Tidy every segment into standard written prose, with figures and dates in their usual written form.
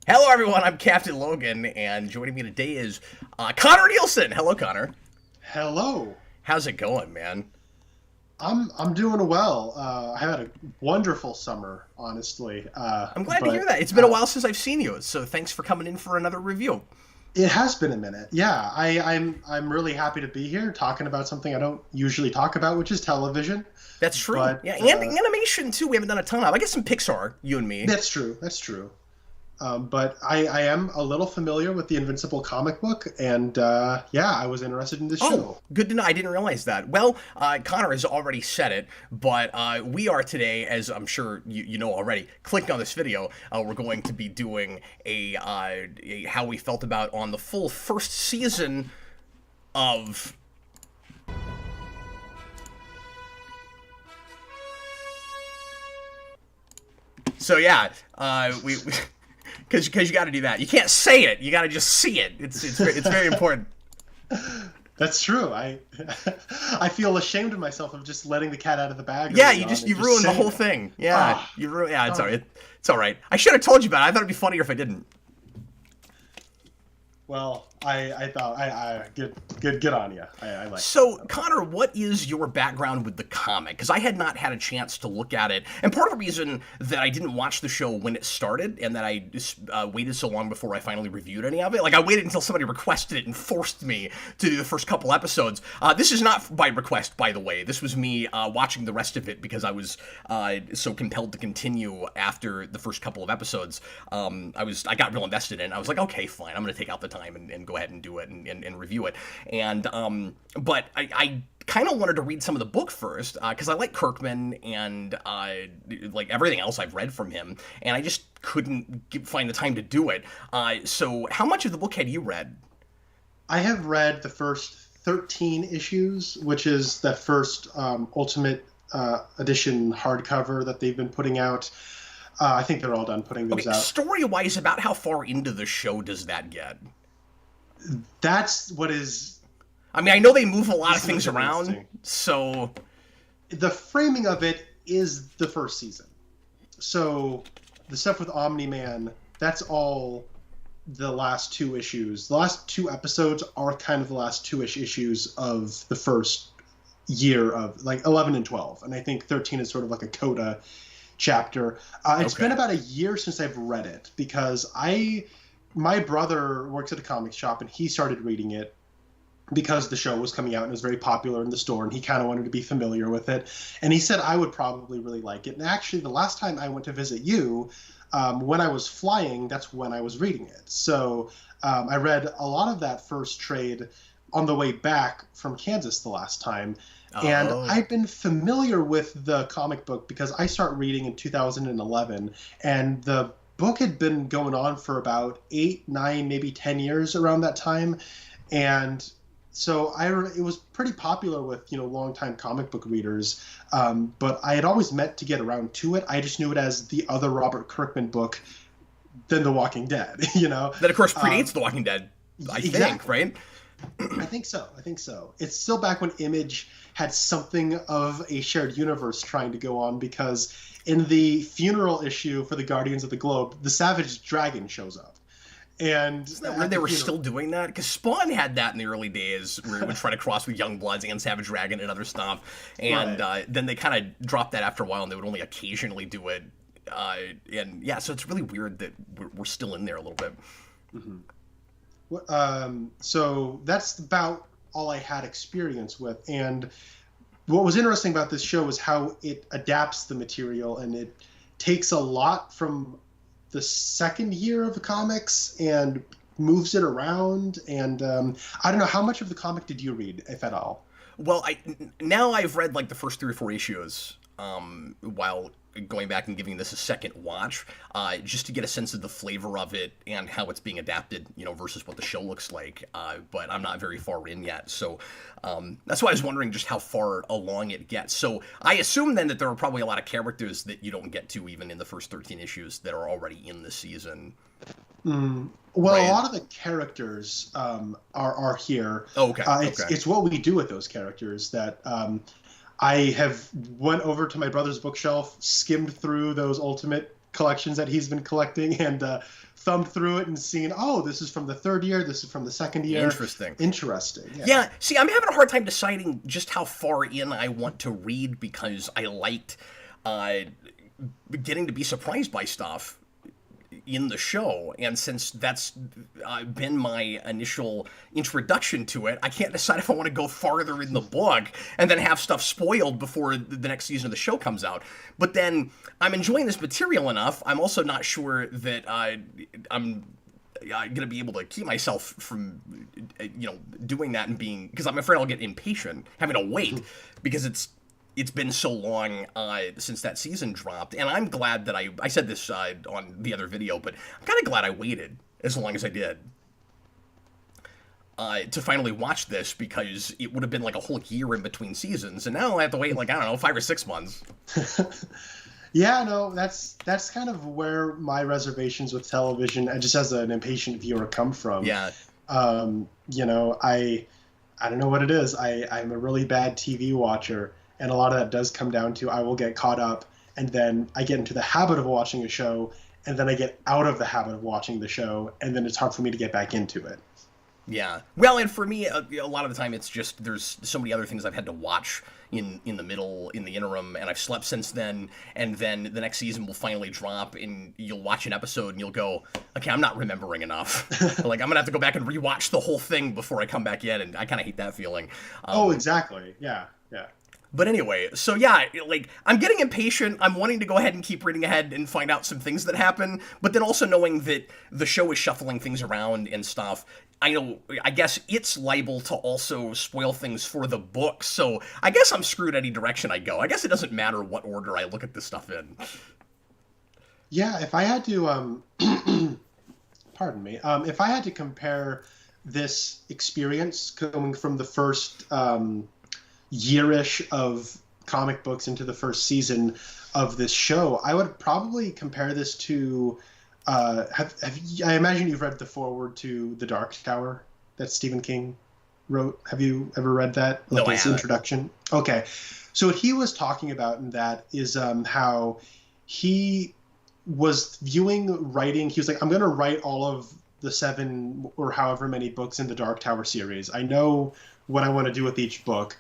Hello, everyone. I'm Captain Logan, and joining me today is Connor Nielsen. Hello, Connor. Hello. How's it going, man? I'm doing well. I had a wonderful summer, honestly. I'm glad to hear But that. It's been a while since I've seen you, so thanks for coming in for another review. it has been a minute. Yeah, I'm really happy to be here talking about something I don't usually talk about, which is television. That's true. But Yeah, and animation too. We haven't done a ton of. I guess some Pixar, you and me. that's true. That's true. But I am a little familiar with the Invincible comic book, and yeah, I was interested in this Oh, show. good to know. I didn't realize that. Well, Connor has already said it, but we are today, as I'm sure you know already, clicked on this video. We're going to be doing a how we felt about on the full first season of. So yeah, we because you got to do that. You can't say it. You got to just see it. It's very important. That's true. I I feel ashamed of myself of just letting the cat out of the bag. Yeah, early on and you just ruined the saying whole it. thing. Yeah, Ah, you ruined. Yeah, it's darn alright. it. It's all right. I should have told you about it. I thought it'd be funnier if I didn't. Well, I thought good on you. I like So, it. Connor, what is your background with the comic? Because I had not had a chance to look at it, and part of the reason that I didn't watch the show when it started, and that I just waited so long before I finally reviewed any of it, like I waited until somebody requested it and forced me to do the first couple episodes. This is not by request, by the way. This was me watching the rest of it because I was so compelled to continue after the first couple of episodes. I got real invested in it. I was like, okay, fine, I'm going to take out the time and go ahead and do it and review it. And but I kind of wanted to read some of the book first because I like Kirkman and like everything else I've read from him, and I just couldn't find the time to do it. So how much of the book had you read? I have read the first 13 issues, which is the first Ultimate edition hardcover that they've been putting out. I think they're all done putting those Okay, out. story-wise, about how far into the show does that get? That's what is I mean, I know they move a lot of This is things around, interesting. so the framing of it is the first season. So the stuff with Omni-Man, that's all the last two issues. The last two episodes are kind of the last two-ish issues of the first year of like 11 and 12. And I think 13 is sort of like a coda chapter. It's Okay. been about a year since I've read it because my brother works at a comic shop and he started reading it because the show was coming out and it was very popular in the store and he kind of wanted to be familiar with it. And he said I would probably really like it. And actually, the last time I went to visit you, when I was flying, that's when I was reading it. So I read a lot of that first trade on the way back from Kansas the last time. And Oh. I've been familiar with the comic book because I started reading in 2011, and the book had been going on for about 8, 9, maybe 10 years around that time. And so it was pretty popular with longtime comic book readers, but I had always meant to get around to it. I just knew it as the other Robert Kirkman book than The Walking Dead. That, of course, predates The Walking Dead, I think, exactly. right? I think so. I think so. It's still back when Image had something of a shared universe trying to go on, because in the funeral issue for the Guardians of the Globe, the Savage Dragon shows up. And Isn't that weird they were still doing that? Because Spawn had that in the early days, where it would try to cross with Youngbloods and Savage Dragon and other stuff. And then they kind of dropped that after a while, and they would only occasionally do it. And yeah, so it's really weird that we're still in there a little bit. So that's about all I had experience with. And what was interesting about this show is how it adapts the material, and it takes a lot from the second year of the comics and moves it around. And I don't know, how much of the comic did you read, if at all? Well, now I've read like the first 3 or 4 issues while going back and giving this a second watch, just to get a sense of the flavor of it and how it's being adapted, versus what the show looks like. But I'm not very far in yet, so that's why I was wondering just how far along it gets. So I assume then that there are probably a lot of characters that you don't get to even in the first 13 issues that are already in the season. Well, Right. a lot of the characters are here. Oh, okay. It's what we do with those characters that I have went over to my brother's bookshelf, skimmed through those Ultimate collections that he's been collecting and thumbed through it and seen, oh, this is from the third year, this is from the second year. Interesting. Yeah. See, I'm having a hard time deciding just how far in I want to read because I liked getting to be surprised by stuff in the show, and since that's been my initial introduction to it, I can't decide if I want to go farther in the book and then have stuff spoiled before the next season of the show comes out. But then I'm enjoying this material enough. I'm also not sure that I'm going to be able to keep myself from doing that and being, because I'm afraid I'll get impatient having to wait because it's been so long since that season dropped, and I'm glad that I said this on the other video, but I'm kind of glad I waited as long as I did to finally watch this, because it would have been like a whole year in between seasons, and now I have to wait like, I don't know, 5 or 6 months. Yeah, no, that's kind of where my reservations with television, and just as an impatient viewer, come from. Yeah. I don't know what it is. I'm a really bad TV watcher. And a lot of that does come down to I will get caught up, and then I get into the habit of watching a show, and then I get out of the habit of watching the show, and then it's hard for me to get back into it. Yeah. Well, and for me, a lot of the time it's just there's so many other things I've had to watch in the middle, in the interim, and I've slept since then, and then the next season will finally drop, and you'll watch an episode, and you'll go, okay, I'm not remembering enough. Like, I'm going to have to go back and rewatch the whole thing before I come back in, and I kind of hate that feeling. Oh, exactly. Yeah. But anyway, so yeah, like, I'm getting impatient. I'm wanting to go ahead and keep reading ahead and find out some things that happen, but then also knowing that the show is shuffling things around and stuff. I guess it's liable to also spoil things for the book, so I guess I'm screwed any direction I go. I guess it doesn't matter what order I look at this stuff in. Yeah, if I had to, pardon me, if I had to compare this experience coming from the first yearish of comic books into the first season of this show, I would probably compare this to I imagine you've read the foreword to The Dark Tower that Stephen King wrote. Have you ever read that? No, I haven't. Introduction. Okay, so what he was talking about in that is how he was viewing writing. He was like, I'm going to write all of the 7 or however many books in the Dark Tower series. I know what I want to do with each book,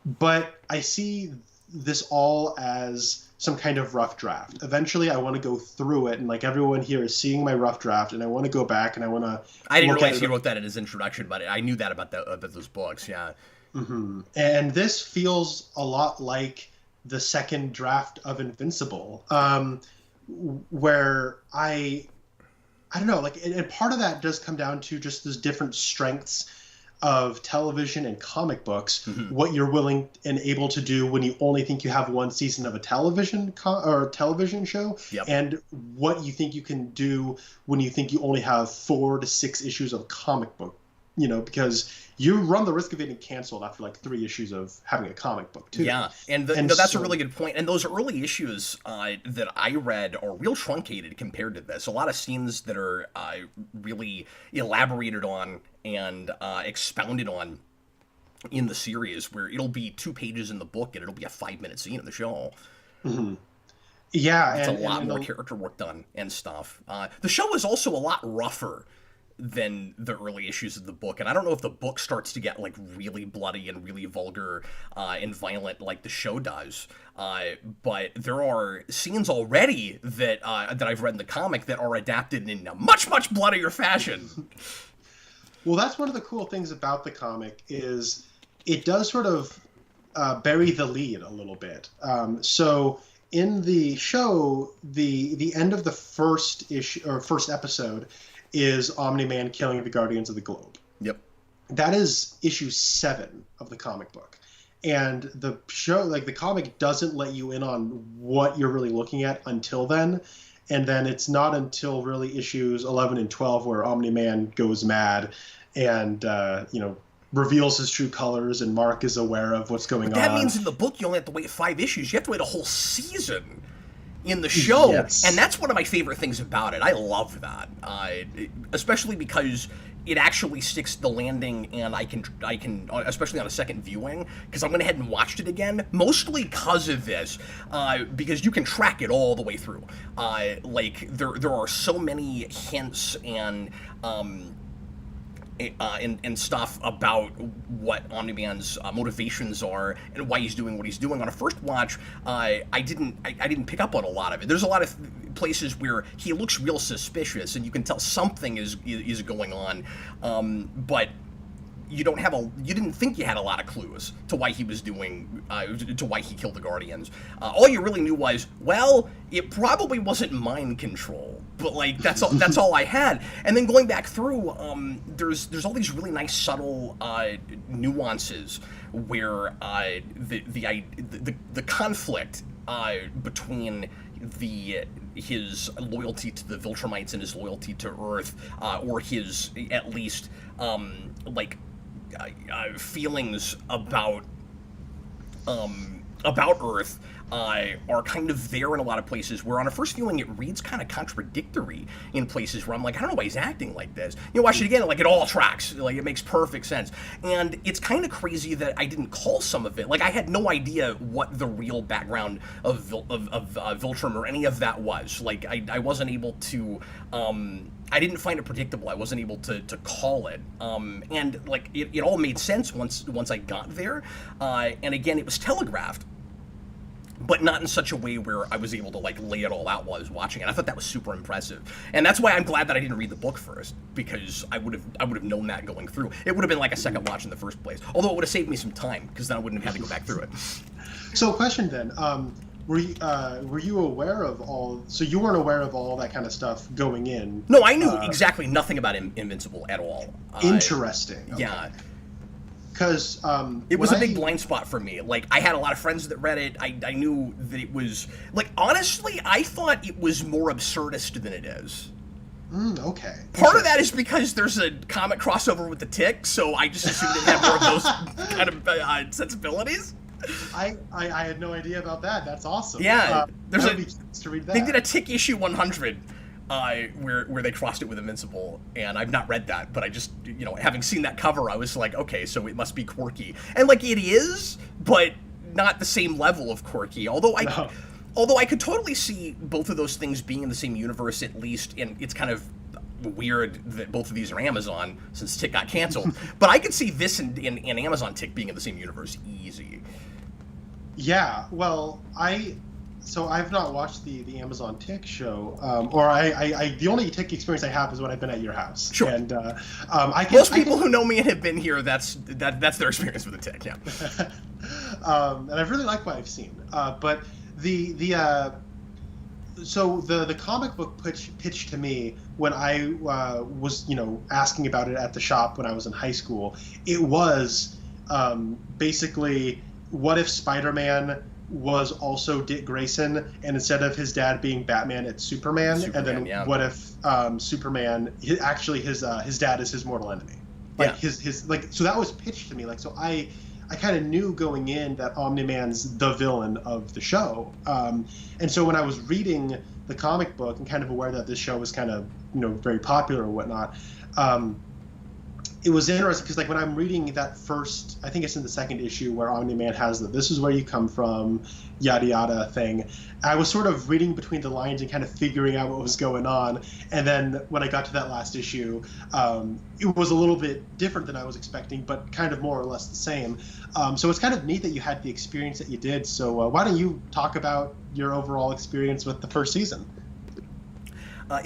but I see this all as some kind of rough draft. Eventually, I want to go through it, and like everyone here is seeing my rough draft, and I want to go back and I want to. I didn't realize he wrote that in his introduction, but I knew that about those books. Yeah. Mm-hmm. And this feels a lot like the second draft of Invincible, where I don't know, like, and part of that does come down to just those different strengths of television and comic books, what you're willing and able to do when you only think you have one season of a television show, and what you think you can do when you think you only have 4 to 6 issues of comic book, because you run the risk of getting canceled after like 3 issues of having a comic book too. Yeah, and that's a really good point. And those early issues that I read are real truncated compared to this. A lot of scenes that are really elaborated on and expounded on in the series, where it'll be 2 pages in the book and it'll be a 5-minute scene in the show. Mm-hmm. Yeah, it's a lot more character work done and stuff. The show is also a lot rougher than the early issues of the book, and I don't know if the book starts to get like really bloody and really vulgar and violent like the show does, but there are scenes already that I've read in the comic that are adapted in a much bloodier fashion. Well, that's one of the cool things about the comic is it does sort of bury the lead a little bit. So in the show, the end of the first issue or first episode is Omni-Man killing the Guardians of the Globe. Yep. That is issue 7 of the comic book. And the show, like the comic, doesn't let you in on what you're really looking at until then. And then it's not until really issues 11 and 12 where Omni-Man goes mad and, reveals his true colors, and Mark is aware of what's going on. That means in the book you only have to wait 5 issues. You have to wait a whole season in the show, Yes. and that's one of my favorite things about it. I love that, especially because it actually sticks to the landing, and I can, especially on a second viewing, because I went ahead and watched it again, mostly because of this, because you can track it all the way through. Like, there are so many hints and stuff about what Omni-Man's motivations are and why he's doing what he's doing. On a first watch, I didn't pick up on a lot of it. There's a lot of places where he looks real suspicious, and you can tell something is going on, but you didn't think you had a lot of clues to why he was doing, to why he killed the Guardians. All you really knew was, well, it probably wasn't mind control, but like that's all I had. And then going back through, there's all these really nice subtle nuances where the conflict between his loyalty to the Viltrumites and his loyalty to Earth, or his at least feelings about Earth are kind of there in a lot of places, where on a first viewing it reads kind of contradictory in places where I'm like, I don't know why he's acting like this. You watch it again, like, it all tracks, like, it makes perfect sense. And it's kind of crazy that I didn't call some of it. Like, I had no idea what the real background of Viltrum or any of that was. Like, I wasn't able to I didn't find it predictable. I wasn't able to call it. And like, it all made sense once I got there. And again, it was telegraphed, but not in such a way where I was able to like lay it all out while I was watching it. I thought that was super impressive, and that's why I'm glad that I didn't read the book first, because I would have known that going through. It would have been like a second watch in the first place. Although it would have saved me some time, because then I wouldn't have had to go back through it. So, question then: were you aware of all? So you weren't aware of all that kind of stuff going in? No, I knew exactly nothing about Invincible at all. Interesting. Okay. Yeah. Because it was a big blind spot for me. Like, I had a lot of friends that read it. I knew that it was, like, honestly, I thought it was more absurdist than it is. Okay. Part of that is because there's a comic crossover with the Tick, so I just assumed it had more of those kind of sensibilities. I had no idea about that. That's awesome. Yeah, there's be curious to read that. They did a Tick issue 100. Where they crossed it with Invincible, and I've not read that, but I just, having seen that cover, I was like, okay, so it must be quirky, and like, it is, but not the same level of quirky. Although I could totally see both of those things being in the same universe, at least, and it's kind of weird that both of these are Amazon since Tick got canceled. But I could see this and Amazon Tick being in the same universe easy. Yeah, well, I've not watched the Amazon Tick show, or I the only Tick experience I have is when I've been at your house. Sure. And most people who know me and have been here, that's their experience with the Tick. Yeah. And I really like what I've seen. But so the comic book pitched to me when I was asking about it at the shop when I was in high school. It was basically, what if Spider-Man was also Dick Grayson, and instead of his dad being Batman, it's Superman, and then what if Superman his dad is his mortal enemy, like his like, so that was pitched to me, like, so I kind of knew going in that Omni-Man's the villain of the show, and so when I was reading the comic book and kind of aware that this show was kind of very popular or whatnot, it was interesting because, like, when I'm reading that first, I think it's in the second issue where Omni-Man has the "this is where you come from," yada yada thing, I was sort of reading between the lines and kind of figuring out what was going on. And then when I got to that last issue, it was a little bit different than I was expecting, but kind of more or less the same. So it's kind of neat that you had the experience that you did. So why don't you talk about your overall experience with the first season?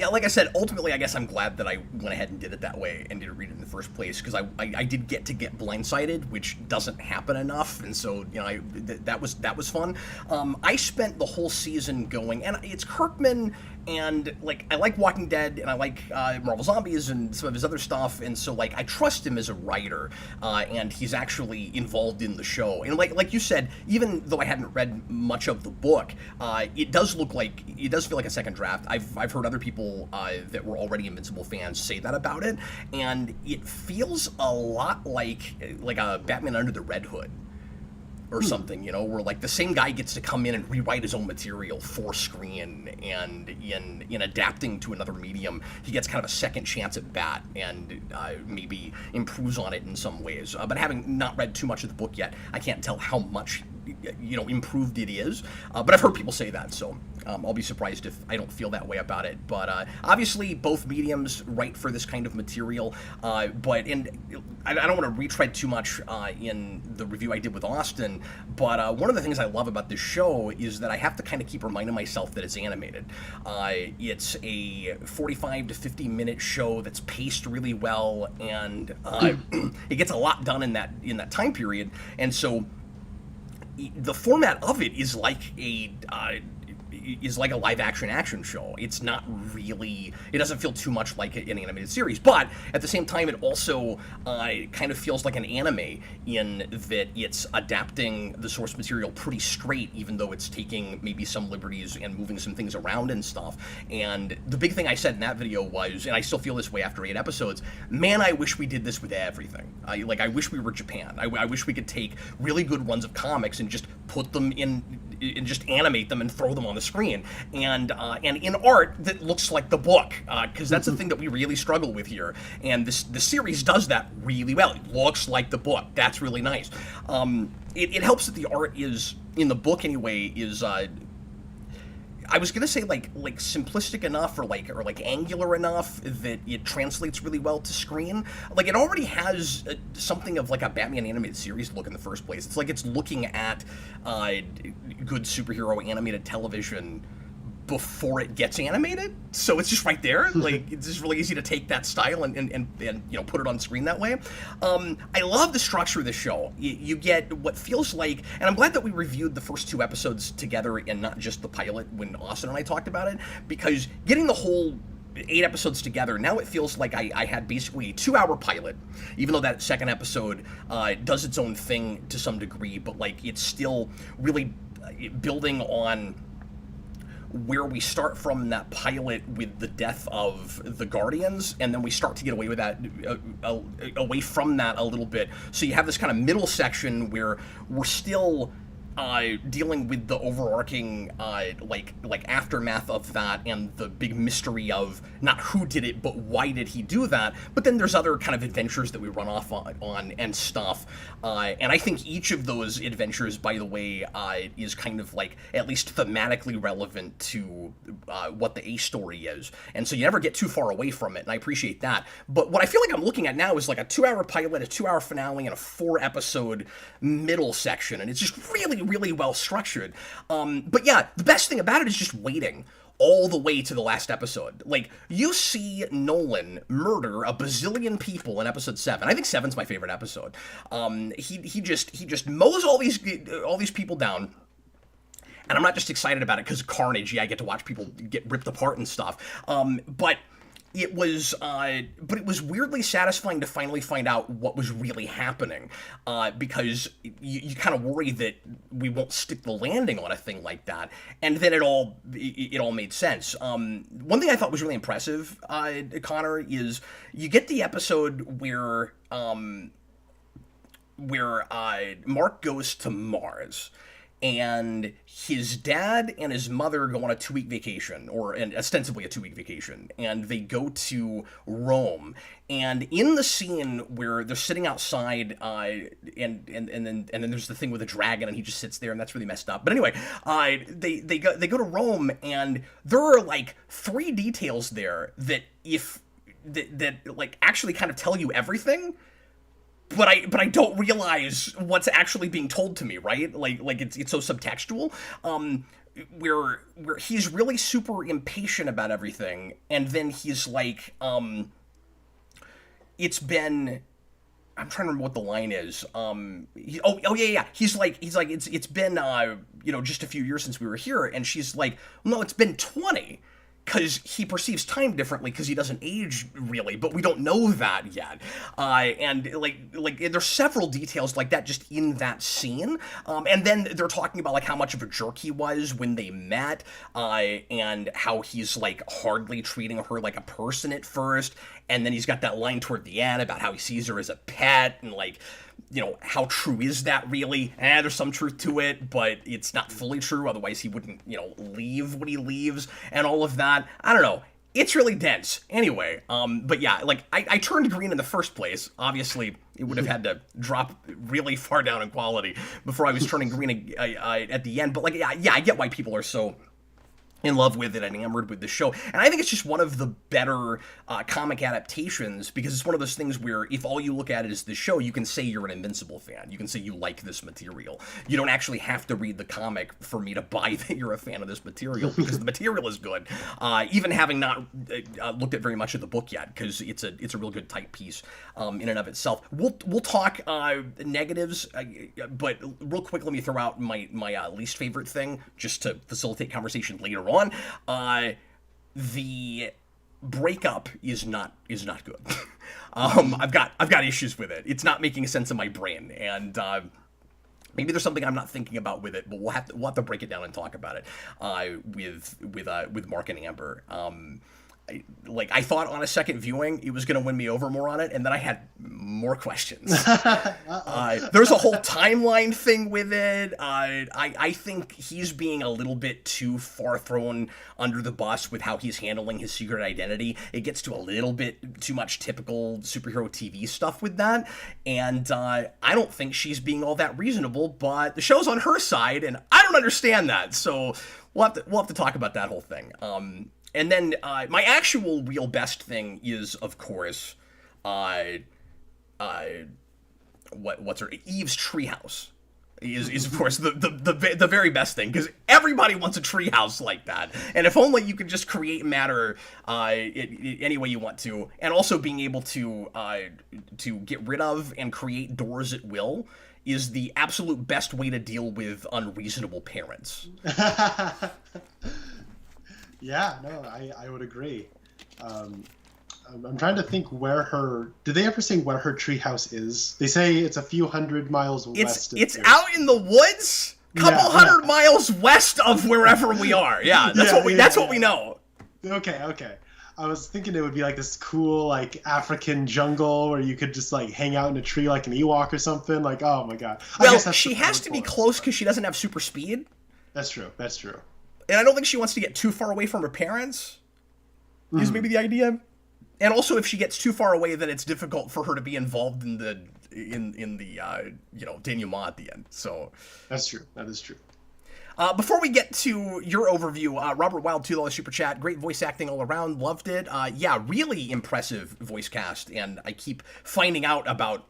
Yeah, like I said, ultimately, I guess I'm glad that I went ahead and did it that way and didn't read it in the first place, because I did get blindsided, which doesn't happen enough, and so that was fun. I spent the whole season going, and it's Kirkman, and like, I like Walking Dead, and I like Marvel Zombies and some of his other stuff, and so like, I trust him as a writer, and he's actually involved in the show. And like you said, even though I hadn't read much of the book, it does feel like a second draft. I've heard other people that were already Invincible fans say that about it, and it feels a lot like a Batman Under the Red Hood. or something, you know, where like the same guy gets to come in and rewrite his own material for screen, and in adapting to another medium, he gets kind of a second chance at bat and maybe improves on it in some ways. But having not read too much of the book yet, I can't tell how much, you know, improved it is. But I've heard people say that, so I'll be surprised if I don't feel that way about it. But obviously, both mediums write for this kind of material. But I don't want to retread too much in the review I did with Austin. But one of the things I love about this show is that I have to kind of keep reminding myself that it's animated. It's a 45 to 50 minute show that's paced really well, and it gets a lot done in that time period. And so the format of it is like a live action show. It's not really, it doesn't feel too much like an animated series, but at the same time it also kind of feels like an anime in that it's adapting the source material pretty straight, even though it's taking maybe some liberties and moving some things around and stuff. And the big thing I said in that video was, and I still feel this way after 8 episodes, man, I wish we did this with everything. I wish we were Japan. I wish we could take really good runs of comics and just put them in and just animate them and throw them on the screen, and in art that looks like the book, because that's the thing that we really struggle with here. And the series does that really well. It looks like the book. That's really nice. It helps that the art is, in the book anyway, is I was gonna say like simplistic enough or like angular enough that it translates really well to screen. Like it already has something of like a Batman animated series look in the first place. It's like it's looking at good superhero animated television before it gets animated, so it's just right there. Like it's just really easy to take that style and you know, put it on screen that way. I love the structure of the show. You get what feels like, and I'm glad that we reviewed the first 2 episodes together and not just the pilot when Austin and I talked about it, because getting the whole 8 episodes together, now it feels like I had basically a 2-hour pilot, even though that second episode does its own thing to some degree, but like it's still really building on where we start from that pilot with the death of the Guardians, and then we start to get away with that, away from that a little bit. So you have this kind of middle section where we're still dealing with the overarching like aftermath of that and the big mystery of not who did it but why did he do that. But then there's other kind of adventures that we run off on and stuff, and I think each of those adventures, by the way, is kind of like at least thematically relevant to what the A story is, and so you never get too far away from it, and I appreciate that. But what I feel like I'm looking at now is like a 2-hour pilot, a 2-hour finale, and a 4-episode middle section, and it's just really well structured. But yeah, the best thing about it is just waiting all the way to the last episode. Like, you see Nolan murder a bazillion people in episode 7. I think 7's my favorite episode. He just mows all these people down. And I'm not just excited about it because of carnage. Yeah, I get to watch people get ripped apart and stuff. But it was weirdly satisfying to finally find out what was really happening, because you kind of worry that we won't stick the landing on a thing like that, and then it all made sense. One thing I thought was really impressive, Connor, is you get the episode where Mark goes to Mars, and his dad and his mother go on a 2-week vacation, and ostensibly a 2-week vacation, and they go to Rome. And in the scene where they're sitting outside, and then there's the thing with the dragon, and he just sits there, and that's really messed up. But anyway, they go to Rome, and there are like 3 details there that like actually kind of tell you everything. But I don't realize what's actually being told to me, right? Like it's so subtextual. Where he's really super impatient about everything, and then he's like, it's been, I'm trying to remember what the line is. Yeah. He's like, it's been just a few years since we were here, and she's like, no, it's been 20. Because he perceives time differently because he doesn't age really, but we don't know that yet. And like there's several details like that just in that scene. And then they're talking about like how much of a jerk he was when they met, and how he's like hardly treating her like a person at first. And then he's got that line toward the end about how he sees her as a pet, and like, you know, how true is that really? There's some truth to it, but it's not fully true. Otherwise, he wouldn't, you know, leave when he leaves and all of that. I don't know. It's really dense. Anyway, but yeah, like, I turned green in the first place. Obviously, it would have had to drop really far down in quality before I was turning green at the end. But like, yeah, I get why people are so in love with it and enamored with the show. And I think it's just one of the better comic adaptations, because it's one of those things where if all you look at it is the show, you can say you're an Invincible fan. You can say you like this material. You don't actually have to read the comic for me to buy that you're a fan of this material, because the material is good. Even having not looked at very much of the book yet, because it's a real good type piece in and of itself. We'll talk negatives, but real quick, let me throw out my least favorite thing, just to facilitate conversation later on. The breakup is not good. I've got issues with it. It's not making sense in my brain, and maybe there's something I'm not thinking about with it. But we'll have to break it down and talk about it with Mark and Amber. I thought on a second viewing it was going to win me over more on it, and then I had more questions. There's a whole timeline thing with it. I think he's being a little bit too far thrown under the bus with how he's handling his secret identity. It gets to a little bit too much typical superhero TV stuff with that, and I don't think she's being all that reasonable, but the show's on her side, and I don't understand that, so we'll have to talk about that whole thing. And then my actual real best thing is, of course, what's her Eve's treehouse is of course the very best thing, because everybody wants a treehouse like that, and if only you could just create matter any way you want to, and also being able to get rid of and create doors at will is the absolute best way to deal with unreasonable parents. Yeah, no, I would agree. I'm trying to think where her... Did they ever say where her treehouse is? They say it's a few hundred miles west. It's out in the woods, couple hundred miles west of wherever we are. Yeah, that's what we know. Okay. I was thinking it would be like this cool, like, African jungle where you could just, like, hang out in a tree like an Ewok or something. Like, oh my god. Well, she has to be close because she doesn't have super speed. That's true. And I don't think she wants to get too far away from her parents, is maybe the idea. And also, if she gets too far away, then it's difficult for her to be involved in the denouement at the end. So that's true. That is true. Before we get to your overview, Robert Wild, $2 super chat. Great voice acting all around. Loved it. Yeah, really impressive voice cast. And I keep finding out about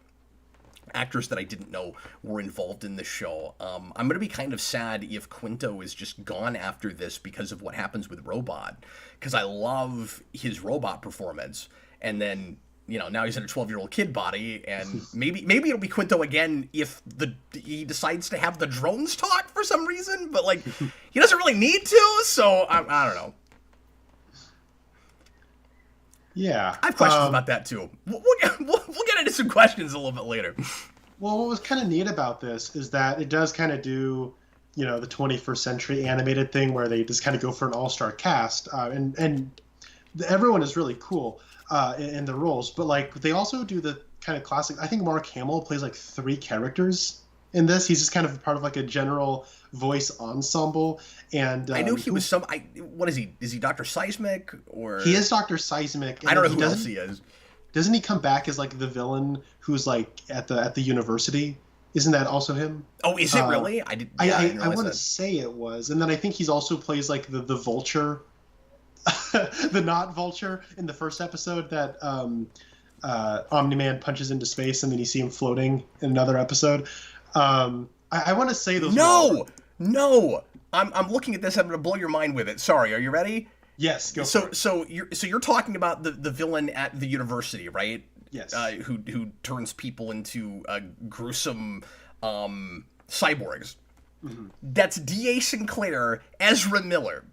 actors that I didn't know were involved in the show. I'm going to be kind of sad if Quinto is just gone after this because of what happens with Robot, because I love his Robot performance, and then, you know, now he's in a 12-year-old kid body, and maybe it'll be Quinto again if he decides to have the drones talk for some reason, but like he doesn't really need to, so I don't know. Yeah, I have questions about that too. We'll get into some questions a little bit later. Well, what was kind of neat about this is that it does kind of do, you know, the 21st century animated thing where they just kind of go for an all-star cast, and everyone is really cool in the roles. But like they also do the kind of classic. I think Mark Hamill plays like 3 characters in this. He's just kind of part of like a general voice ensemble. And I knew he was some. What is he? Is he Dr. Seismic or? He is Dr. Seismic. I don't know who else he is. Doesn't he come back as like the villain who's like at the university? Isn't that also him? Oh, is it really? I want to say it was. And then I think he's also plays like the vulture, the not vulture in the first episode that Omni-Man punches into space, and then you see him floating in another episode. I want to say those. No. I'm looking at this. I'm going to blow your mind with it. Sorry. Are you ready? Yes. Go for it. So you're talking about the villain at the university, right? Yes. Who turns people into gruesome cyborgs. Mm-hmm. That's D.A. Sinclair, Ezra Miller.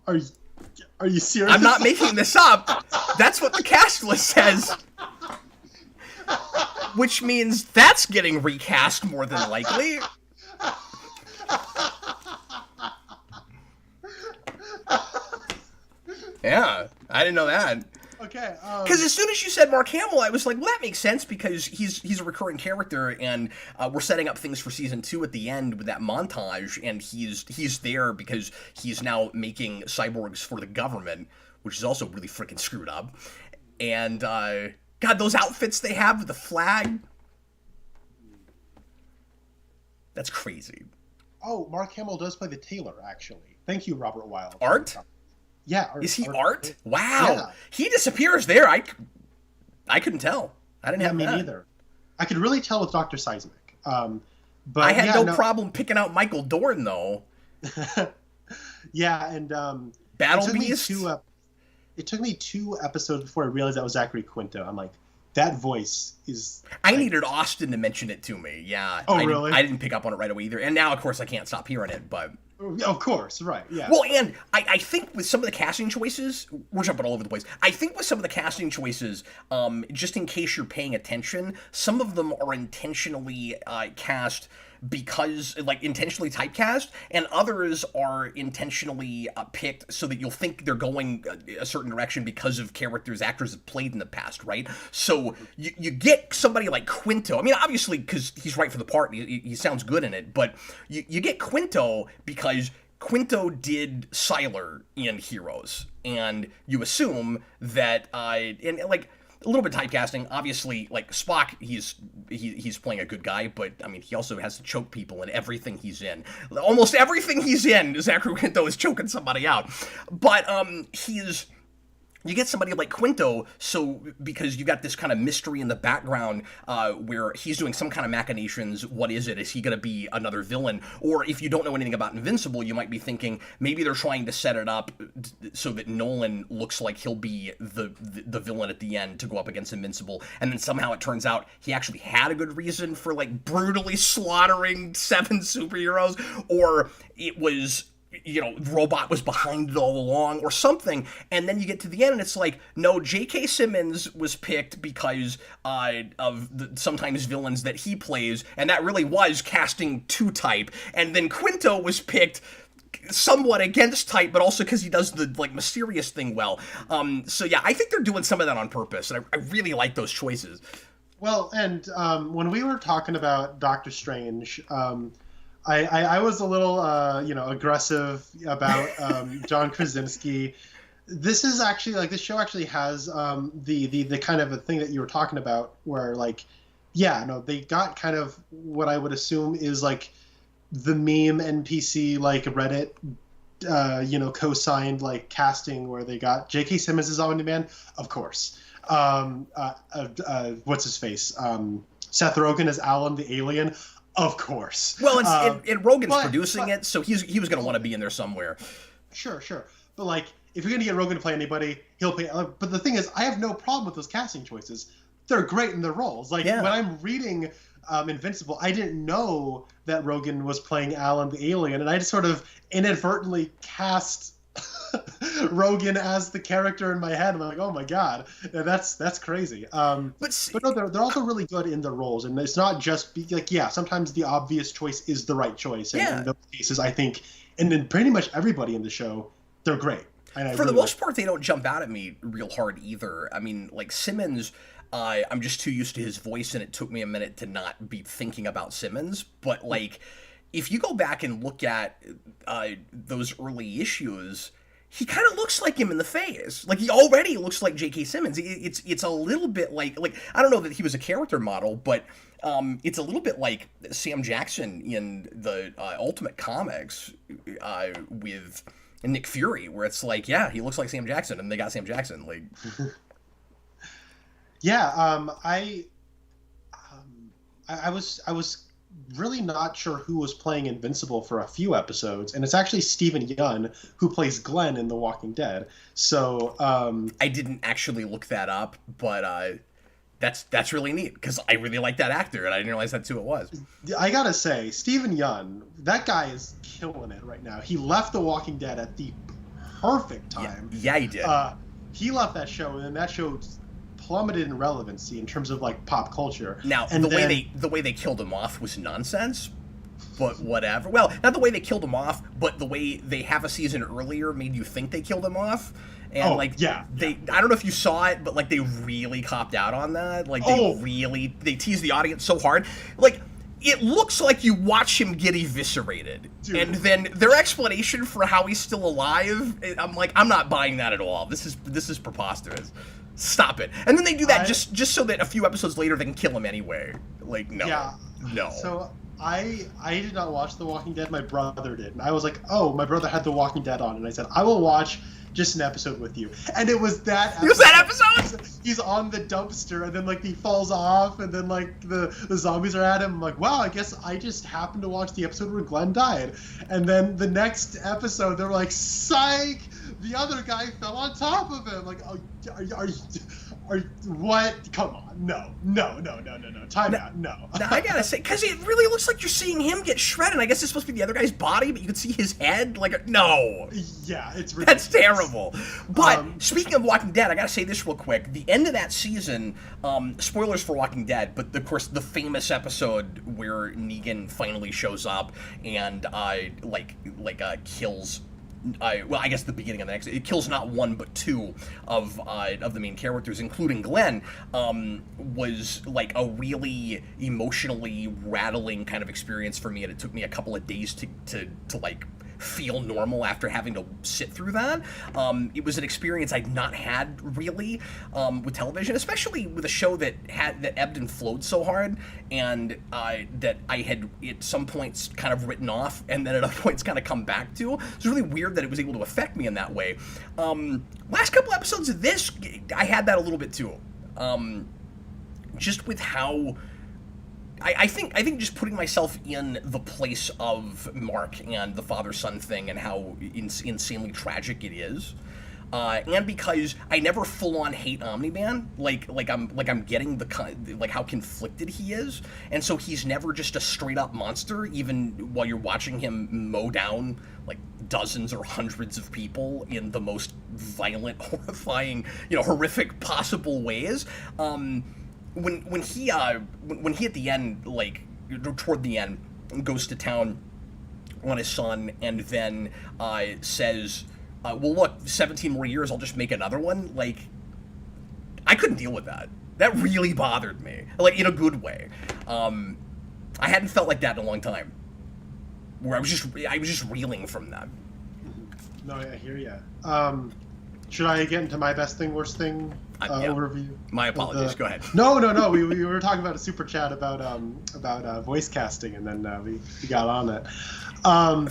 Are you serious? I'm not making this up. That's what the cast list says. Which means that's getting recast more than likely. Yeah, I didn't know that. Okay. Because as soon as you said Mark Hamill, I was like, well, that makes sense because he's a recurring character, and we're setting up things for season 2 at the end with that montage, and he's there because he's now making cyborgs for the government, which is also really freaking screwed up. And God, those outfits they have with the flag, that's crazy. Oh, Mark Hamill does play the tailor, actually. Thank you, Robert Wilde. Art? Yeah. Is he Art? Wow. Yeah. He disappears there. I couldn't tell. I didn't have me that. neither. I could really tell with Dr. Seismic. But I had no problem picking out Michael Dorn, though. Yeah, and Battle Beast? It took me 2 episodes before I realized that was Zachary Quinto. I'm like, that voice is... I needed Austin to mention it to me, yeah. Oh, really? I didn't pick up on it right away either. And now, of course, I can't stop hearing it, but... Of course, right, yeah. Well, and I think with some of the casting choices, we're jumping all over the place. I think with some of the casting choices, just in case you're paying attention, some of them are intentionally cast because, like, intentionally typecast, and others are intentionally picked so that you'll think they're going a certain direction because of characters actors have played in the past, right? So you get somebody like Quinto. I mean, obviously, because he's right for the part, he sounds good in it, but you get Quinto because Quinto did Sylar in Heroes, and you assume that, and like, a little bit typecasting, obviously, like Spock, he's playing a good guy, but I mean, he also has to choke people in everything he's in. Almost everything he's in, Zachary Quinto is choking somebody out. But you get somebody like Quinto, so because you got this kind of mystery in the background where he's doing some kind of machinations. What is it? Is he going to be another villain? Or if you don't know anything about Invincible, you might be thinking maybe they're trying to set it up so that Nolan looks like he'll be the villain at the end to go up against Invincible, and then somehow it turns out he actually had a good reason for like brutally slaughtering 7 superheroes, or it was, you know, Robot was behind it all along or something, and then you get to the end and it's like, no, J.K. Simmons was picked because of the sometimes villains that he plays, and that really was casting to type, and then Quinto was picked somewhat against type, but also because he does the like mysterious thing well. So yeah, I think they're doing some of that on purpose, and I really like those choices. Well, and when we were talking about Doctor Strange, I was a little, aggressive about John Krasinski. This is actually, like, this show actually has the kind of a thing that you were talking about where, like, yeah, no, they got kind of what I would assume is, like, the meme NPC, like, Reddit, co-signed, like, casting where they got J.K. Simmons as Omni-Man, of course. What's his face? Seth Rogen as Alan the Alien, of course. Well, and Rogen's producing it, so he was going to want to be in there somewhere. Sure. But, like, if you're going to get Rogen to play anybody, he'll play. But the thing is, I have no problem with those casting choices. They're great in their roles. Like, when I'm reading Invincible, I didn't know that Rogen was playing Alan the Alien, and I just sort of inadvertently cast Rogen as the character in my head. I'm like, oh my god, that's crazy. But no, they're also really good in their roles, and it's not just sometimes the obvious choice is the right choice, and in those cases, I think, and then pretty much everybody in the show, they're great. And for the most part, they don't jump out at me real hard either. I mean, like Simmons, I'm just too used to his voice, and it took me a minute to not be thinking about Simmons. But like, if you go back and look at those early issues, he kind of looks like him in the face. Like, he already looks like J.K. Simmons. It's a little bit like I don't know that he was a character model, but it's a little bit like Sam Jackson in the Ultimate Comics with Nick Fury, where it's like, yeah, he looks like Sam Jackson, and they got Sam Jackson. Like, yeah, I was really not sure who was playing Invincible for a few episodes, and it's actually Stephen Yeun who plays Glenn in The Walking Dead. So I didn't actually look that up, but that's really neat because I really like that actor, and I didn't realize that's who it was. I gotta say, Stephen Yeun, that guy is killing it right now. He left The Walking Dead at the perfect time. Yeah, he did. He left that show, and that show plummeted in relevancy in terms of like pop culture. Now, the way they killed him off was nonsense, but whatever. Well, not the way they killed him off, but the way they have a season earlier made you think they killed him off, And yeah. I don't know if you saw it, but like they really copped out on that. Like they teased the audience so hard. Like it looks like you watch him get eviscerated. Dude. And then their explanation for how he's still alive, I'm like, I'm not buying that at all. This is preposterous. Stop it. And then they do that just so that a few episodes later they can kill him anyway. Like, no. Yeah. No. So I did not watch The Walking Dead. My brother did. And I was like, oh, my brother had The Walking Dead on. And I said, I will watch just an episode with you. And it was that episode. It was that episode? He's on the dumpster, and then, like, he falls off, and then, like, the zombies are at him. I'm like, wow, I guess I just happened to watch the episode where Glenn died. And then the next episode, they were like, psych! The other guy fell on top of him. Like, oh, are what? Come on, no. Time out, no. Now, I gotta say, because it really looks like you're seeing him get shredded. I guess it's supposed to be the other guy's body, but you can see his head. Like, no. Yeah, it's ridiculous. That's terrible. But speaking of Walking Dead, I gotta say this real quick. The end of that season, spoilers for Walking Dead, but of course the famous episode where Negan finally shows up and kills. I guess the beginning of the next, it kills not one but two of the main characters, including Glenn. Was like a really emotionally rattling kind of experience for me, and it took me a couple of days to like feel normal after having to sit through that. It was an experience I'd not had really with television, especially with a show that ebbed and flowed so hard, and that I had at some points kind of written off, and then at other points kind of come back to. It's really weird that it was able to affect me in that way. Last couple episodes of this, I had that a little bit too. Just with how I think just putting myself in the place of Mark and the father-son thing and how insanely tragic it is, and because I never full-on hate Omni-Man, like I'm getting like how conflicted he is, and so he's never just a straight-up monster, even while you're watching him mow down like dozens or hundreds of people in the most violent, horrifying, horrific possible ways. When he at the end, like toward the end, goes to town on his son and then says, well, look, 17 more years, I'll just make another one. Like, I couldn't deal with that. That really bothered me, like in a good way. I hadn't felt like that in a long time, where I was just reeling from that. No, I hear you. Should I get into my best thing, worst thing overview? My apologies. Go ahead. No. We were talking about a super chat about voice casting, and then we got on it.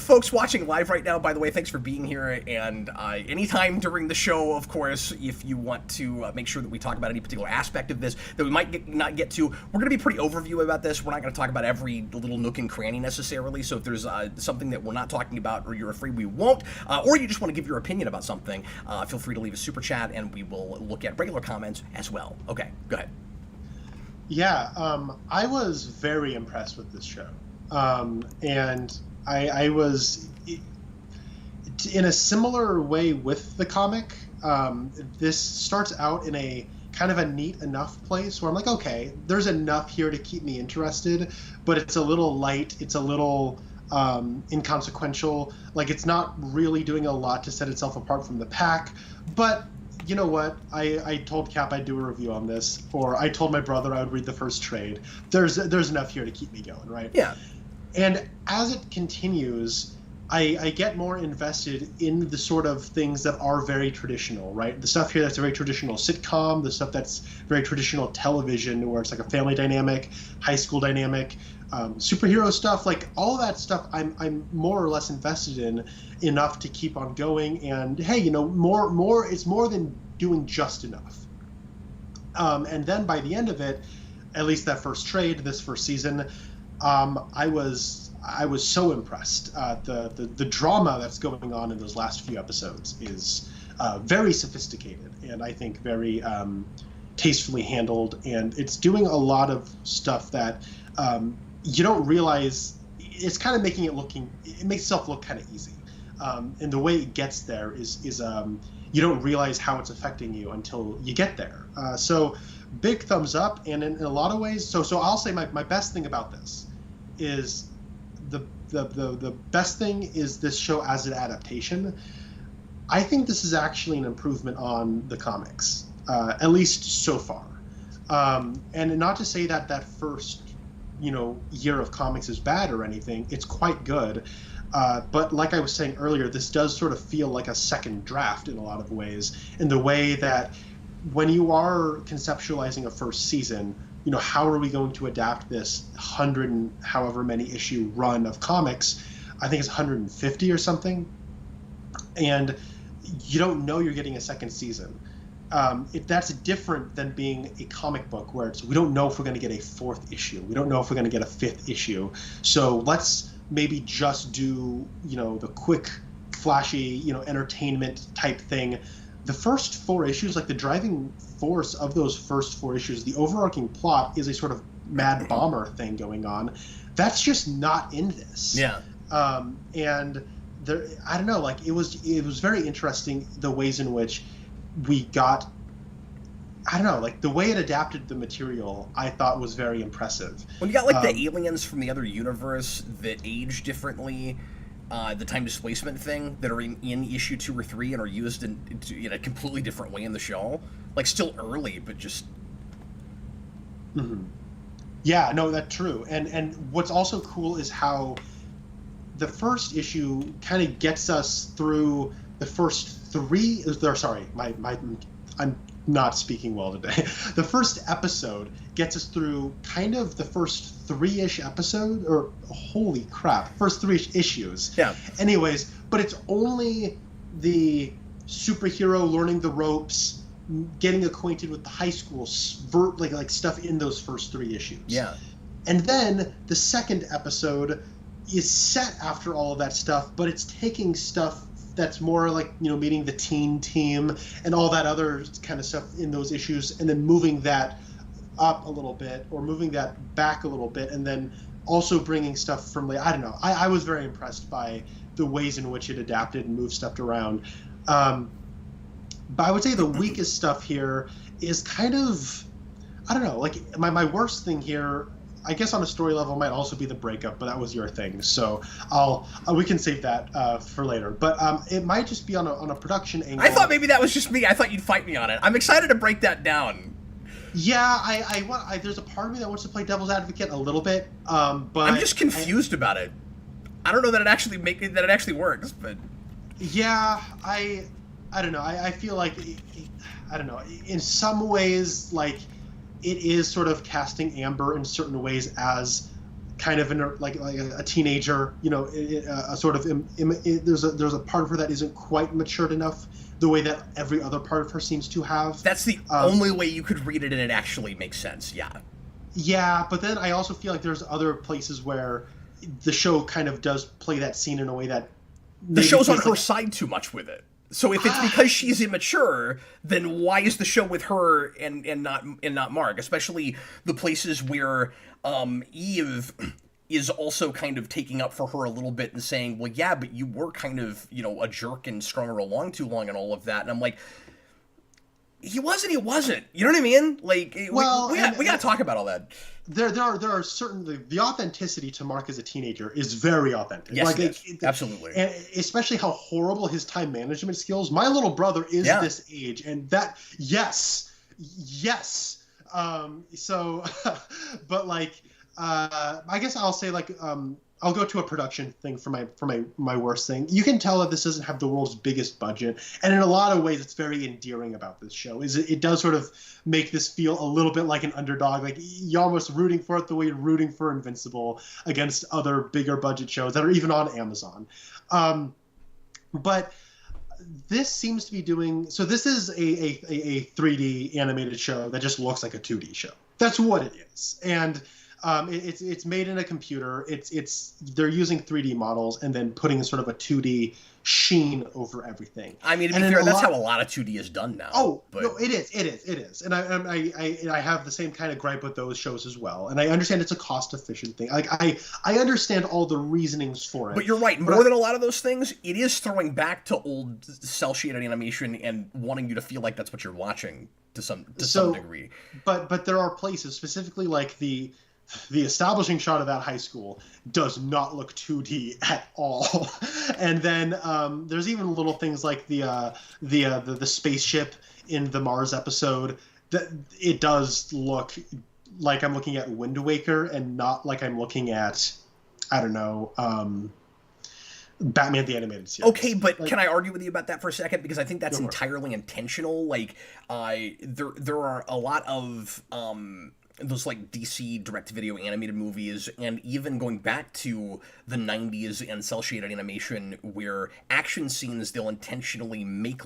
Folks watching live right now, by the way, thanks for being here. And anytime during the show, of course, if you want to make sure that we talk about any particular aspect of this that we might not get to, we're going to be pretty overview about this. We're not going to talk about every little nook and cranny necessarily. So if there's something that we're not talking about, or you're afraid we won't, or you just want to give your opinion about something, feel free to leave a super chat, and we will look at regular comments as well. Okay, go ahead. Yeah, I was very impressed with this show, and I was in a similar way with the comic. This starts out in a kind of a neat enough place where I'm like, okay, there's enough here to keep me interested, but it's a little light, it's a little inconsequential, like it's not really doing a lot to set itself apart from the pack. But you know what? I told Cap I'd do a review on this, or I told my brother I would read the first trade. There's enough here to keep me going, right? Yeah. And as it continues, I get more invested in the sort of things that are very traditional, right? The stuff here that's a very traditional sitcom, the stuff that's very traditional television, where it's like a family dynamic, high school dynamic, superhero stuff, like all that stuff I'm more or less invested in enough to keep on going. And hey, more it's more than doing just enough. And then by the end of it, at least that first trade, this first season, I was so impressed. The drama that's going on in those last few episodes is very sophisticated, and I think very tastefully handled, and it's doing a lot of stuff that you don't realize. It's kind of making it makes itself look kind of easy, and the way it gets there is you don't realize how it's affecting you until you get there. So big thumbs up, and in a lot of ways, so I'll say my best thing about this is the best thing is this show as an adaptation. I think this is actually an improvement on the comics, at least so far. And not to say that that first, year of comics is bad or anything. It's quite good. But like I was saying earlier, this does sort of feel like a second draft in a lot of ways, in the way that when you are conceptualizing a first season, how are we going to adapt this 100 and however many issue run of comics? I think it's 150 or something. And you don't know you're getting a second season. That's different than being a comic book where we don't know if we're going to get a fourth issue. We don't know if we're going to get a fifth issue. So let's maybe just do, the quick, flashy, entertainment type thing. The first four issues, like the driving force of those first four issues, the overarching plot is a sort of Mad Bomber thing going on. That's just not in this. Yeah. And there, I don't know, like it was very interesting the ways in which we got, I don't know, like the way it adapted the material I thought was very impressive. When you got like the aliens from the other universe that age differently, the time displacement thing that are in issue 2 or 3 and are used in a completely different way in the show, like still early, but just. Mm-hmm. Yeah, no, that's true. And what's also cool is how the first issue kind of gets us through the first 3. Sorry, I'm not speaking well today. The first episode gets us through kind of the first 3-ish episode, or holy crap, first 3-ish issues. Yeah. Anyways, but it's only the superhero learning the ropes, getting acquainted with the high school, like stuff in those first 3 issues. Yeah. And then the second episode is set after all of that stuff, but it's taking stuff that's more like, meeting the teen team and all that other kind of stuff in those issues, and then moving that up a little bit or moving that back a little bit, and then also bringing stuff from I don't know. I was very impressed by the ways in which it adapted and moved stuff around. But I would say the weakest stuff here is kind of, I don't know, like my worst thing here, I guess on a story level, might also be the breakup, but that was your thing, so we can save that for later. But it might just be on a production angle. I thought maybe that was just me. I thought you'd fight me on it. I'm excited to break that down. Yeah, I there's a part of me that wants to play devil's advocate a little bit, but I'm just confused about it. I don't know that it actually works, but yeah, I don't know. I feel like I don't know. In some ways, like, it is sort of casting Amber in certain ways as kind of like a teenager, a sort of there's a part of her that isn't quite matured enough the way that every other part of her seems to have. That's the only way you could read it and it actually makes sense. Yeah, but then I also feel like there's other places where the show kind of does play that scene in a way that the show's on her side too much with it. So if it's because she's immature, then why is the show with her and not Mark? Especially the places where Eve is also kind of taking up for her a little bit and saying, well, yeah, but you were kind of, a jerk and strung her along too long and all of that. And I'm like, he wasn't. You know what I mean? Like, well, we got to talk about all that. There are certainly the authenticity to Mark as a teenager is very authentic. Yes, absolutely. And especially how horrible his time management skills. My little brother is this age, and that yes. So, but like, I guess I'll say like, I'll go to a production thing for my worst thing. You can tell that this doesn't have the world's biggest budget, and in a lot of ways, it's very endearing about this show. It does sort of make this feel a little bit like an underdog, like you're almost rooting for it the way you're rooting for Invincible against other bigger budget shows that are even on Amazon. But this seems to be doing so. This is a 3D animated show that just looks like a 2D show. That's what it is, and. It's made in a computer. They're using 3D models and then putting sort of a 2D sheen over everything. I mean, to be fair, that's how a lot of 2D is done now. Oh, but... no, it is. And I have the same kind of gripe with those shows as well. And I understand it's a cost-efficient thing. Like I understand all the reasonings for it. But you're right. More than a lot of those things, it is throwing back to old cel-shaded animation and wanting you to feel like that's what you're watching to some degree. But there are places, specifically like the the establishing shot of that high school does not look 2D at all. And then there's even little things like the spaceship in the Mars episode that it does look like I'm looking at Wind Waker and not like I'm looking at, I don't know, Batman the Animated Series. Okay, but can I argue with you about that for a second? Because I think that's entirely intentional. Like, there are a lot of those like DC direct-to-video animated movies, and even going back to the 90s and cel-shaded animation, where action scenes they'll intentionally make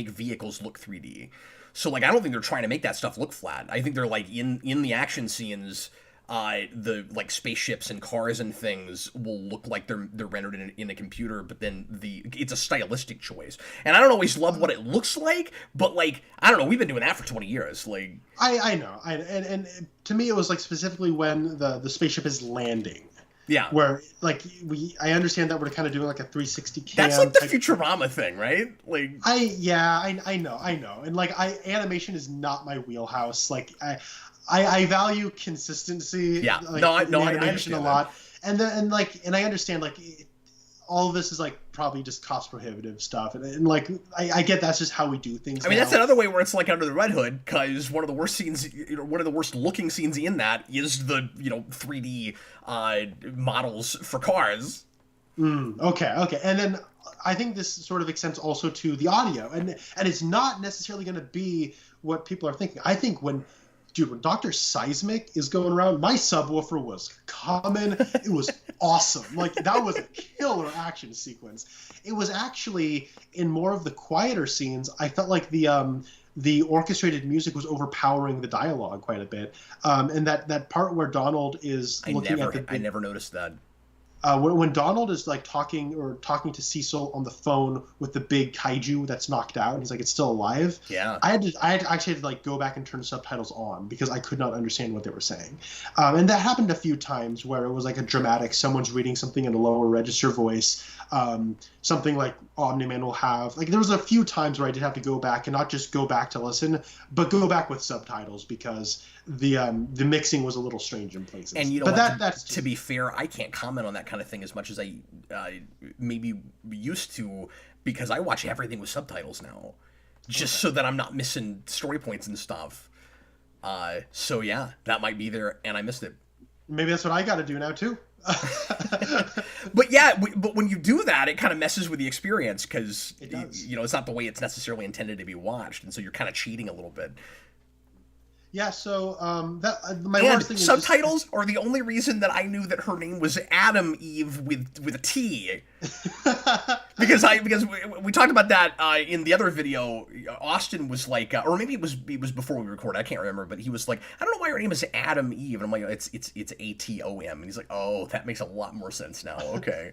vehicles look 3D. So like, I don't think they're trying to make that stuff look flat. I think they're like in the action scenes. The like spaceships and cars and things will look like they're rendered in a computer, but then it's a stylistic choice. And I don't always love what it looks like, but like, I don't know, we've been doing that for 20 years. Like, I know, and to me it was like specifically when the spaceship is landing. Yeah. Where like I understand that we're kind of doing like a 360 cam. That's like the Futurama thing, right? Like I know, and like animation is not my wheelhouse. Like I value consistency. Yeah, like, I animation a lot, and I understand like all of this is like probably just cost prohibitive stuff, and like I get that's just how we do things. I mean, that's another way where it's like Under the Red Hood, because one of the worst scenes, one of the worst looking scenes in that is the 3D models for cars. Okay, and then I think this sort of extends also to the audio, and it's not necessarily going to be what people are thinking. I think when Dr. Seismic is going around, my subwoofer was coming. It was awesome. Like, that was a killer action sequence. It was actually, in more of the quieter scenes, I felt like the orchestrated music was overpowering the dialogue quite a bit. And that part where Donald is I never noticed that. When Donald is like talking to Cecil on the phone with the big kaiju that's knocked out, and he's like, it's still alive. Yeah. I actually had to like go back and turn subtitles on because I could not understand what they were saying. And that happened a few times where it was like a dramatic, someone's reading something in a lower register voice. Something like Omni-Man will have. Like, there was a few times where I did have to go back and not just go back to listen, but go back with subtitles because the mixing was a little strange in places. And you know, but that's to be fair, I can't comment on that kind of thing as much as I maybe used to, because I watch everything with subtitles now, just so that I'm not missing story points and stuff. So yeah, that might be there, and I missed it. Maybe that's what I got to do now too. But yeah, but when you do that, it kind of messes with the experience, because it's not the way it's necessarily intended to be watched, and so you're kind of cheating a little bit. Yeah, so worst thing subtitles are the only reason that I knew that her name was Adam Eve with a T. because we talked about that in the other video. Austin was like, or maybe it was before we recorded, I can't remember, but he was like, I don't know why her name is Adam Eve, and I'm like, it's ATOM, and he's like, oh, that makes a lot more sense now. Okay.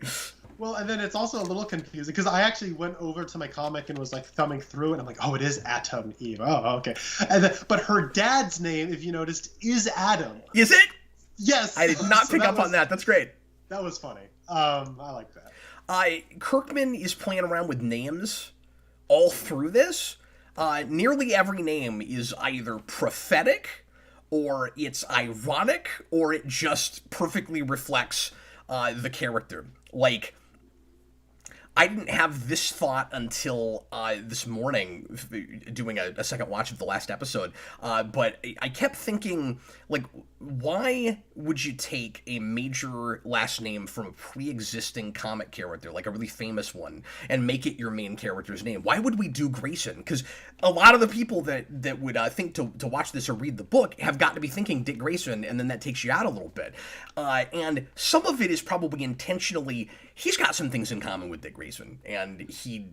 Well, and then it's also a little confusing because I actually went over to my comic and was like thumbing through it, and I'm like, oh, it is Atom Eve. Oh, okay. And then, but her dad's name, if you noticed, is Adam. Is it? Yes. I did not pick up on that. That's great. That was funny. I like that. Kirkman is playing around with names all through this. Nearly every name is either prophetic, or it's ironic, or it just perfectly reflects the character. Like, I didn't have this thought until this morning, doing a second watch of the last episode, but I kept thinking, like, why would you take a major last name from a pre-existing comic character, like a really famous one, and make it your main character's name? Why would we do Grayson? Because a lot of the people that would think to watch this or read the book have got to be thinking Dick Grayson, and then that takes you out a little bit. And some of it is probably intentionally, he's got some things in common with Dick Grayson, and he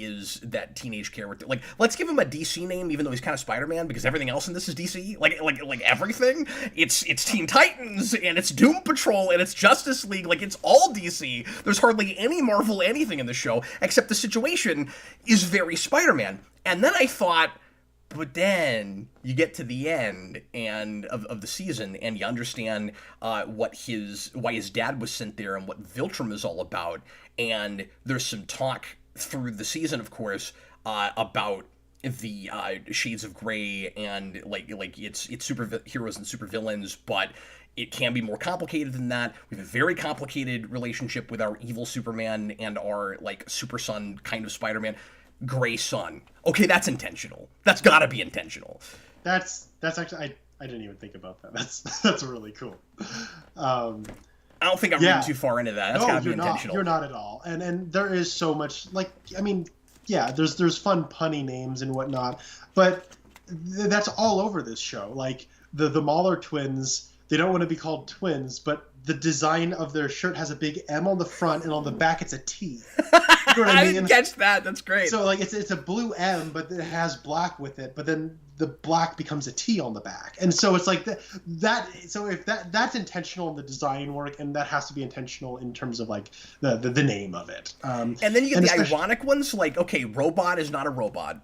is that teenage character. Like, let's give him a DC name, even though he's kind of Spider-Man, because everything else in this is DC. Like everything. It's Teen Titans, and it's Doom Patrol, and it's Justice League. Like, it's all DC. There's hardly any Marvel anything in the show, except the situation is very Spider-Man. And then I thought, but then you get to the end of the season, and you understand why his dad was sent there and what Viltrum is all about. And there's some talk through the season, of course, about the shades of gray and like it's superheroes and supervillains, but it can be more complicated than that. We have a very complicated relationship with our evil Superman and our like super son kind of Spider-Man. Gray Sun. Okay, that's intentional. That's got to be intentional. That's actually I didn't even think about that. That's really cool. I don't think I'm reading too far into that. That's got to be intentional. You're not at all. And there is so much, like, I mean, yeah, there's fun punny names and whatnot, but that's all over this show. Like the Mahler twins, they don't want to be called twins, but the design of their shirt has a big M on the front, and on the back it's a T. You know what I mean? I didn't catch that. That's great. So like it's a blue M, but it has black with it. But then the black becomes a T on the back, and so it's like that. So if that's intentional in the design work, and that has to be intentional in terms of like the name of it. And then you get the ironic ones, like okay, robot is not a robot.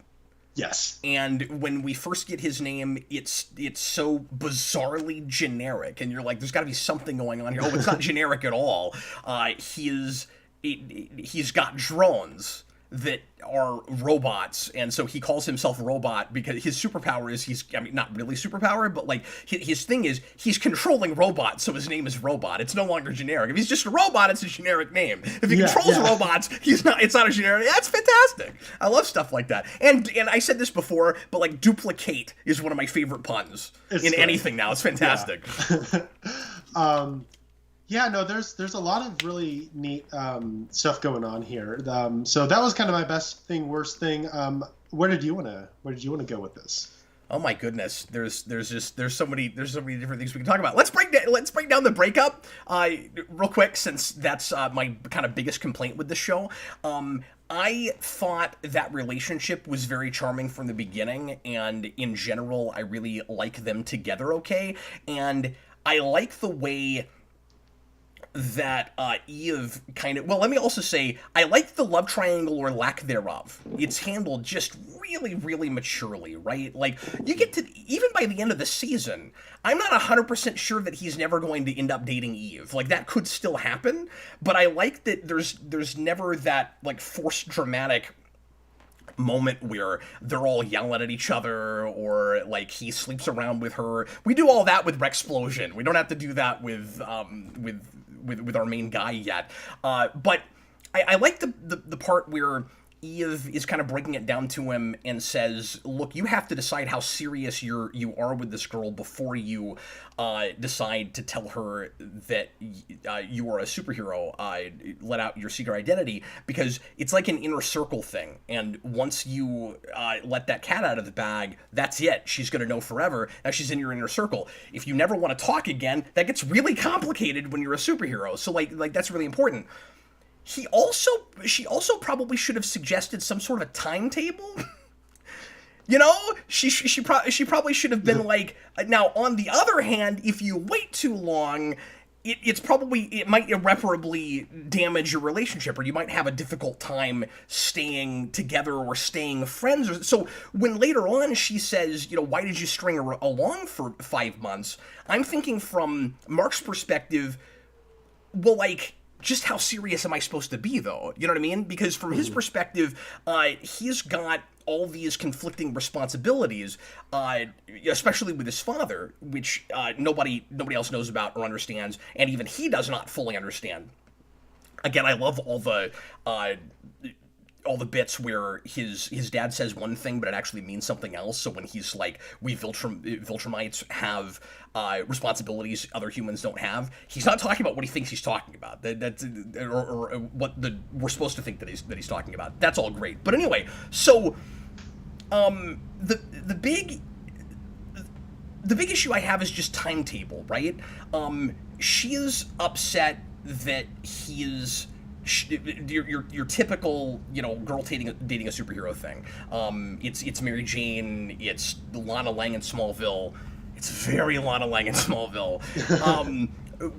Yes. And when we first get his name, it's so bizarrely generic, and you're like, there's got to be something going on here. Oh, it's not generic at all. He's got drones that are robots, and so he calls himself Robot because his superpower is not really superpower, but like his thing is he's controlling robots, so his name is Robot. It's no longer generic. If he's just a robot, it's a generic name. If he controls robots, it's not a generic. That's fantastic. I love stuff like that. And I said this before, but like duplicate is one of my favorite puns in anything now. It's fantastic. Yeah. Yeah, no, there's a lot of really neat stuff going on here. So that was kind of my best thing, worst thing. Where did you want to go with this? Oh my goodness, there's so many different things we can talk about. Let's break down the breakup real quick, since that's my kind of biggest complaint with the show. I thought that relationship was very charming from the beginning, and in general, I really like them together. Okay, and I like the way that Eve kind of... Well, let me also say, I like the love triangle or lack thereof. It's handled just really, really maturely, right? Like, you get to... Even by the end of the season, I'm not 100% sure that he's never going to end up dating Eve. Like, that could still happen, but I like that there's never that, like, forced dramatic moment where they're all yelling at each other, or like he sleeps around with her. We do all that with Rexplosion. We don't have to do that with our main guy yet. But I like the part where Eve is kind of breaking it down to him and says, look, you have to decide how serious you are with this girl before you decide to tell her that you are a superhero, let out your secret identity, because it's like an inner circle thing. And once you let that cat out of the bag, that's it. She's going to know forever. Now she's in your inner circle. If you never want to talk again, that gets really complicated when you're a superhero. So like that's really important. She also probably should have suggested some sort of timetable. You know, she probably should have been like, now on the other hand, if you wait too long, it might irreparably damage your relationship, or you might have a difficult time staying together or staying friends. So when later on she says, you know, why did you string her along for 5 months? I'm thinking from Mark's perspective, well, like, just how serious am I supposed to be, though? You know what I mean? Because from his perspective, he's got all these conflicting responsibilities, especially with his father, which nobody else knows about or understands, and even he does not fully understand. Again, I love all the bits where his dad says one thing, but it actually means something else. So when he's like, we Viltrumites have responsibilities other humans don't have, he's not talking about what he thinks he's talking about. That's or what we're supposed to think that he's talking about. That's all great. But anyway, so the big issue I have is just timetable, right? She is upset that he's your typical, you know, girl dating a superhero thing. It's Mary Jane, it's Lana Lang in Smallville. It's very Lana Lang in Smallville,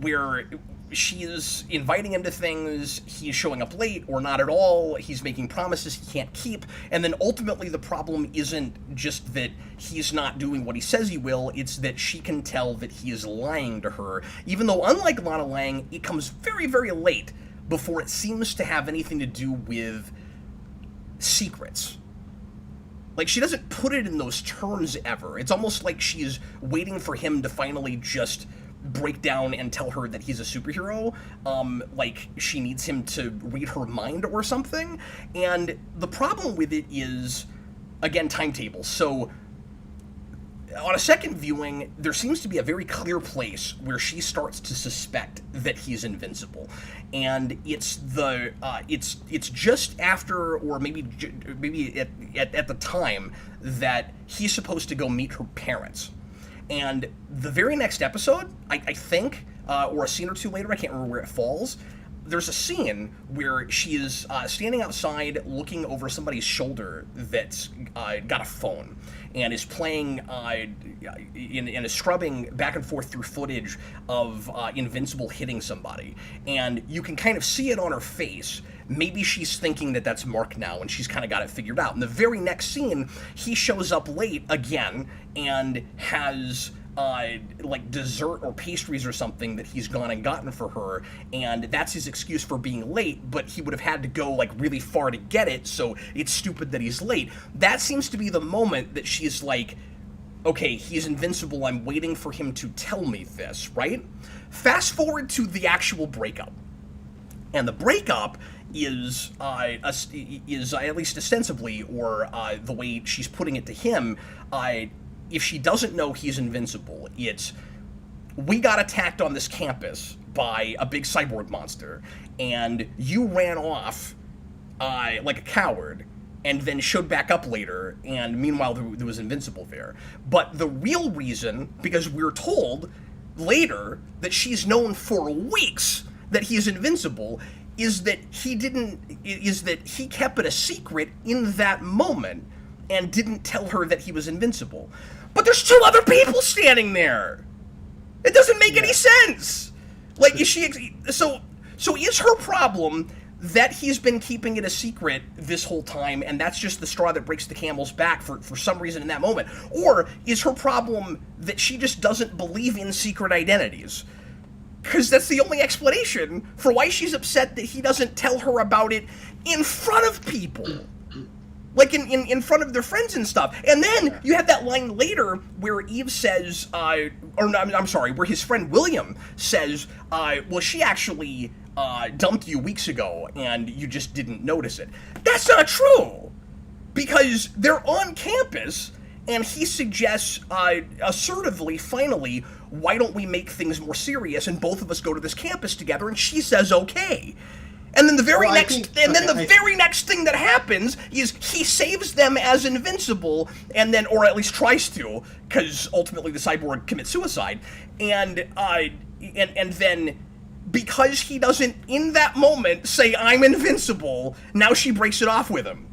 where she is inviting him to things, he's showing up late or not at all, he's making promises he can't keep, and then ultimately the problem isn't just that he's not doing what he says he will, it's that she can tell that he is lying to her, even though, unlike Lana Lang, it comes very, very late before it seems to have anything to do with secrets. Like, she doesn't put it in those terms ever. It's almost like she's waiting for him to finally just break down and tell her that he's a superhero, like she needs him to read her mind or something. And the problem with it is, again, timetable. So on a second viewing, there seems to be a very clear place where she starts to suspect that he's invincible, and it's just after, or maybe at the time that he's supposed to go meet her parents. And the very next episode, I think, or a scene or two later, I can't remember where it falls, there's a scene where she is standing outside looking over somebody's shoulder that's got a phone and is playing and is scrubbing back and forth through footage of Invincible hitting somebody. And you can kind of see it on her face. Maybe she's thinking that that's Mark now, and she's kind of got it figured out. In the very next scene, he shows up late again and has like dessert or pastries or something that he's gone and gotten for her, and that's his excuse for being late, but he would have had to go like really far to get it, so it's stupid that he's late. That seems to be the moment that she's like, okay, he's invincible, I'm waiting for him to tell me this, right? Fast forward to the actual breakup. And the breakup is at least ostensibly, or the way she's putting it to him, if she doesn't know he's invincible, it's, we got attacked on this campus by a big cyborg monster, and you ran off like a coward, and then showed back up later, and meanwhile there was Invincible there. But the real reason, because we're told later that she's known for weeks that he's invincible, is that he kept it a secret in that moment and didn't tell her that he was invincible. But there's two other people standing there. It doesn't make any sense. Like, is she so is her problem that he's been keeping it a secret this whole time, and that's just the straw that breaks the camel's back for some reason in that moment? Or is her problem that she just doesn't believe in secret identities? Because that's the only explanation for why she's upset that he doesn't tell her about it in front of people. Like, in front of their friends and stuff. And then you have that line later where Eve says, where his friend William says, well, she actually dumped you weeks ago and you just didn't notice it. That's not true! Because they're on campus, and he suggests assertively, finally, why don't we make things more serious and both of us go to this campus together, and she says okay. And then the very next thing that happens is he saves them as Invincible, and then, or at least tries to, because ultimately the cyborg commits suicide, and then because he doesn't in that moment say I'm invincible, now she breaks it off with him.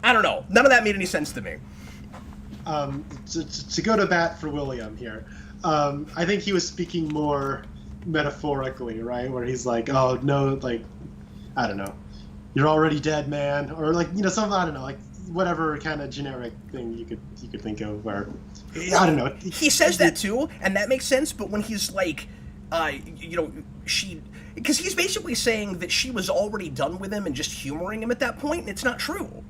I don't know. None of that made any sense to me. To go to bat for William here, I think he was speaking more metaphorically, right? Where he's like, oh no, like, I don't know, you're already dead, man, or like, you know, something, I don't know, like whatever kind of generic thing you could think of, where I don't know. He says that too, and that makes sense. But when he's like, you know, because he's basically saying that she was already done with him and just humoring him at that point, and it's not true.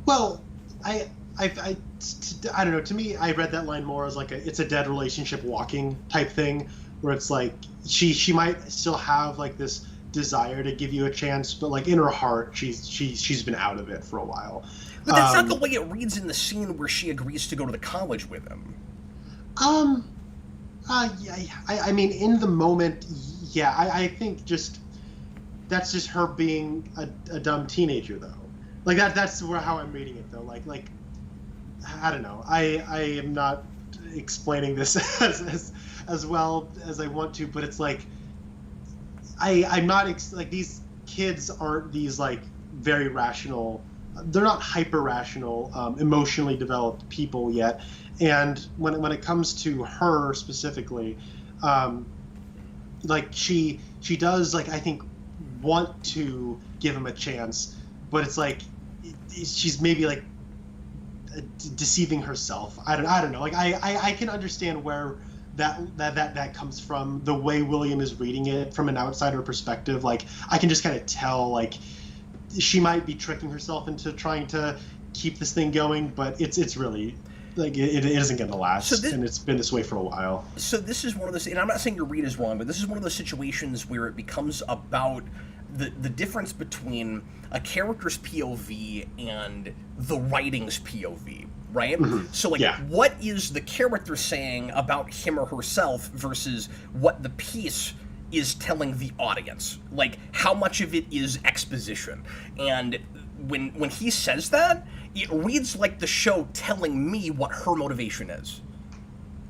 Well, I don't know. To me, I read that line more as like it's a dead relationship walking type thing, where it's like she might still have like this desire to give you a chance, but like in her heart, she's been out of it for a while. But that's not the way it reads in the scene where she agrees to go to the college with him. I mean, in the moment, yeah, I think just that's just her being a dumb teenager, though. Like that's how I'm reading it, though. Like I don't know. I am not explaining this as well as I want to, but it's like I'm not like, these kids aren't these like very rational. They're not hyper rational, emotionally developed people yet. And when it comes to her specifically, like she does, like, I think, want to give him a chance, but it's like she's maybe like deceiving herself. I don't know. Like I can understand where that comes from, the way William is reading it from an outsider perspective. Like I can just kind of tell, like, she might be tricking herself into trying to keep this thing going, but it's really like it isn't going to last, and it's been this way for a while. So this is one of those, and I'm not saying your read is wrong, but this is one of those situations where it becomes about the difference between a character's POV and the writing's POV, right? Mm-hmm. So, like, what is the character saying about him or herself versus what the piece is telling the audience? Like, how much of it is exposition? And when he says that, it reads like the show telling me what her motivation is.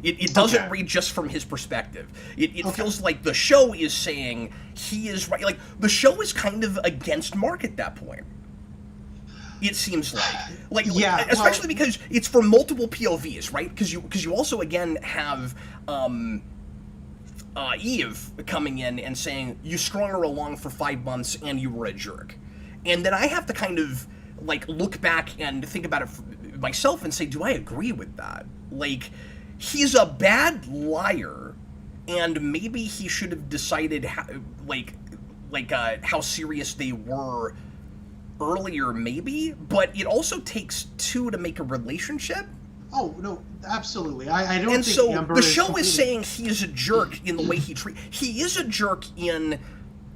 It doesn't read just from his perspective. It feels like the show is saying he is right. Like, the show is kind of against Mark at that point. It seems like especially because it's for multiple POVs, right? Because you also again have Eve coming in and saying you strung her along for 5 months and you were a jerk, and then I have to kind of like look back and think about it myself and say, do I agree with that? Like, he's a bad liar, and maybe he should have decided how serious they were earlier, maybe. But it also takes two to make a relationship. Oh no, absolutely. I don't. And think so Amber the show is saying he is a jerk in the way he treats. He is a jerk in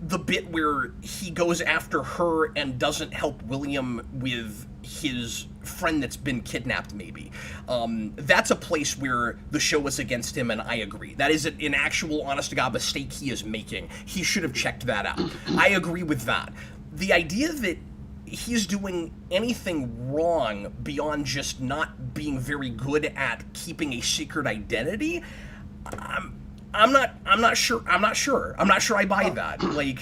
the bit where he goes after her and doesn't help William with his friend that's been kidnapped, maybe. That's a place where the show is against him, and I agree. That is an actual, honest-to-God mistake he is making. He should have checked that out. I agree with that. The idea that he's doing anything wrong beyond just not being very good at keeping a secret identity, I'm not sure I buy that. Like,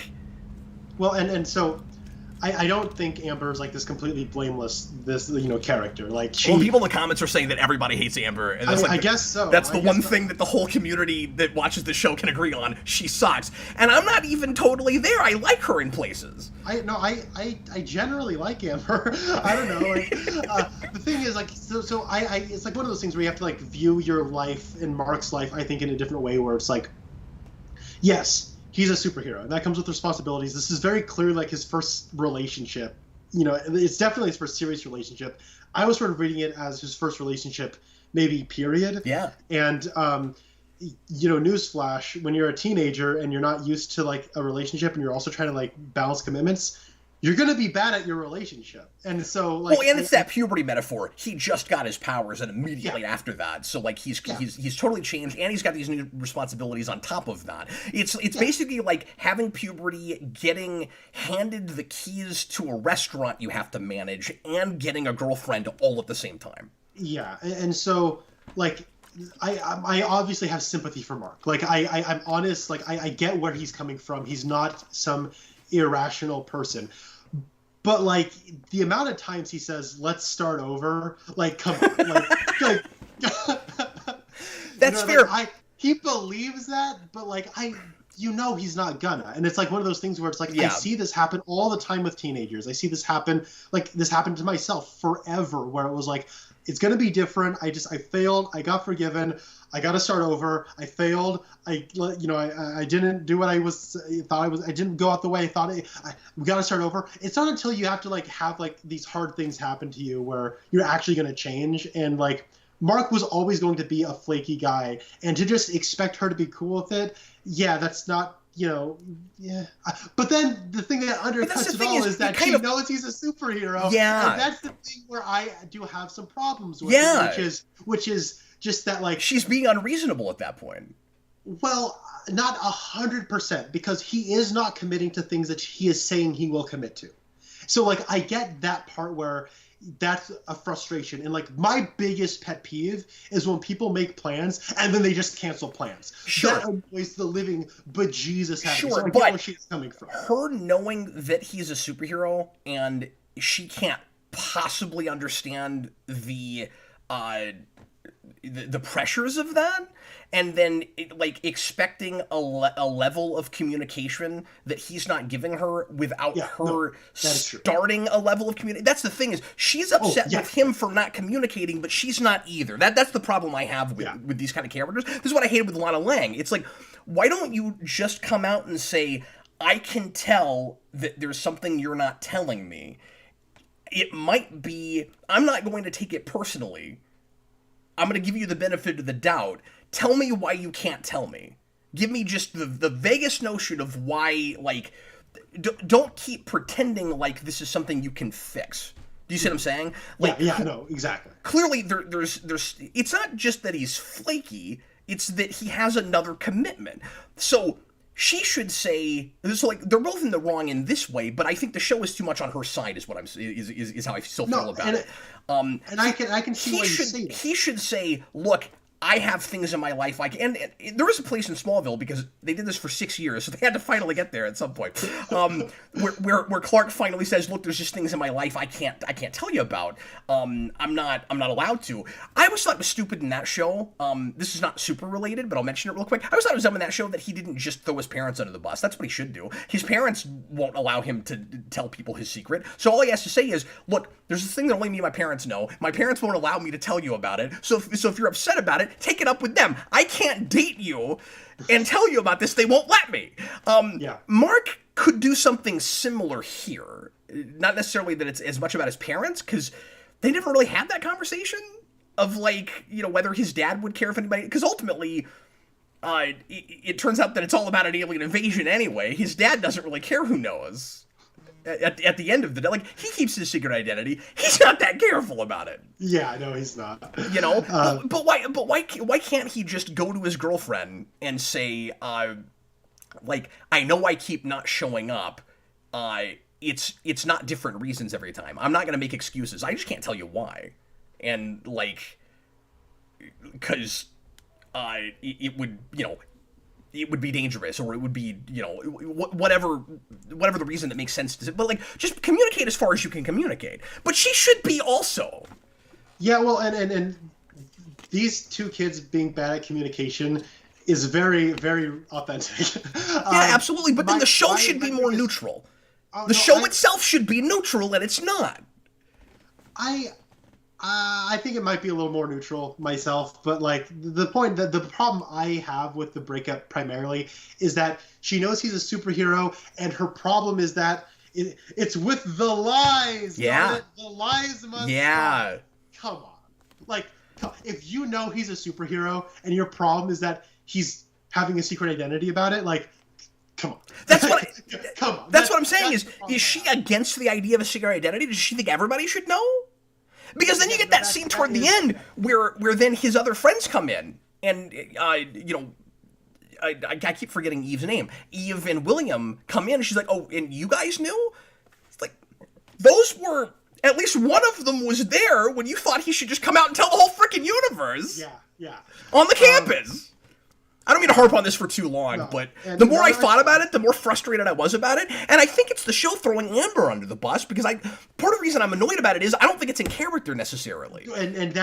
well, and so I don't think Amber's like this completely blameless character. Like, people in the comments are saying that everybody hates Amber, and I guess so. That's the one thing that the whole community that watches the show can agree on. She sucks, and I'm not even totally there. I like her in places. I generally like Amber. I don't know. Like, the thing is, like, so I it's like one of those things where you have to like view your life and Mark's life, I think, in a different way. Where it's like, yes, he's a superhero, and that comes with responsibilities. This is very clearly like his first relationship. It's definitely his first serious relationship. I was sort of reading it as his first relationship, maybe, period. Yeah. And, newsflash, when you're a teenager and you're not used to, like, a relationship and you're also trying to, like, balance commitments, you're going to be bad at your relationship. And so, like... Well, and it's that puberty metaphor. He just got his powers, and immediately after that. So, like, he's totally changed, and he's got these new responsibilities on top of that. It's basically like having puberty, getting handed the keys to a restaurant you have to manage, and getting a girlfriend all at the same time. Yeah, and so, like... I obviously have sympathy for Mark. Like, I'm honest. Like, I get where he's coming from. He's not some irrational person. But, like, the amount of times he says, let's start over, like, come on. Like That's fair. Like, he believes that, but, like, he's not gonna. And it's like one of those things where it's like, I see this happen all the time with teenagers. I see this happen, like, this happened to myself forever, where it was like, it's going to be different. I failed. I got forgiven. I got to start over. I failed. I didn't do what I didn't go out the way I thought. We got to start over. It's not until you have to, like, have, like, these hard things happen to you where you're actually going to change. And, like, Mark was always going to be a flaky guy, and to just expect her to be cool with it, that's not, But then the thing that undercuts it all is that she knows he's a superhero. Yeah. And that's the thing where I do have some problems with it, which is just that, like... She's being unreasonable at that point. Well, not 100%, because he is not committing to things that he is saying he will commit to. So, like, I get that part where that's a frustration. And, like, my biggest pet peeve is when people make plans and then they just cancel plans. Sure. That annoys the living bejesus out of me. Sure, So I get but where she's coming from. Her knowing that he's a superhero and she can't possibly understand the pressures of that, and then expecting a level of communication that he's not giving her without her starting a level of communication. That's the thing, is she's upset with him for not communicating, but she's not either. That's the problem I have with these kind of characters. This is what I hated with Lana Lang. It's like, why don't you just come out and say, I can tell that there's something you're not telling me, it might be, I'm not going to take it personally. I'm going to give you the benefit of the doubt. Tell me why you can't tell me. Give me just the vaguest notion of why, like, don't keep pretending like this is something you can fix. Do you see what I'm saying? Like, yeah, no, exactly. Clearly, there's it's not just that he's flaky, it's that he has another commitment. So she should say, so like, they're both in the wrong in this way, but I think the show is too much on her side, is what I'm is how I still feel about it. And I can see why you say that. He should say, look, I have things in my life and there is a place in Smallville, because they did this for 6 years, so they had to finally get there at some point. Where Clark finally says, "Look, there's just things in my life I can't tell you about. I'm not allowed to." I always thought it was stupid in that show. This is not super related, but I'll mention it real quick. I always thought it was dumb in that show that he didn't just throw his parents under the bus. That's what he should do. His parents won't allow him to tell people his secret, so all he has to say is, "Look, there's this thing that only me and my parents know. My parents won't allow me to tell you about it. So if you're upset about it, take it up with them. I can't date you and tell you about this. They won't let me." Mark could do something similar here. Not necessarily that it's as much about his parents, because they never really had that conversation of, like, you know, whether his dad would care if anybody, because ultimately it turns out that it's all about an alien invasion anyway. His dad doesn't really care who knows. At the end of the day, like, he keeps his secret identity. He's not that careful about it. Yeah, no, he's not. You know, but why can't he just go to his girlfriend and say, like, I know I keep not showing up. It's not different reasons every time. I'm not gonna make excuses. I just can't tell you why, and like, because it would, you know, it would be dangerous, or it would be, you know, whatever the reason that makes sense to, but like, just communicate as far as you can communicate. But she should be also. Yeah, well, and these two kids being bad at communication is very, very authentic. Yeah, absolutely. But then the show should be more neutral. The show itself should be neutral, and it's not. I think it might be a little more neutral myself, but like the problem I have with the breakup primarily is that she knows he's a superhero, and her problem is that it's with the lies. Yeah, the lies must. Yeah, stop. Come on, like, if you know he's a superhero and your problem is that he's having a secret identity about it, like, come on. That's what. Come on. That's what I'm saying. Is she against the idea of a secret identity? Does she think everybody should know? Because then you get that scene toward the end where then his other friends come in, and you know, I keep forgetting Eve's name. Eve and William come in, and she's like, "Oh, and you guys knew?" It's like, those were, at least one of them was there when you thought he should just come out and tell the whole freaking universe. Yeah. On the campus. I don't mean to harp on this for too long, but the more I thought about it, the more frustrated I was about it. And I think it's the show throwing Amber under the bus, because part of the reason I'm annoyed about it is I don't think it's in character necessarily. And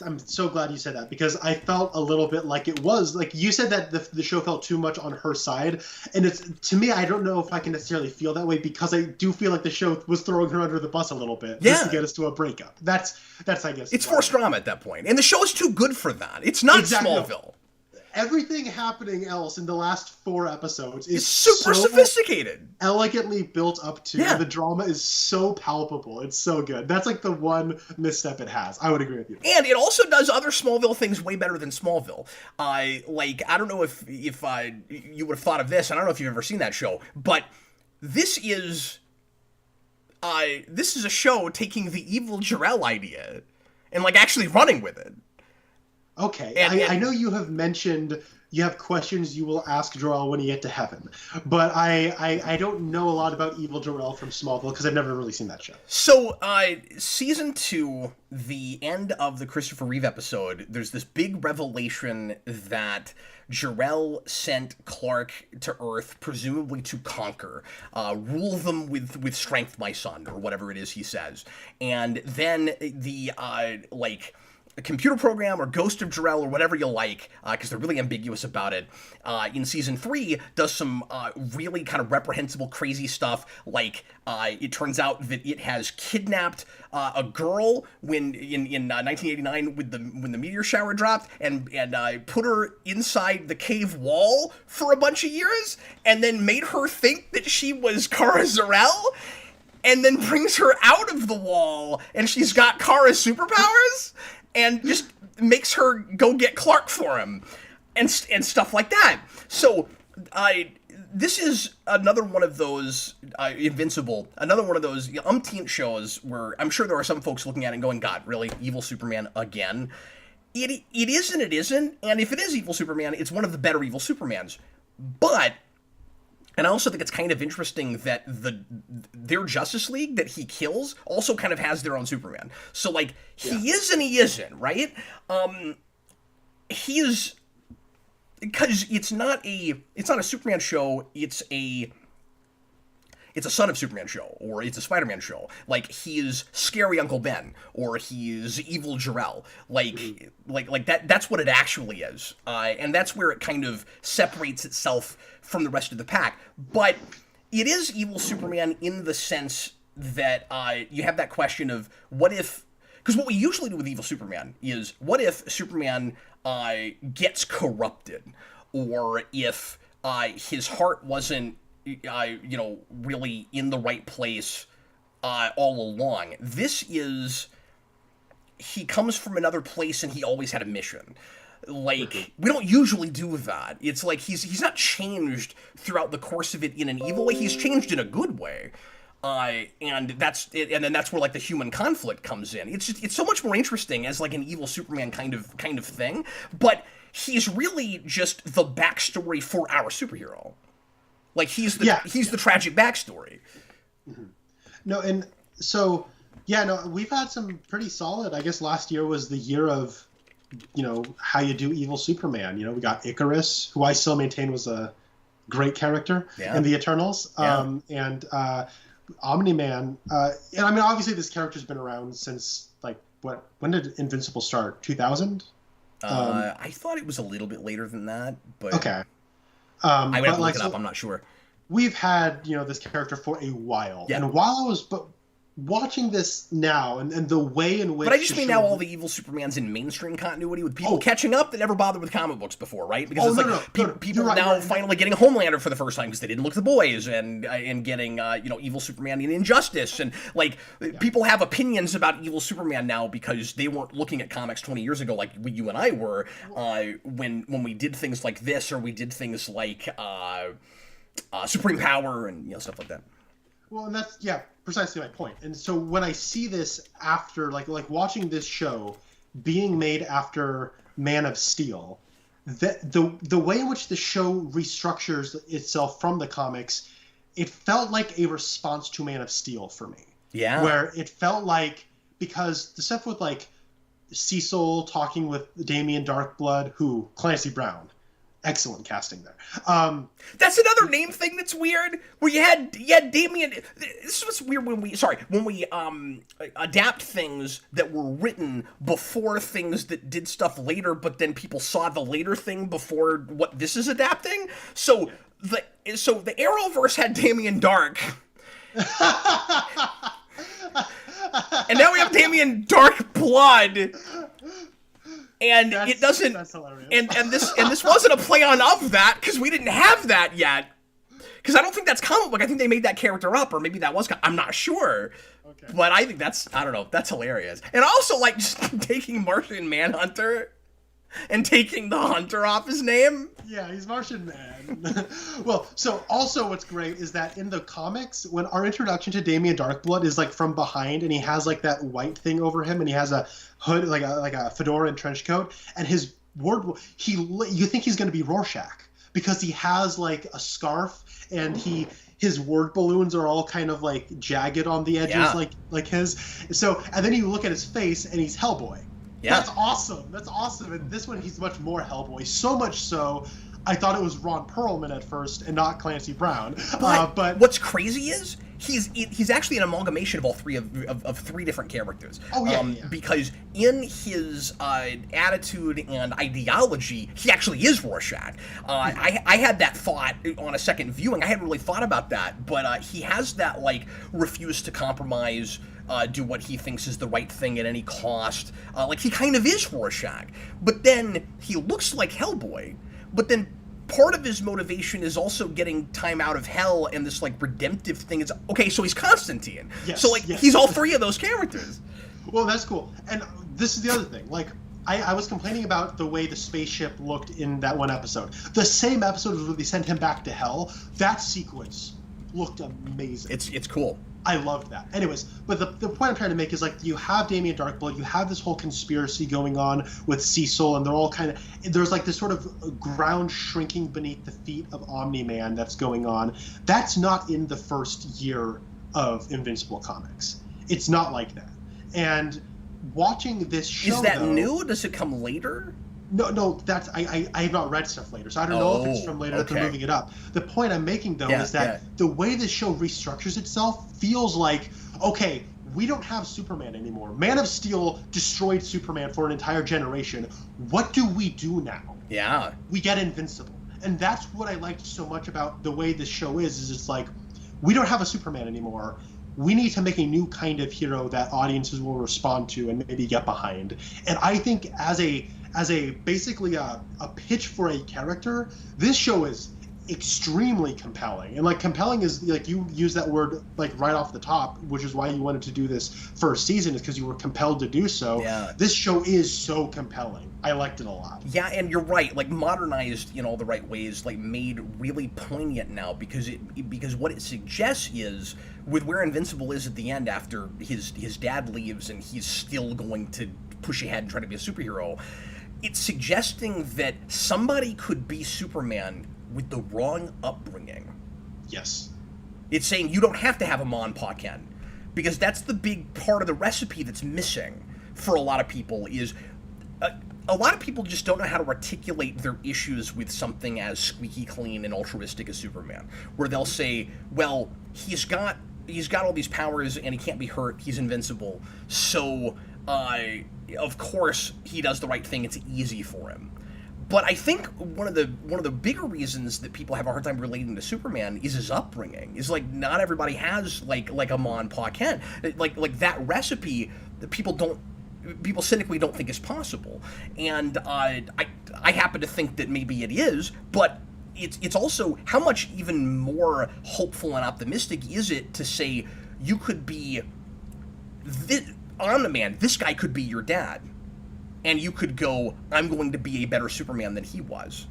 I'm so glad you said that, because I felt a little bit like it was, like you said, that the show felt too much on her side. And it's, to me, I don't know if I can necessarily feel that way, because I do feel like the show was throwing her under the bus a little bit just to get us to a breakup. That's I guess. It's forced drama at that point. And the show is too good for that. It's not Smallville. Everything happening else in the last 4 episodes is super sophisticated, elegantly built up to. The drama is so palpable. It's so good. That's like the one misstep it has. I would agree with you. And it also does other Smallville things way better than Smallville. I don't know if you would have thought of this. I don't know if you've ever seen that show, but this is a show taking the evil Jor-El idea and like actually running with it. Okay, I know you have mentioned you have questions you will ask Jor-El when you get to heaven, but I don't know a lot about evil Jor-El from Smallville, because I've never really seen that show. So, season 2, the end of the Christopher Reeve episode, there's this big revelation that Jor-El sent Clark to Earth, presumably to conquer, rule them with strength, my son, or whatever it is he says. And then the, a computer program or Ghost of Jor-El or whatever you like, because they're really ambiguous about it, in season 3 does some really kind of reprehensible, crazy stuff. Like, it turns out that it has kidnapped a girl in 1989 when the meteor shower dropped, and put her inside the cave wall for a bunch of years, and then made her think that she was Kara Zor-El. and then brings her out of the wall, and she's got Kara's superpowers, and just makes her go get Clark for him, and stuff like that. So, this is another one of those, Invincible, another one of those umpteenth shows where I'm sure there are some folks looking at it and going, God, really? Evil Superman again? It is and it isn't, and if it is Evil Superman, it's one of the better Evil Supermans. But, and I also think it's kind of interesting that their Justice League that he kills also kind of has their own Superman. So, like, he is and he isn't, right? He is... Because it's not a Superman show, it's a Son of Superman show, or it's a Spider-Man show. Like, he's Scary Uncle Ben, or he's Evil Jor-El. Like that's what it actually is. And that's where it kind of separates itself from the rest of the pack. But it is Evil Superman in the sense that you have that question of what if... Because what we usually do with Evil Superman is, what if Superman gets corrupted, or if his heart wasn't, really in the right place all along. This is, he comes from another place and he always had a mission. Like, we don't usually do that. It's like he's not changed throughout the course of it in an evil way. He's changed in a good way. And that's it, and then that's where like the human conflict comes in. It's so much more interesting as like an Evil Superman kind of thing. But he's really just the backstory for our superhero. Like he's the tragic backstory. Mm-hmm. No, and so we've had some pretty solid. I guess last year was the year of, how you do Evil Superman. We got Icarus, who I still maintain was a great character in the Eternals, and Omni-Man, and I mean, obviously this character's been around since, like, when did Invincible start? 2000? I thought it was a little bit later than that, but... Okay. I would have to look it up, I'm not sure. We've had, this character for a while, and while I was watching this now, and the way in which... But I just mean now all the Evil Supermans in mainstream continuity with people catching up that never bothered with comic books before, right? Because people are now finally getting Homelander for the first time because they didn't look at the boys, and getting, Evil Superman in Injustice, and, like, people have opinions about Evil Superman now because they weren't looking at comics 20 years ago like you and I were, when we did things like this, or we did things like Supreme Power and, stuff like that. Well, and that's, precisely my point. And so when I see this after, like watching this show being made after Man of Steel, the way in which the show restructures itself from the comics, it felt like a response to Man of Steel for me. Yeah. Where it felt like, because the stuff with, like, Cecil talking with Damian Darkblood, who, Clancy Brown, excellent casting there. That's another name thing that's weird. Where you had Damian. This was weird when we adapt things that were written before things that did stuff later, but then people saw the later thing before what this is adapting. So the Arrowverse had Damian Dark. And now we have Damian Darkblood. And it doesn't. That's hilarious. And this wasn't a play on of that because we didn't have that yet. Because I don't think that's comic book. I think they made that character up, or maybe that was. I'm not sure. Okay. But I think that's hilarious. And I also like just taking Martian Manhunter and taking the hunter off his name. Yeah, he's Martian Man. Well, so also what's great is that in the comics, when our introduction to Damian Darkblood is like from behind, and he has like that white thing over him, and he has a hood, like a fedora and trench coat, and his you think he's going to be Rorschach because he has like a scarf, and his word balloons are all kind of like jagged on the edges, like his. So, and then you look at his face, and he's Hellboy. Yeah. That's awesome. And this one, he's much more Hellboy. So much so, I thought it was Ron Perlman at first and not Clancy Brown. But what's crazy is he's actually an amalgamation of all three of three different characters. Oh yeah. Because in his attitude and ideology, he actually is Rorschach. I had that thought on a second viewing. I hadn't really thought about that, but he has that like refuse to compromise. Do what he thinks is the right thing at any cost. Like, he kind of is Rorschach. But then he looks like Hellboy. But then part of his motivation is also getting time out of hell and this like redemptive thing. It's okay, so he's Constantine. Yes, so like yes. he's all three of those characters. Well, that's cool. And this is the other thing. Like, I was complaining about the way the spaceship looked in that one episode. The same episode where they sent him back to hell, that sequence looked amazing. It's cool. I loved that. Anyways, but the point I'm trying to make is, like, you have Damien Darkblood, you have this whole conspiracy going on with Cecil, and they're all kind of, there's like this sort of ground shrinking beneath the feet of Omni-Man that's going on. That's not in the first year of Invincible comics. It's not like that. And watching this show, is that new? Does it come later? No, that's I have not read stuff later, so I don't know if it's from later that they're moving it up. The point I'm making, though, is that the way this show restructures itself feels like, okay, we don't have Superman anymore. Man of Steel destroyed Superman for an entire generation. What do we do now? Yeah. We get Invincible. And that's what I liked so much about the way this show is it's like, we don't have a Superman anymore. We need to make a new kind of hero that audiences will respond to and maybe get behind. And I think as a basically a pitch for a character, this show is extremely compelling. And like, compelling is like, you use that word like right off the top, which is why you wanted to do this first season, is because you were compelled to do so. Yeah. This show is so compelling. I liked it a lot. Yeah, and you're right, like modernized in all the right ways, like made really poignant now, because what it suggests is, with where Invincible is at the end after his dad leaves and he's still going to push ahead and try to be a superhero, it's suggesting that somebody could be Superman with the wrong upbringing. Yes. It's saying you don't have to have a Ma and Pa Ken, because that's the big part of the recipe that's missing for a lot of people. Is a lot of people just don't know how to articulate their issues with something as squeaky clean and altruistic as Superman, where they'll say, well, he's got all these powers and he can't be hurt, he's invincible, so of course he does the right thing, it's easy for him. But I think one of the bigger reasons that people have a hard time relating to Superman is his upbringing. Is like, not everybody has like a Ma and Pa Ken. Like that recipe that people cynically don't think is possible. And I happen to think that maybe it is, but it's also, how much even more hopeful and optimistic is it to say you could be Omni-Man, this guy could be your dad, and you could go, I'm going to be a better Superman than he was.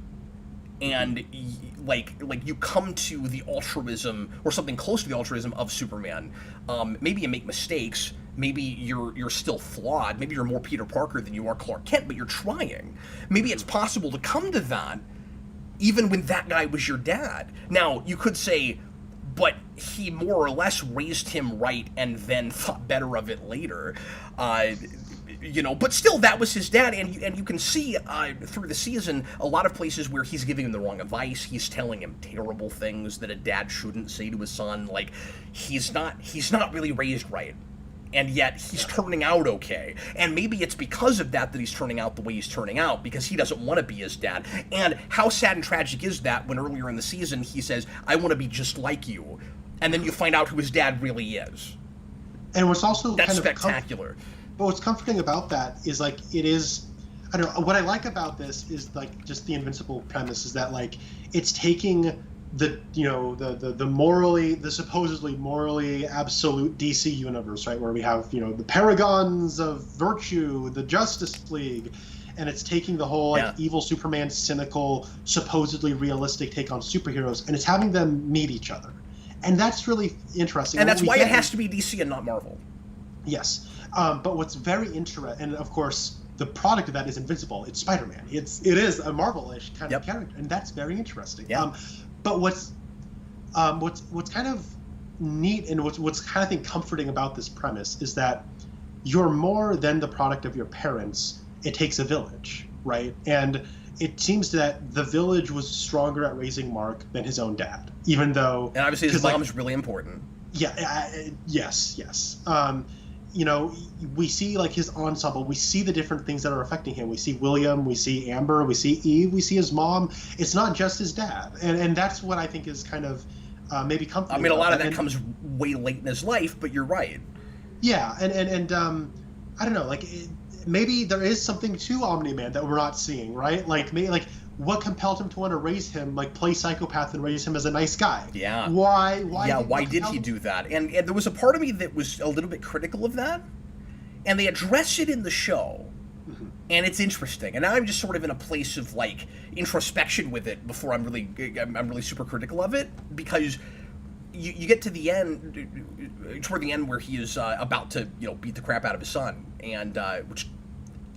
And like you come to the altruism, or something close to the altruism of Superman. Maybe you make mistakes, maybe you're still flawed, maybe you're more Peter Parker than you are Clark Kent, but you're trying. Maybe it's possible to come to that even when that guy was your dad. Now, you could say, but he more or less raised him right and then thought better of it later. But still, that was his dad, and you can see through the season a lot of places where he's giving him the wrong advice. He's telling him terrible things that a dad shouldn't say to his son. Like, he's not really raised right, and yet he's turning out okay. And maybe it's because of that he's turning out the way he's turning out, because he doesn't want to be his dad. And how sad and tragic is that when earlier in the season he says, I want to be just like you, and then you find out who his dad really is. And what's also that's kind of spectacular. But what's comforting about that is, like, it is, I don't know, what I like about this is, like, just the Invincible premise is that, like, it's taking the supposedly morally absolute DC universe, right, where we have, the paragons of virtue, the Justice League, and it's taking the whole evil Superman, cynical, supposedly realistic take on superheroes, and it's having them meet each other. And that's really interesting. And that's why it has to be DC and not Marvel. Yes. But what's very interesting, and of course, the product of that is Invincible. It's Spider-Man. It is a Marvel-ish kind of character, and that's very interesting. Yep. But what's kind of neat and what's kind of comforting about this premise is that you're more than the product of your parents. It takes a village, right? And it seems that the village was stronger at raising Mark than his own dad, even though. And obviously, his mom's really important. Yeah. Yes. We see like his ensemble. We see the different things that are affecting him. We see William. We see Amber. We see Eve. We see his mom. It's not just his dad, and that's what I think is kind of maybe comforting. I mean, a lot of that comes way late in his life, but you're right. Yeah, and I don't know, like maybe there is something to Omni-Man that we're not seeing, right? Like maybe like what compelled him to want to raise him, like play psychopath and raise him as a nice guy? Yeah. Why? Yeah, why did he do that? And there was a part of me that was a little bit critical of that, and they address it in the show, and it's interesting. And now I'm just sort of in a place of like introspection with it before I'm really super critical of it, because you get to the end, toward the end, where he is about to beat the crap out of his son, and which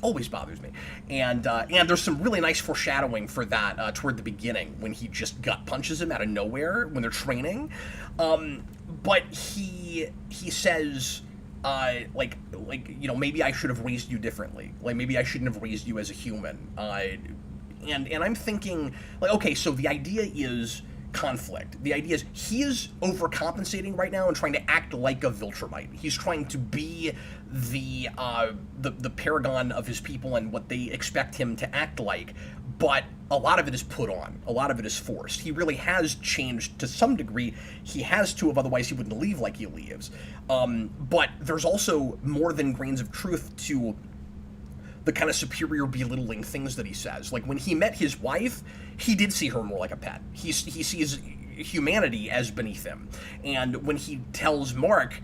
always bothers me, and there's some really nice foreshadowing for that toward the beginning when he just gut punches him out of nowhere when they're training, but he says maybe I should have raised you differently, like maybe I shouldn't have raised you as a human, and I'm thinking like, okay, so the idea is conflict. The idea is he is overcompensating right now and trying to act like a Viltrumite. He's trying to be the paragon of his people and what they expect him to act like, but a lot of it is put on. A lot of it is forced. He really has changed to some degree. He has to have, otherwise he wouldn't leave like he leaves. But there's also more than grains of truth to the kind of superior belittling things that he says. Like when he met his wife, he did see her more like a pet. He sees humanity as beneath him. And when he tells Mark,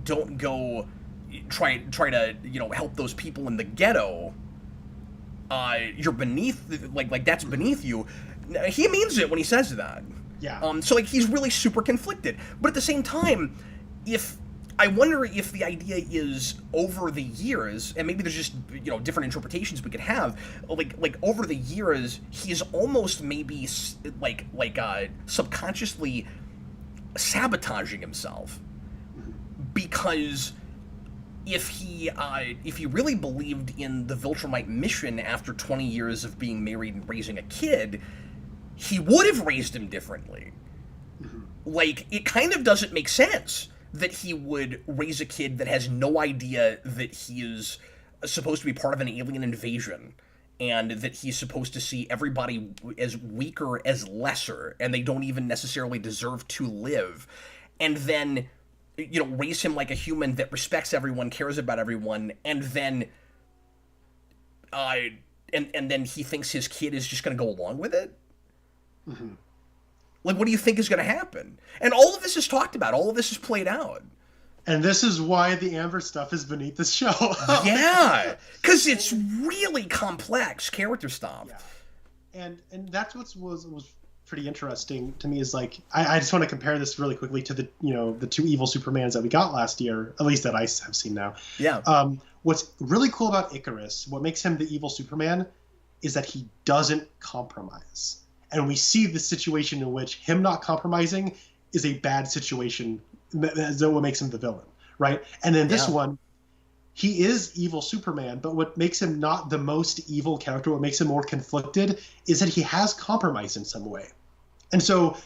don't go try to help those people in the ghetto, you're beneath, like that's beneath you. He means it when he says that. Yeah. So like he's really super conflicted. But at the same time, I wonder if the idea is over the years, and maybe there's just different interpretations we could have. Like over the years, he's almost maybe subconsciously sabotaging himself, because if he really believed in the Viltrumite mission after 20 years of being married and raising a kid, he would have raised him differently. Like it kind of doesn't make sense that he would raise a kid that has no idea that he is supposed to be part of an alien invasion, and that he's supposed to see everybody as weaker, as lesser, and they don't even necessarily deserve to live, and then raise him like a human that respects everyone, cares about everyone, and then and then he thinks his kid is just going to go along with it. Like, what do you think is going to happen? And all of this is talked about. All of this is played out. And this is why the Amber stuff is beneath the show. Yeah, because it's really complex character stuff. Yeah. And that's what was pretty interesting to me, is like, I just want to compare this really quickly to the the two evil Supermans that we got last year, at least that I have seen now. Yeah. What's really cool about Icarus, what makes him the evil Superman, is that he doesn't compromise. And we see the situation in which him not compromising is a bad situation. That's what makes him the villain, right? And in this one, he is evil Superman, but what makes him not the most evil character, what makes him more conflicted, is that he has compromise in some way. And so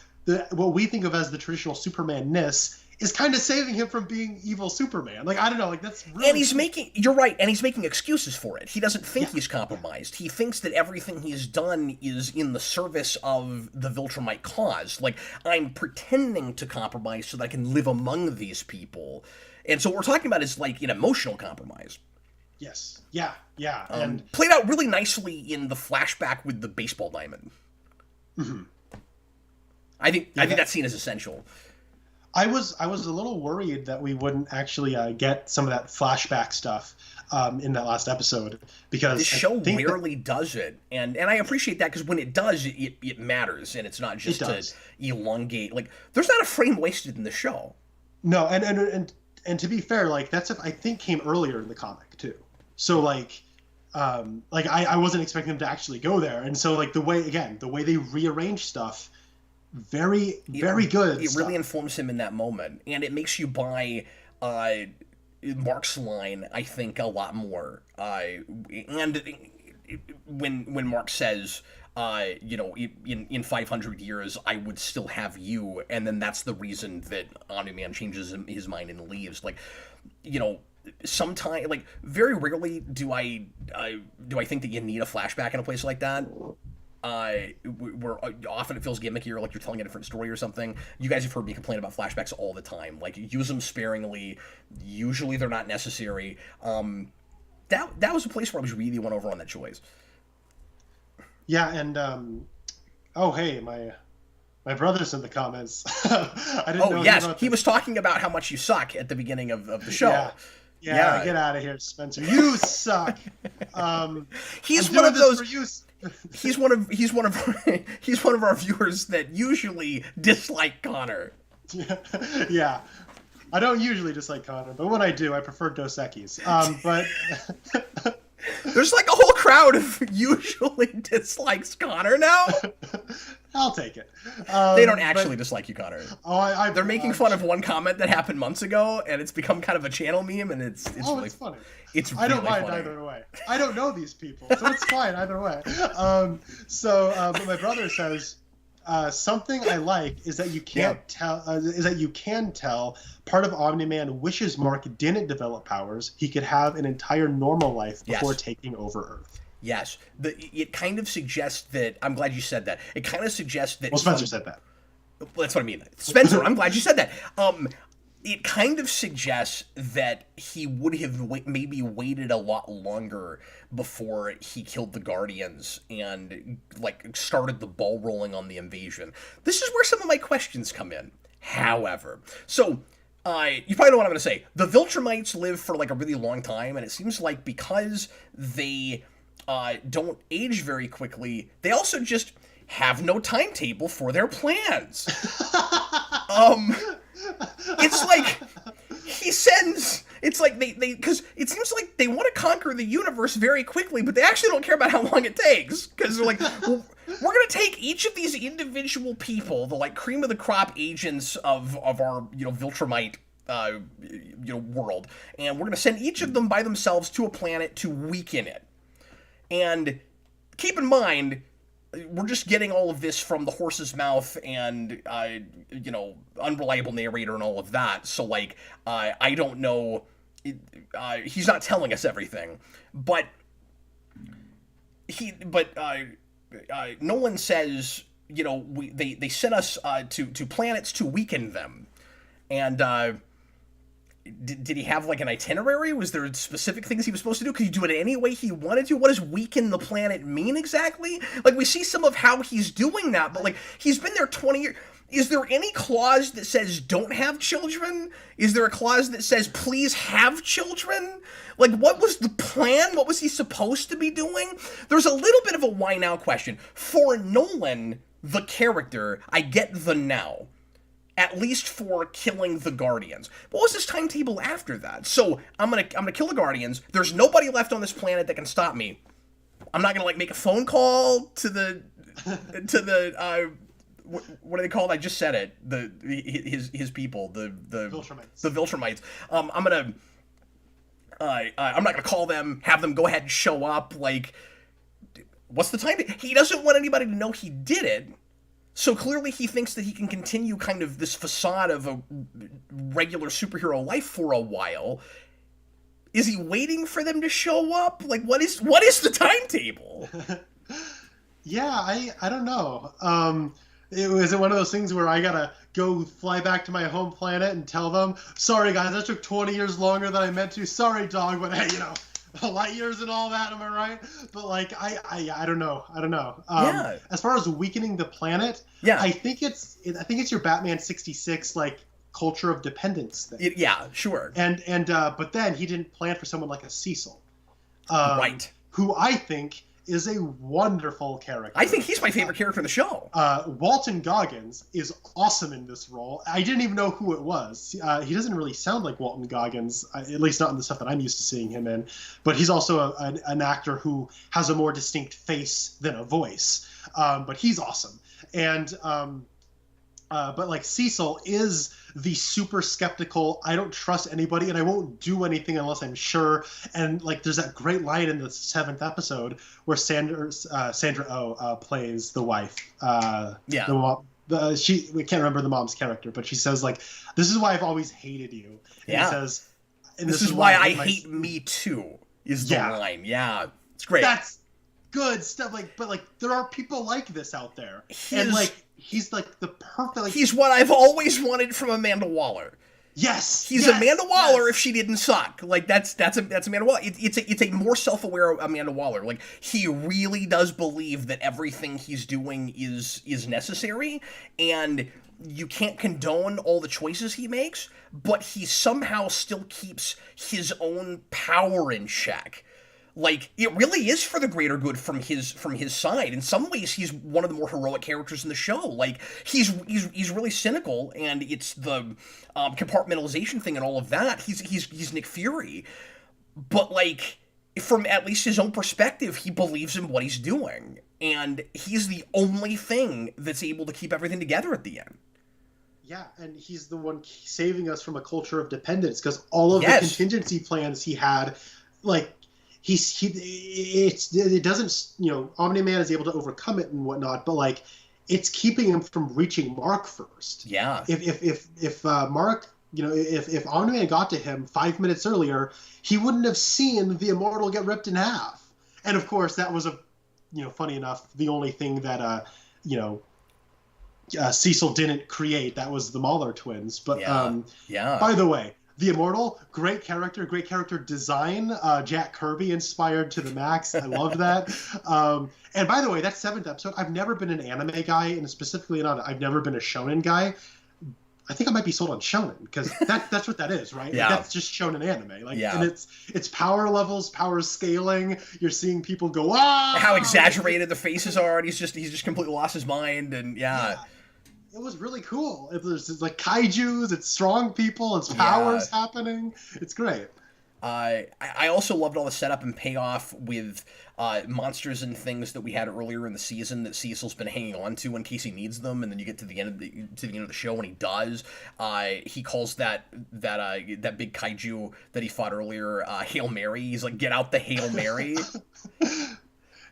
what we think of as the traditional Superman-ness is kind of saving him from being evil Superman. Like, I don't know, like that's really... And he's you're right, and he's making excuses for it. He doesn't think he's compromised. He thinks that everything he's done is in the service of the Viltrumite cause. Like, I'm pretending to compromise so that I can live among these people. And so what we're talking about is like an emotional compromise. Yes. Yeah. Yeah. And played out really nicely in the flashback with the baseball diamond. I think that scene is essential. I was a little worried that we wouldn't actually get some of that flashback stuff in that last episode, because this show rarely does it, and I appreciate that, because when it does, it matters, and it's not just to elongate. Like, there's not a frame wasted in the show. No, and to be fair, like that stuff I think came earlier in the comic too. So I wasn't expecting them to actually go there, and so like the way they rearrange stuff. Very good. It really informs him in that moment, and it makes you buy Mark's line, I think, a lot more. And when Mark says, in 500 years, I would still have you, and then that's the reason that Omni-Man changes his mind and leaves. Like, sometimes, like, very rarely do I think that you need a flashback in a place like that. Where often it feels gimmicky, or like you're telling a different story or something. You guys have heard me complain about flashbacks all the time. Like, use them sparingly. Usually they're not necessary. That was a place where I was really won over on that choice. Yeah, and oh hey, my brother's in the comments. I didn't know. Oh yes, he was talking about how much you suck at the beginning of the show. Yeah, get out of here, Spencer. You suck. He's I'm one of doing those. this for you. He's one of our viewers that usually dislike Conner. Yeah. I don't usually dislike Conner, but when I do, I prefer Dos Equis. But there's like a whole crowd of usually dislikes Conner now. I'll take it. They don't actually dislike you, Conner. Oh, they're making fun of one comment that happened months ago, and it's become kind of a channel meme, and it's really it's funny. It's I don't really mind funny. either way. I don't know these people, so it's fine either way. But my brother says something I like is that you can't tell. Is that you can tell part of Omni-Man wishes Mark didn't develop powers. He could have an entire normal life before taking over Earth. Yes, it kind of suggests that. I'm glad you said that. It kind of suggests that. Well, Spencer said that. That's what I mean. Spencer, I'm glad you said that. It kind of suggests that he would have maybe waited a lot longer before he killed the Guardians and like started the ball rolling on the invasion. This is where some of my questions come in. However, so you probably know what I'm going to say. The Viltrumites live for like a really long time, and it seems like because they don't age very quickly, they also just have no timetable for their plans. It's like he sends. It's like they because it seems like they want to conquer the universe very quickly, but they actually don't care about how long it takes because they're like, well, we're gonna take each of these individual people, the like cream of the crop agents of our Viltrumite world, and we're gonna send each of them by themselves to a planet to weaken it. And keep in mind, we're just getting all of this from the horse's mouth and, unreliable narrator and all of that. So, like, I don't know. He's not telling us everything. But Nolan says, they sent us to planets to weaken them. And, did he have like an itinerary? Was there specific things he was supposed to do? Could he do it any way he wanted to? What does weaken the planet mean exactly? Like, we see some of how he's doing that, but like, he's been there 20 years. Is there any clause that says don't have children? Is there a clause that says please have children? Like, what was the plan? What was he supposed to be doing? There's a little bit of a why now question. For Nolan, the character, I get the now. At least for killing the Guardians. What was his timetable after that? So I'm gonna kill the Guardians. There's nobody left on this planet that can stop me. I'm not gonna like make a phone call to the what are they called? I just said it. His people, the Viltrumites. The Viltrumites. I'm not gonna call them. Have them go ahead and show up. Like, what's the time? He doesn't want anybody to know he did it. So clearly he thinks that he can continue kind of this facade of a regular superhero life for a while. Is he waiting for them to show up? Like, what is the timetable? Yeah, I don't know. Was it one of those things where I gotta go fly back to my home planet and tell them, sorry guys, that took 20 years longer than I meant to. Sorry, dog, but hey, light years and all that, am I right? But like, I don't know. As far as weakening the planet, I think it's your Batman 66 like culture of dependence thing. Yeah, sure. And but then he didn't plan for someone like a Cecil, right? Who I think is a wonderful character. I think he's my favorite character in the show. Walton Goggins is awesome in this role. I didn't even know who it was. He doesn't really sound like Walton Goggins, at least not in the stuff that I'm used to seeing him in. But he's also an actor who has a more distinct face than a voice. But he's awesome. And but like Cecil is the super skeptical, I don't trust anybody and I won't do anything unless I'm sure. And like there's that great line in the 7th episode where Sandra Oh plays the wife. We can't remember the mom's character, but she says like, this is why I've always hated you. And he says, and this is why I hate me too, is the line. Yeah. It's great. That's good stuff. Like, but like there are people like this out there. And like he's like the perfect. Like, he's what I've always wanted from Amanda Waller. Yes, He's Amanda Waller if she didn't suck. Like that's Amanda Waller. It's a more self-aware Amanda Waller. Like he really does believe that everything he's doing is necessary, and you can't condone all the choices he makes, but he somehow still keeps his own power in check. Like, it really is for the greater good from his side. In some ways, he's one of the more heroic characters in the show. Like, he's really cynical, and it's the compartmentalization thing and all of that. He's Nick Fury, but like, from at least his own perspective, he believes in what he's doing, and he's the only thing that's able to keep everything together at the end. Yeah, and he's the one saving us from a culture of dependence, because all of the contingency plans he had, like. It doesn't, Omni-Man is able to overcome it and whatnot, but like it's keeping him from reaching Mark first. Yeah. If Mark, if Omni-Man got to him 5 minutes earlier, he wouldn't have seen the Immortal get ripped in half. And of course, that was funny enough, the only thing that Cecil didn't create. That was the Mahler twins. But by the way, the Immortal, great character design. Jack Kirby inspired to the max. I loved that. And by the way, that 7th episode, I've never been an anime guy, and specifically I've never been a shonen guy. I think I might be sold on shonen, because that's what that is, right? Yeah. That's just shonen anime. And it's power levels, power scaling. You're seeing people go, ah! How exaggerated the faces are, and he's just completely lost his mind, and yeah. It was really cool. It's like kaijus, it's strong people, it's powers happening. It's great. I also loved all the setup and payoff with monsters and things that we had earlier in the season that Cecil's been hanging on to in case he needs them, and then you get to the end of the show when he does. He calls that big kaiju that he fought earlier Hail Mary. He's like, get out the Hail Mary.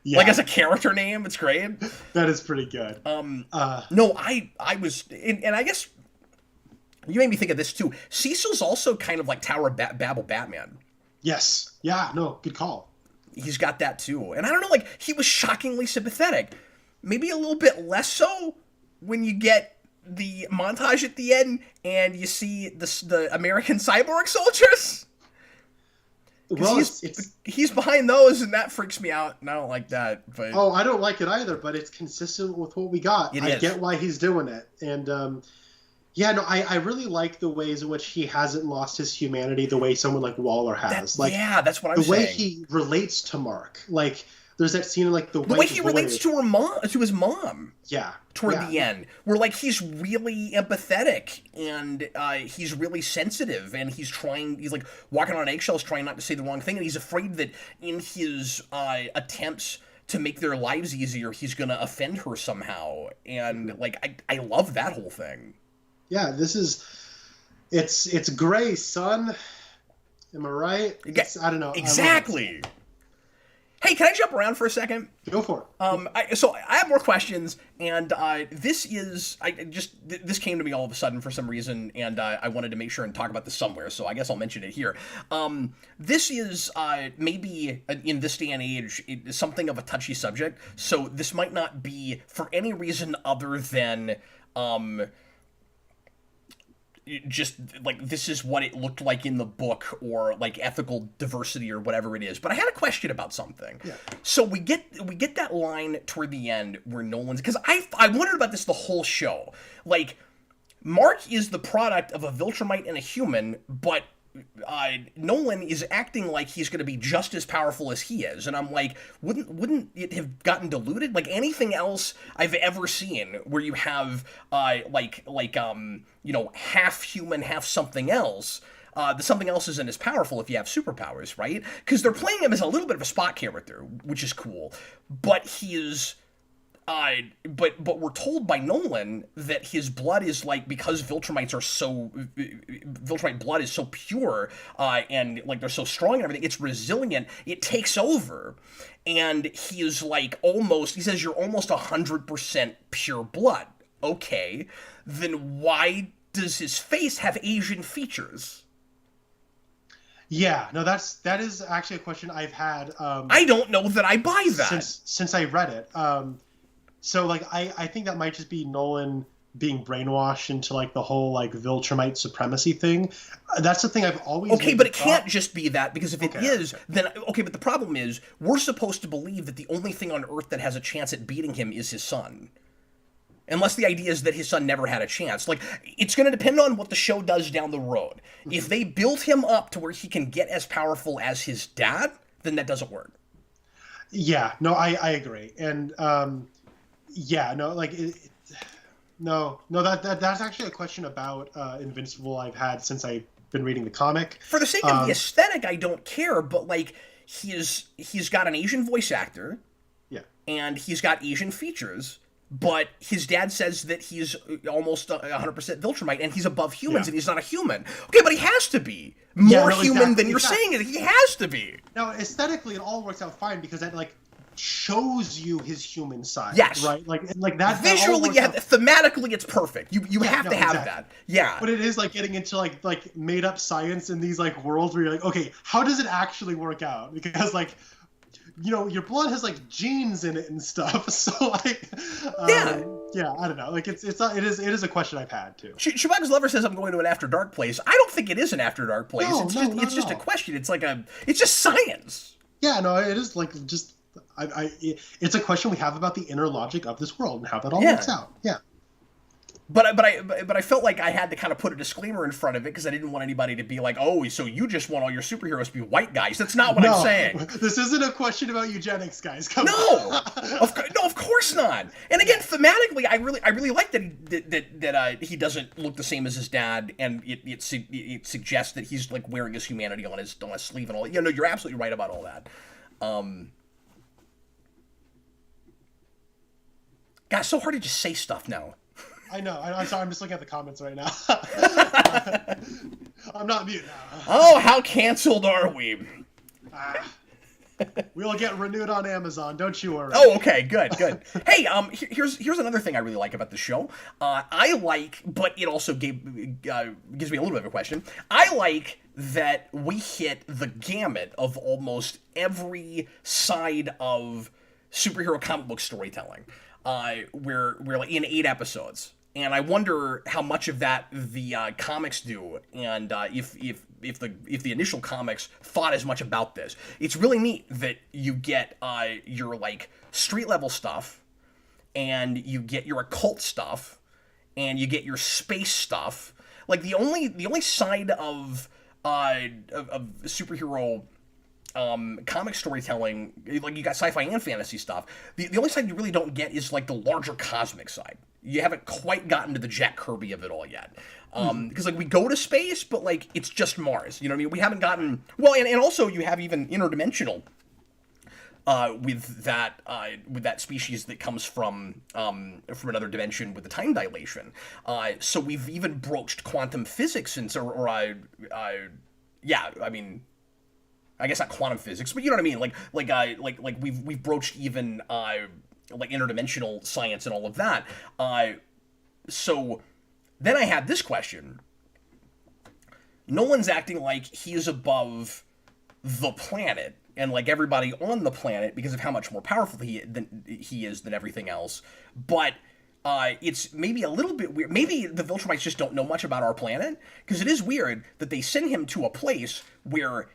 Yeah. Like as a character name, it's great. That is pretty good. No, I was, and I guess you made me think of this too. Cecil's also kind of like Tower of Babel Batman. Yes. Yeah. No. Good call. He's got that too, and I don't know. Like he was shockingly sympathetic. Maybe a little bit less so when you get the montage at the end and you see the American cyborg soldiers. Well, he's behind those, and that freaks me out, and I don't like that. But I don't like it either, but it's consistent with what we got. I get why he's doing it. And, I really like the ways in which he hasn't lost his humanity the way someone like Waller has. That's what I'm saying. The way he relates to Mark. Like, there's that scene in, like, the way he relates to his mom. Yeah. Toward the end, where like he's really empathetic and he's really sensitive, and he's like walking on eggshells, trying not to say the wrong thing, and he's afraid that in his attempts to make their lives easier, he's gonna offend her somehow. And like I love that whole thing. Yeah, it's gray, son. Am I right? I don't know. Exactly. Hey, can I jump around for a second? Go for it. So I have more questions, and this came to me all of a sudden for some reason, and I wanted to make sure and talk about this somewhere, so I guess I'll mention it here. This is maybe in this day and age something of a touchy subject, so this might not be for any reason other than just like this is what it looked like in the book, or like ethical diversity or whatever it is. But I had a question about something. Yeah. So we get that line toward the end where Nolan's, because I wondered about this the whole show. Like, Mark is the product of a Viltrumite and a human, but Nolan is acting like he's going to be just as powerful as he is, and I'm like, wouldn't it have gotten diluted? Like anything else I've ever seen where you have half human, half something else. The something else isn't as powerful if you have superpowers, right? Because they're playing him as a little bit of a spot character, which is cool, but he is. But we're told by Nolan that his blood is like, because Viltrumite blood is so pure and like they're so strong and everything, it's resilient, it takes over, and he is like he says you're almost 100% pure blood. Okay, then why does his face have Asian features? Yeah, no, that is actually a question I've had. I don't know that I buy that since I read it. So, like, I think that might just be Nolan being brainwashed into like the whole like Viltrumite supremacy thing. That's the thing I've always okay, but it can't just be that, because if it is, then okay. But the problem is, we're supposed to believe that the only thing on Earth that has a chance at beating him is his son. Unless the idea is that his son never had a chance. Like, it's going to depend on what the show does down the road. If they build him up to where he can get as powerful as his dad, then that doesn't work. Yeah, no, I agree. And, yeah, no, like, that's actually a question about Invincible I've had since I've been reading the comic. For the sake of the aesthetic, I don't care, but, like, he's got an Asian voice actor. Yeah. And he's got Asian features. But his dad says that he's almost 100% Viltrumite, and he's above humans, and he's not a human. Okay, but he has to be more human than you're saying it. He has to be. Now, aesthetically, it all works out fine because that like shows you his human side. Yes, right. Like that. Visually, thematically, it's perfect. You have to have that. Yeah. But it is like getting into like made up science in these like worlds where you're like, okay, how does it actually work out? Because like, you know, your blood has like genes in it and stuff. So like, yeah, I don't know. Like it is a question I've had too. Chewbacca's lover says I'm going to an After Dark place. I don't think it is an After Dark place. No, it's just a question. It's like it's just science. Yeah, no, it is like just it's a question we have about the inner logic of this world and how that all works out. Yeah. But I felt like I had to kind of put a disclaimer in front of it because I didn't want anybody to be like, oh, so you just want all your superheroes to be white guys. That's not what I'm saying. This isn't a question about eugenics, guys. Come on. Of course not. And again, thematically, I really like that he doesn't look the same as his dad, and it suggests that he's like wearing his humanity on his sleeve and all. You know, you're absolutely right about all that. God, it's so hard to just say stuff now. I know. I'm sorry. I'm just looking at the comments right now. I'm not mute now. Oh, how canceled are we? We'll get renewed on Amazon. Don't you worry. Oh, okay. Good. Hey, here's another thing I really like about the show. I like, but it also gives me a little bit of a question. I like that we hit the gamut of almost every side of superhero comic book storytelling. We're like in 8 episodes. And I wonder how much of that the comics do, and if the initial comics thought as much about this. It's really neat that you get your like street level stuff, and you get your occult stuff, and you get your space stuff. Like the only side of superhero comic storytelling, like you got sci-fi and fantasy stuff. The only side you really don't get is like the larger cosmic side. You haven't quite gotten to the Jack Kirby of it all yet. Because like we go to space, but like it's just Mars. You know what I mean? We haven't gotten and also you have even interdimensional with that species that comes from another dimension with the time dilation. So we've even broached quantum physics I mean, I guess not quantum physics, but you know what I mean. Like we've broached even like interdimensional science and all of that. So then I had this question. Nolan's acting like he is above the planet and like everybody on the planet because of how much more powerful he is than everything else. But it's maybe a little bit weird. Maybe the Viltrumites just don't know much about our planet, because it is weird that they send him to a place where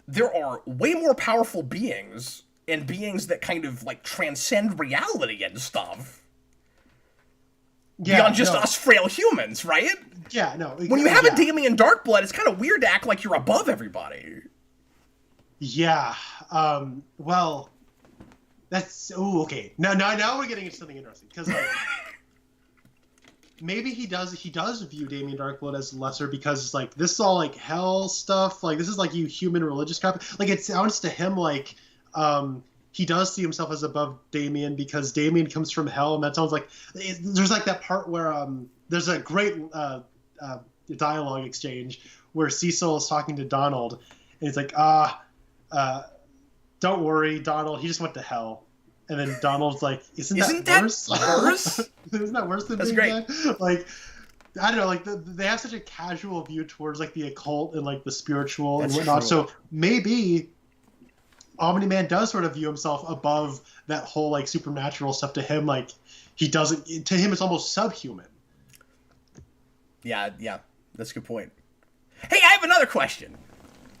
there are way more powerful beings and beings that kind of like transcend reality and stuff. Beyond just us frail humans, right? Yeah, no. When you have a Damien Darkblood, it's kind of weird to act like you're above everybody. Yeah. Well, that's okay. Now we're getting into something interesting, because like, maybe he does view Damien Darkblood as lesser because like this is all like hell stuff. Like this is like you human religious crap. Like it sounds to him like he does see himself as above Damien because Damien comes from hell, and that sounds like there's like that part where there's a great dialogue exchange where Cecil is talking to Donald, and he's like, don't worry, Donald, he just went to hell. And then Donald's like, isn't that worse? Isn't that worse than being dead? Like, I don't know, like they have such a casual view towards like the occult and like the spiritual and whatnot. True. So maybe Omni-Man does sort of view himself above that whole like supernatural stuff. To him, like to him it's almost subhuman. Yeah, that's a good point. Hey, I have another question.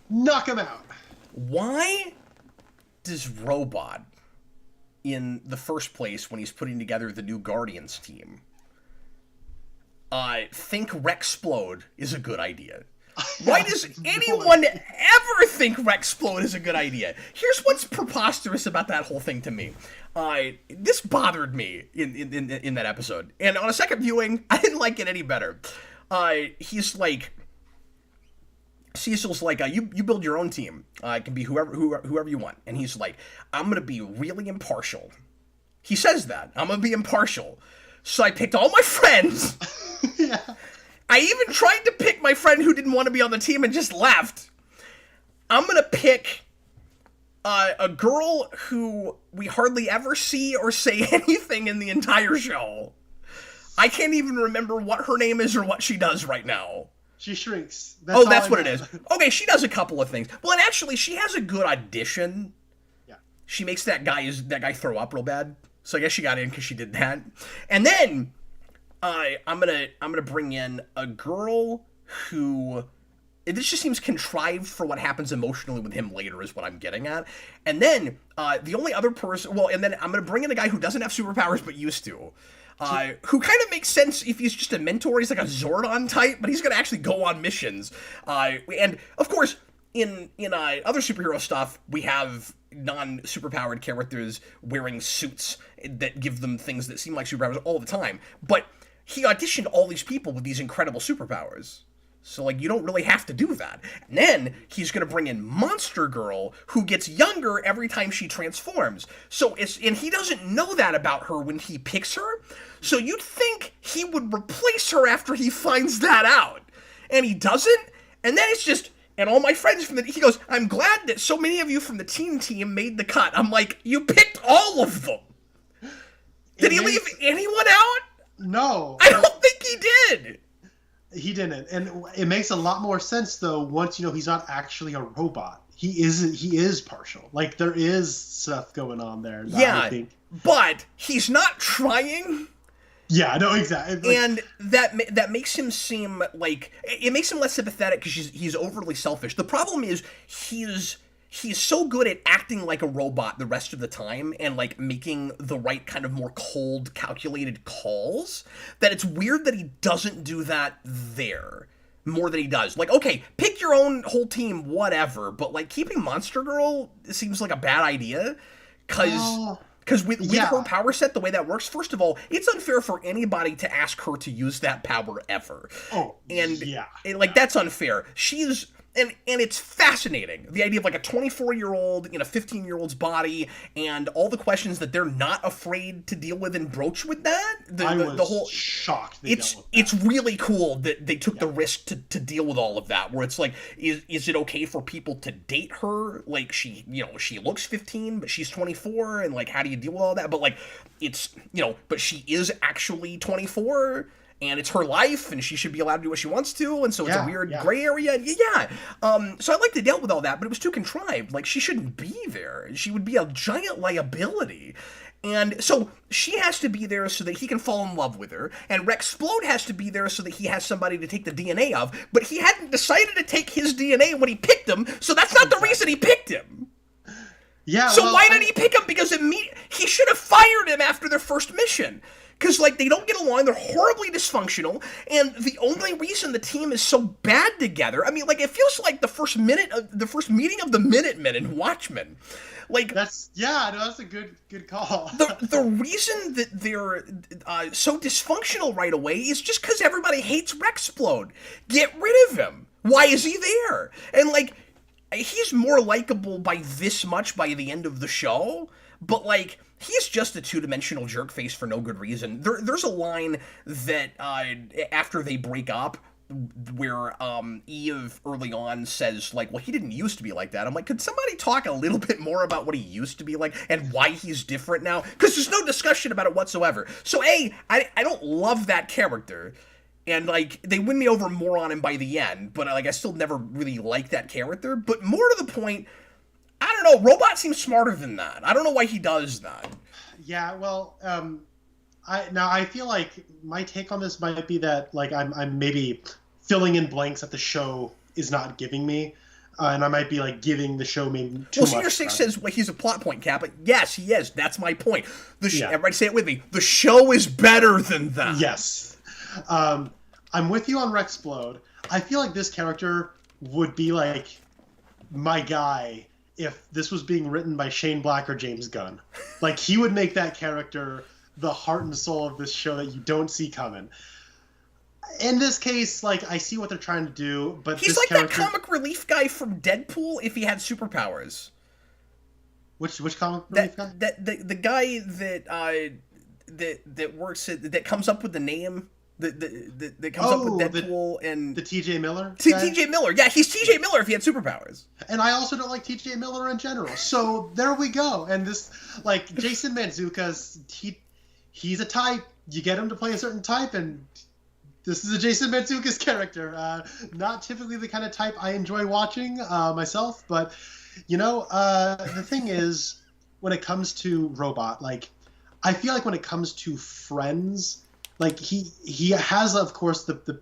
Knock him out. Why does Robot, in the first place, when he's putting together the new Guardians team, think Rexplode is a good idea? Why does anyone ever think Rexplode is a good idea? Here's what's preposterous about that whole thing to me. This bothered me in that episode. And on a second viewing, I didn't like it any better. He's like... Cecil's like, you build your own team. It can be whoever you want. And he's like, I'm going to be really impartial. He says that. I'm going to be impartial. So I picked all my friends. Yeah. I even tried to pick my friend who didn't want to be on the team and just left. I'm going to pick a girl who we hardly ever see or say anything in the entire show. I can't even remember what her name is or what she does right now. She shrinks. That's what it is. Okay, she does a couple of things. Well, and actually, she has a good audition. Yeah. She makes that guy throw up real bad. So I guess she got in because she did that. And then I'm gonna bring in a girl who... This just seems contrived for what happens emotionally with him later is what I'm getting at. And then the only other person... Well, and then I'm going to bring in a guy who doesn't have superpowers but used to. Who kind of makes sense if he's just a mentor. He's like a Zordon type, but he's going to actually go on missions. And, of course, in other superhero stuff, we have non-superpowered characters wearing suits that give them things that seem like superpowers all the time. But he auditioned all these people with these incredible superpowers. So, like, you don't really have to do that. And then he's going to bring in Monster Girl, who gets younger every time she transforms. And he doesn't know that about her when he picks her. So you'd think he would replace her after he finds that out. And he doesn't. And then it's just, and all my friends he goes, I'm glad that so many of you from the teen team made the cut. I'm like, you picked all of them. Did he leave anyone out? No. I don't think he did. He didn't, and it makes a lot more sense though once he's not actually a robot. He is partial. Like there is stuff going on there. I think. But he's not trying. Yeah, no, exactly. And that makes him seem like it makes him less sympathetic because he's overly selfish. The problem is he's so good at acting like a robot the rest of the time and like making the right kind of more cold, calculated calls that it's weird that he doesn't do that there more than he does. Like, okay, pick your own whole team, whatever, but like keeping Monster Girl seems like a bad idea because with her power set, the way that works, first of all, it's unfair for anybody to ask her to use that power ever. That's unfair. She's... And it's fascinating, the idea of like a 24-year-old in a 15-year-old's body and all the questions that they're not afraid to deal with and broach with that. I was shocked. It's really cool that they took the risk to deal with all of that, where it's like, is it okay for people to date her? Like she looks 15, but she's 24, and like, how do you deal with all that? But like, but she is actually 24. And it's her life, and she should be allowed to do what she wants to, and so it's a weird gray area. So I like to deal with all that, but it was too contrived. Like, she shouldn't be there. She would be a giant liability. And so she has to be there so that he can fall in love with her, and Rexplode has to be there so that he has somebody to take the DNA of, but he hadn't decided to take his DNA when he picked him, so that's not the reason he picked him. Yeah. So why did he pick him? Because he should have fired him after their first mission. Because, like, they don't get along, they're horribly dysfunctional, and the only reason the team is so bad together, I mean, like, it feels like the first meeting of the Minutemen in Watchmen. Like, that's a good call. the reason that they're so dysfunctional right away is just because everybody hates Rexplode. Get rid of him. Why is he there? And, like, he's more likable by this much by the end of the show, but, like, he's just a two-dimensional jerk face for no good reason. There's a line that after they break up where Eve early on says, like, well, he didn't used to be like that. I'm like, could somebody talk a little bit more about what he used to be like and why he's different now? Because there's no discussion about it whatsoever. So, I don't love that character. And, like, they win me over more on him by the end, but, like, I still never really liked that character. But more to the point, I don't know, Robot seems smarter than that. I don't know why he does that. Yeah, well, I feel like my take on this might be that like I'm maybe filling in blanks that the show is not giving me, and I might be like giving the show maybe too much. Well, Senior Six says well, he's a plot point, Cap, but yes, he is. That's my point. Everybody say it with me. The show is better than that. Yes. I'm with you on Rexplode. I feel like this character would be like my guy if this was being written by Shane Black or James Gunn. Like, he would make that character the heart and soul of this show that you don't see coming. In this case, like, I see what they're trying to do, but he's this like character... that comic relief guy from Deadpool if he had superpowers. Which comic relief guy? The guy that works that comes up with the name that comes up with Deadpool and the T.J. Miller. T.J. Miller, yeah, he's T.J. Miller if he had superpowers. And I also don't like T.J. Miller in general. So there we go. And this, like, Jason Mantzoukas, he's a type. You get him to play a certain type, and this is a Jason Mantzoukas character. Not typically the kind of type I enjoy watching myself, but the thing is, when it comes to Robot, like, I feel like when it comes to friends, like, he has, of course, the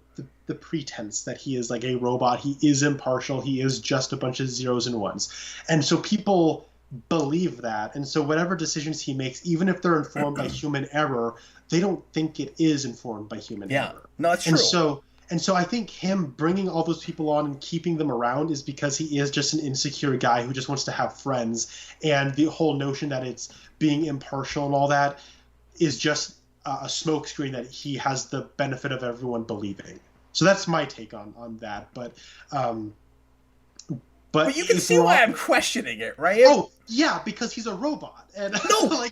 pretense that he is like a robot. He is impartial. He is just a bunch of zeros and ones. And so people believe that. And so whatever decisions he makes, even if they're informed by human error, they don't think it is informed by human error. No, that's true. And so I think him bringing all those people on and keeping them around is because he is just an insecure guy who just wants to have friends. And the whole notion that it's being impartial and all that is just a smokescreen that he has the benefit of everyone believing. So that's my take on that. But you can see why I'm questioning it, right? Oh yeah, because he's a robot. And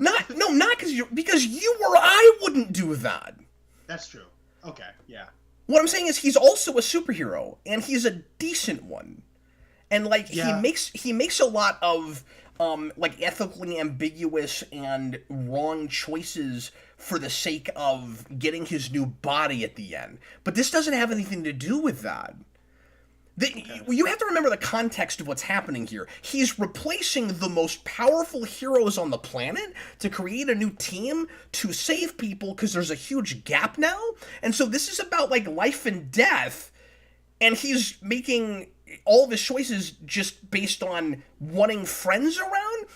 not because you or I wouldn't do that. That's true. Okay, yeah. What I'm saying is he's also a superhero, and he's a decent one, and like he makes a lot of like ethically ambiguous and wrong choices for the sake of getting his new body at the end. But this doesn't have anything to do with that. You have to remember the context of what's happening here. He's replacing the most powerful heroes on the planet to create a new team to save people because there's a huge gap now. And so this is about like life and death, and he's making all of his choices just based on wanting friends around.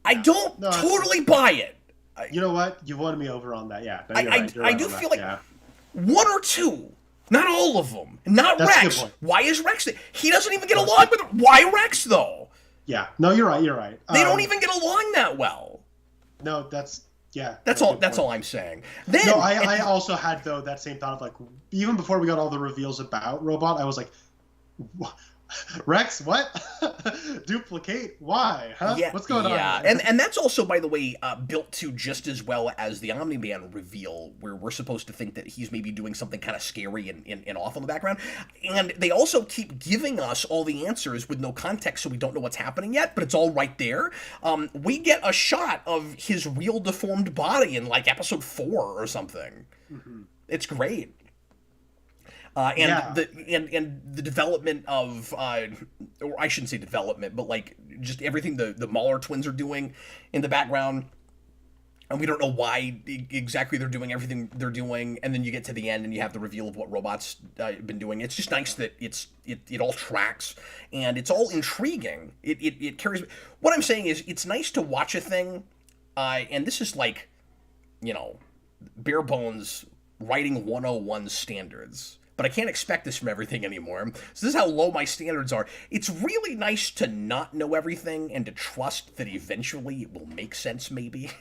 I don't totally buy it. You know what? You won me over on that. Yeah, no, I do feel like one or two. Not all of them. Not That's Rex. a good point. Why is Rex there? He doesn't even get along with... Why Rex, though? Yeah. No, you're right. They don't even get along that well. No, that's... Yeah. That's all I'm saying. Then, no, I also had, though, that same thought of, like, even before we got all the reveals about Robot, I was like, Rex, what? Duplicate? Why? Huh? Yeah, what's going on? Yeah, and that's also, by the way, built to just as well as the Omni-Man reveal, where we're supposed to think that he's maybe doing something kind of scary and off in the background. And they also keep giving us all the answers with no context, so we don't know what's happening yet, but it's all right there. We get a shot of his real deformed body in, like, episode 4 or something. Mm-hmm. It's great. The development of, or I shouldn't say development, but like just everything the Mahler twins are doing in the background, and we don't know why exactly they're doing everything they're doing, and then you get to the end and you have the reveal of what Robot's been doing. It's just nice that it all tracks and it's all intriguing. It carries. What I'm saying is it's nice to watch a thing, and this is like, bare bones writing 101 standards. But I can't expect this from everything anymore. So this is how low my standards are. It's really nice to not know everything and to trust that eventually it will make sense, maybe.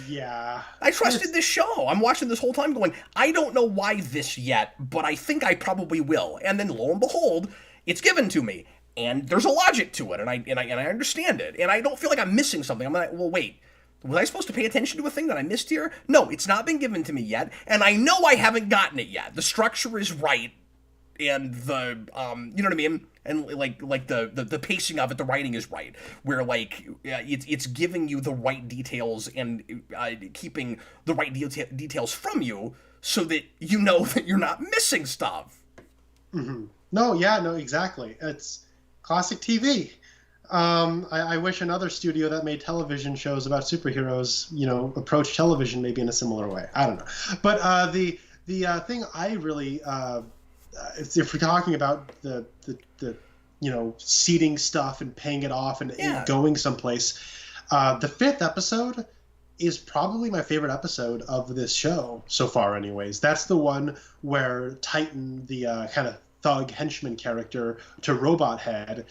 Yeah. I trusted this show. I'm watching this whole time going, I don't know why this yet, but I think I probably will. And then lo and behold, it's given to me. And there's a logic to it, and I understand it. And I don't feel like I'm missing something. I'm like, well, wait. Was I supposed to pay attention to a thing that I missed here? No, it's not been given to me yet, and I know I haven't gotten it yet. The structure is right, and the you know what I mean, and like the pacing of it, the writing is right, where like it's giving you the right details and keeping the right details from you, so that you know that you're not missing stuff. Mm-hmm. No, exactly. It's classic TV. I wish another studio that made television shows about superheroes, approached television maybe in a similar way. I don't know. But the thing I really, if we're talking about the seeding stuff and paying it off and going someplace, the fifth episode is probably my favorite episode of this show so far anyways. That's the one where Titan, the kind of thug henchman character to Robot Head,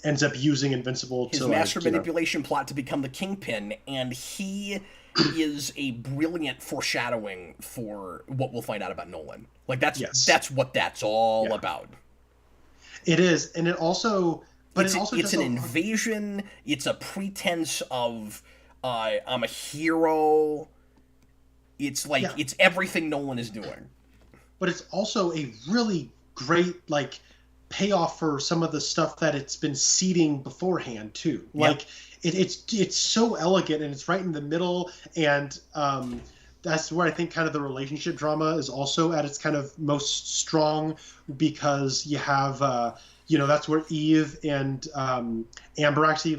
ends up using Invincible his master manipulation plot to become the Kingpin, and he is a brilliant foreshadowing for what we'll find out about Nolan. Like that's what that's all about. It is, and it also, but it's an invasion. It's a pretense of I'm a hero. It's like it's everything Nolan is doing. But it's also a really great payoff for some of the stuff that it's been seeding beforehand too. It's so elegant, and it's right in the middle, and that's where I think kind of the relationship drama is also at its kind of most strong, because you have that's where Eve and Amber actually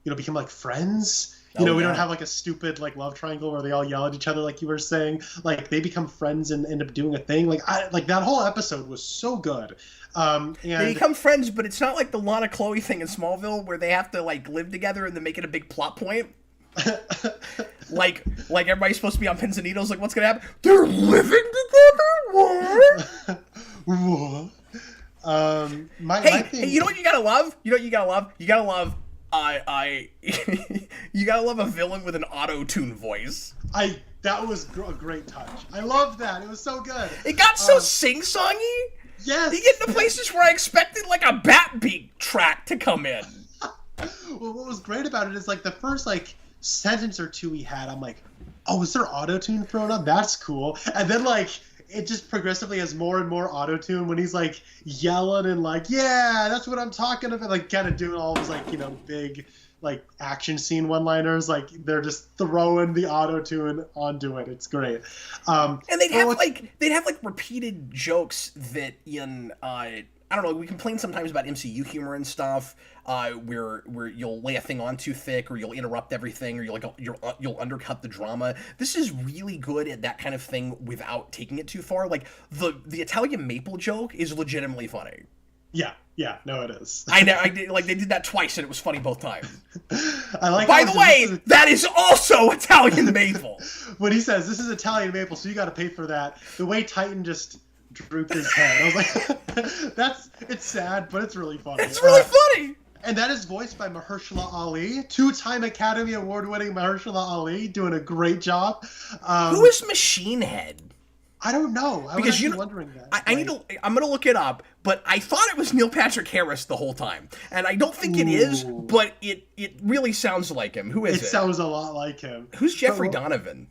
become friends. We don't have a stupid love triangle where they all yell at each other like you were saying. They become friends and end up doing a thing. That whole episode was so good. And they become friends, but it's not like the Lana Chloe thing in Smallville where they have to live together and then make it a big plot point. like everybody's supposed to be on pins and needles. What's gonna happen? They're living together. What? Hey, you know what you gotta love? You gotta love you gotta love a villain with an auto-tune voice. That was a great touch. I loved that. It was so good. It got so sing-songy. Yes. You get into places where I expected a bat beat track to come in. Well, what was great about it is the first sentence or two we had, I'm like, oh, is there auto-tune thrown up? That's cool. And then it just progressively has more and more auto-tune when he's yelling and yeah, that's what I'm talking about, kind of doing all those big action scene one-liners. They're just throwing the auto-tune onto it. It's great. And they'd have repeated jokes that in I don't know, we complain sometimes about MCU humor and stuff, where you'll lay a thing on too thick, or you'll interrupt everything, or you'll undercut the drama. This is really good at that kind of thing without taking it too far. The Italian maple joke is legitimately funny. Yeah, no, it is. I know, they did that twice, and it was funny both times. By the way, that is also Italian maple. When he says this is Italian maple, so you got to pay for that. The way Titan just drooped his head, I was like, it's sad, but it's really funny. It's really funny. And that is voiced by Mahershala Ali, two-time Academy Award-winning Mahershala Ali, doing a great job. Who is Machine Head? I don't know. I was actually wondering that. I'm gonna look it up, but I thought it was Neil Patrick Harris the whole time, and I don't think it is, but it really sounds like him. Who is it? It sounds a lot like him. Who's Jeffrey Donovan?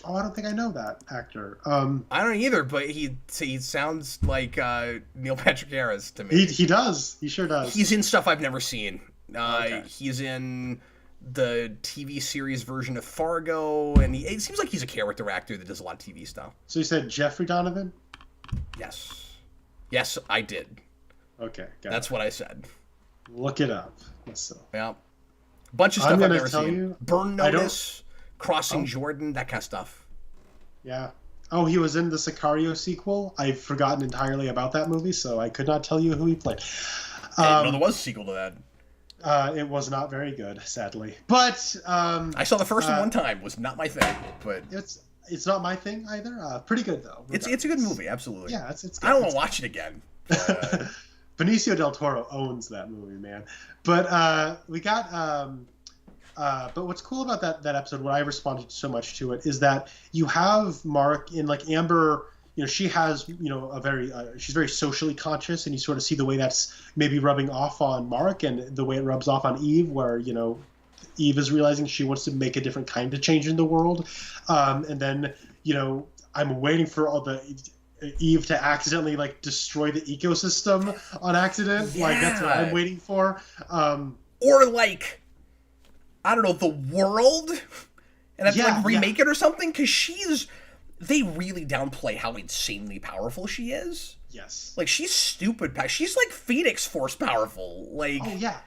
Oh, I don't think I know that actor. I don't either, but he sounds like Neil Patrick Harris to me. He does. He sure does. He's in stuff I've never seen. Okay. He's in the TV series version of Fargo, and it seems like he's a character actor that does a lot of TV stuff. So you said Jeffrey Donovan? Yes, I did. Okay, that's what I said. Look it up. Yeah, bunch of stuff I've never seen. Burn Notice, Crossing Jordan, that kind of stuff. Yeah. Oh, he was in the Sicario sequel. I've forgotten entirely about that movie, so I could not tell you who he played. I didn't know there was a sequel to that. It was not very good, sadly. But I saw the first one time. Was not my thing, but it's not my thing either. Pretty good though. It's a good movie, absolutely. Yeah, it's good. I don't want to watch it again. Benicio del Toro owns that movie, man. But we got. But what's cool about that episode, what I responded so much to it, is that you have Mark in Amber. She has, she's very socially conscious, and you sort of see the way that's maybe rubbing off on Mark, and the way it rubs off on Eve, where, Eve is realizing she wants to make a different kind of change in the world. And then, I'm waiting for all the Eve to accidentally destroy the ecosystem on accident. Yeah. That's what I'm waiting for. Or I don't know, the world, and have to remake it or something, because they really downplay how insanely powerful she is. Yes. Like, she's stupid. She's like Phoenix Force powerful. Like, Oh yeah,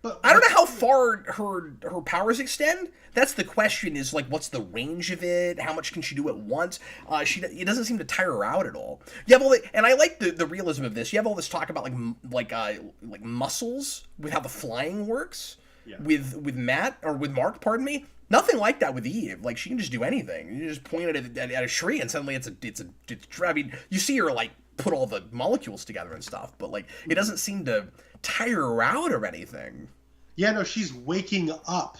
but I don't know how far her powers extend. That's the question. Is like, what's the range of it? How much can she do at once? It doesn't seem to tire her out at all. You have all and I like the realism of this. You have all this talk about like muscles with how the flying works. Yeah. With Mark, pardon me. Nothing like that with Eve. Like, she can just do anything. You just point it at a tree, and suddenly it's. I mean, you see her like put all the molecules together and stuff, but like, it doesn't seem to tire her out or anything. Yeah, no, she's waking up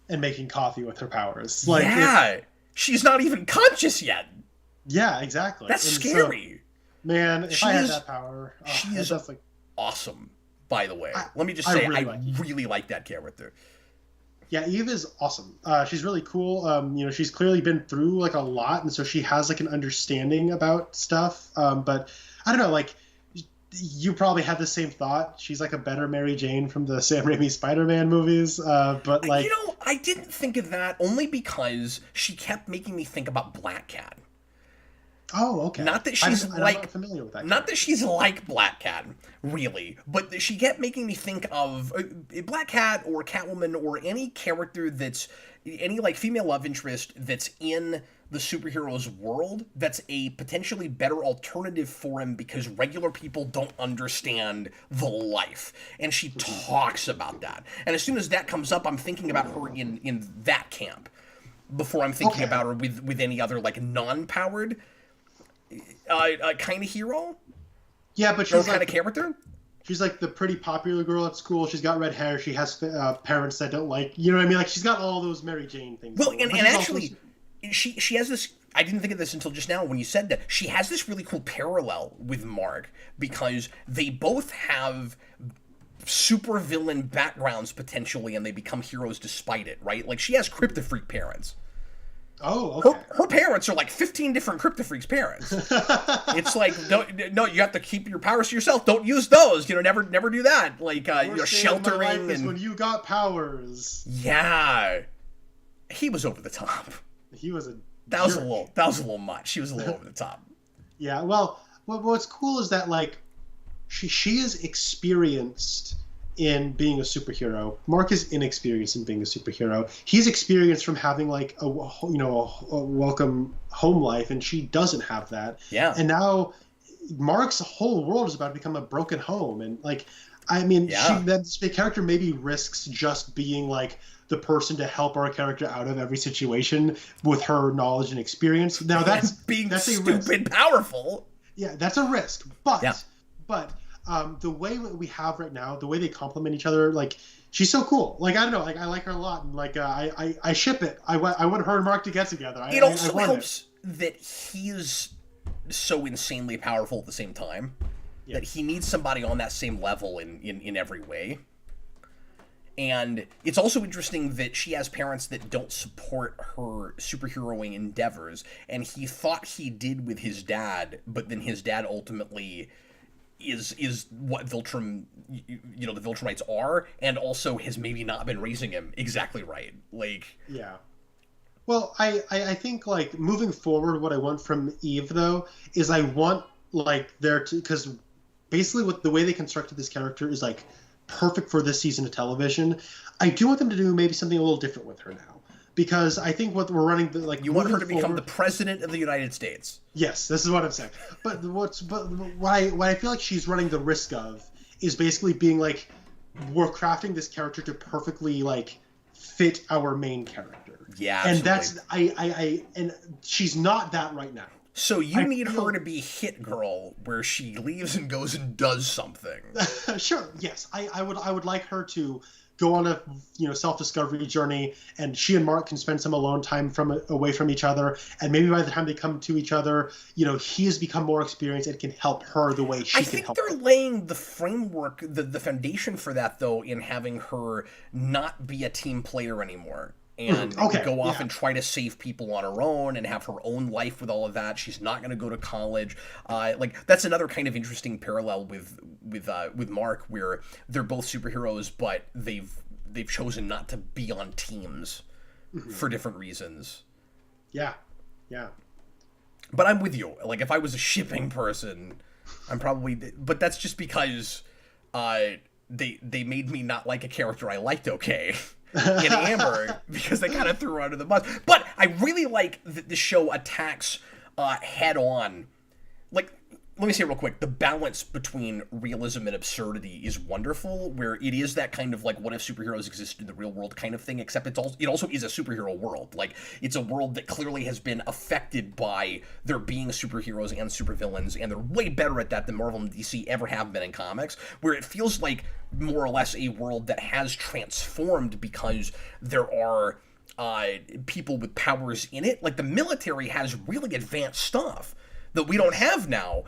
and making coffee with her powers. Like, yeah, she's not even conscious yet. Yeah, exactly. That's scary. So, man, if I had that power, she is like awesome. By the way, let me just say, I really really like that character. Yeah, Eve is awesome. She's really cool. She's clearly been through like a lot, and so she has like an understanding about stuff. But I don't know, like, you probably had the same thought. She's like a better Mary Jane from the Sam Raimi Spider-Man movies. But like, I didn't think of that only because she kept making me think about Black Cat. Oh, okay. Not that she's I'm not familiar with that. Not that she's like Black Cat, really, but she kept making me think of Black Cat or Catwoman or any character that's any like female love interest that's in the superheroes world that's a potentially better alternative for him because regular people don't understand the life. And she talks about that. And as soon as that comes up, I'm thinking about her in that camp before I'm thinking about her with any other like non-powered kind of hero. Yeah, but she's kind of character. She's like the pretty popular girl at school. She's got red hair. She has parents that don't like, you know what I mean? Like, she's got all those Mary Jane things. Well, and actually, she has this. I didn't think of this until just now when you said that. She has this really cool parallel with Mark because they both have super villain backgrounds potentially, and they become heroes despite it. Right? Like, she has Crypto Freak parents. Oh, okay. Her parents are like 15 different Crypto Freaks parents. It's like, no, you have to keep your powers to yourself. Don't use those. Never do that. Like, sheltering and when you got powers. Yeah, he was over the top. He was that was a little much. She was a little over the top. Yeah. Well, what's cool is that like she is experienced in being a superhero. Mark is inexperienced in being a superhero. He's experienced from having like a welcome home life, and she doesn't have that. Yeah. And now Mark's whole world is about to become a broken home, and like, I mean, the character maybe risks just being like the person to help our character out of every situation with her knowledge and experience. Now that's stupid powerful. Yeah, that's a risk, but. The way we have right now, the way they complement each other, like, she's so cool. Like, I don't know, like, I like her a lot, and like, I ship it. I want her and Mark to get together. It also helps that he's so insanely powerful at the same time that he needs somebody on that same level in every way. And it's also interesting that she has parents that don't support her superheroing endeavors, and he thought he did with his dad, but then his dad ultimately is what Viltrum, the Viltrumites are, and also has maybe not been raising him exactly right. Like, yeah. Well, I think like moving forward, what I want from Eve though is I want like because basically what the way they constructed this character is like perfect for this season of television. I do want them to do maybe something a little different with her now. Because I think what we're running, like, you want her to become the president of the United States. Yes, this is what I'm saying. But what I feel like she's running the risk of is basically being like, we're crafting this character to perfectly like fit our main character. Yeah, absolutely. And that's and she's not that right now. So you need her to be Hit Girl, where she leaves and goes and does something. Sure. Yes, I would like her to go on a self-discovery journey, and she and Mark can spend some alone time away from each other, and maybe by the time they come to each other, he has become more experienced and can help her the way she can help her. I think they're laying the framework, the foundation for that, though, in having her not be a team player anymore. And go off and try to save people on her own and have her own life with all of that. She's not going to go to college. That's another kind of interesting parallel with Mark, where they're both superheroes, but they've chosen not to be on teams for different reasons. Yeah, yeah. But I'm with you. Like, if I was a shipping person, I'm probably, but that's just because they made me not like a character I liked okay in Amber because they kind of threw her under the bus. But I really like that the show attacks head on. Like, let me say real quick, the balance between realism and absurdity is wonderful, where it is that kind of like what if superheroes existed in the real world kind of thing, except it also is a superhero world. Like, it's a world that clearly has been affected by there being superheroes and supervillains, and they're way better at that than Marvel and DC ever have been in comics, where it feels like more or less a world that has transformed because there are people with powers in it. Like, the military has really advanced stuff that we don't have now,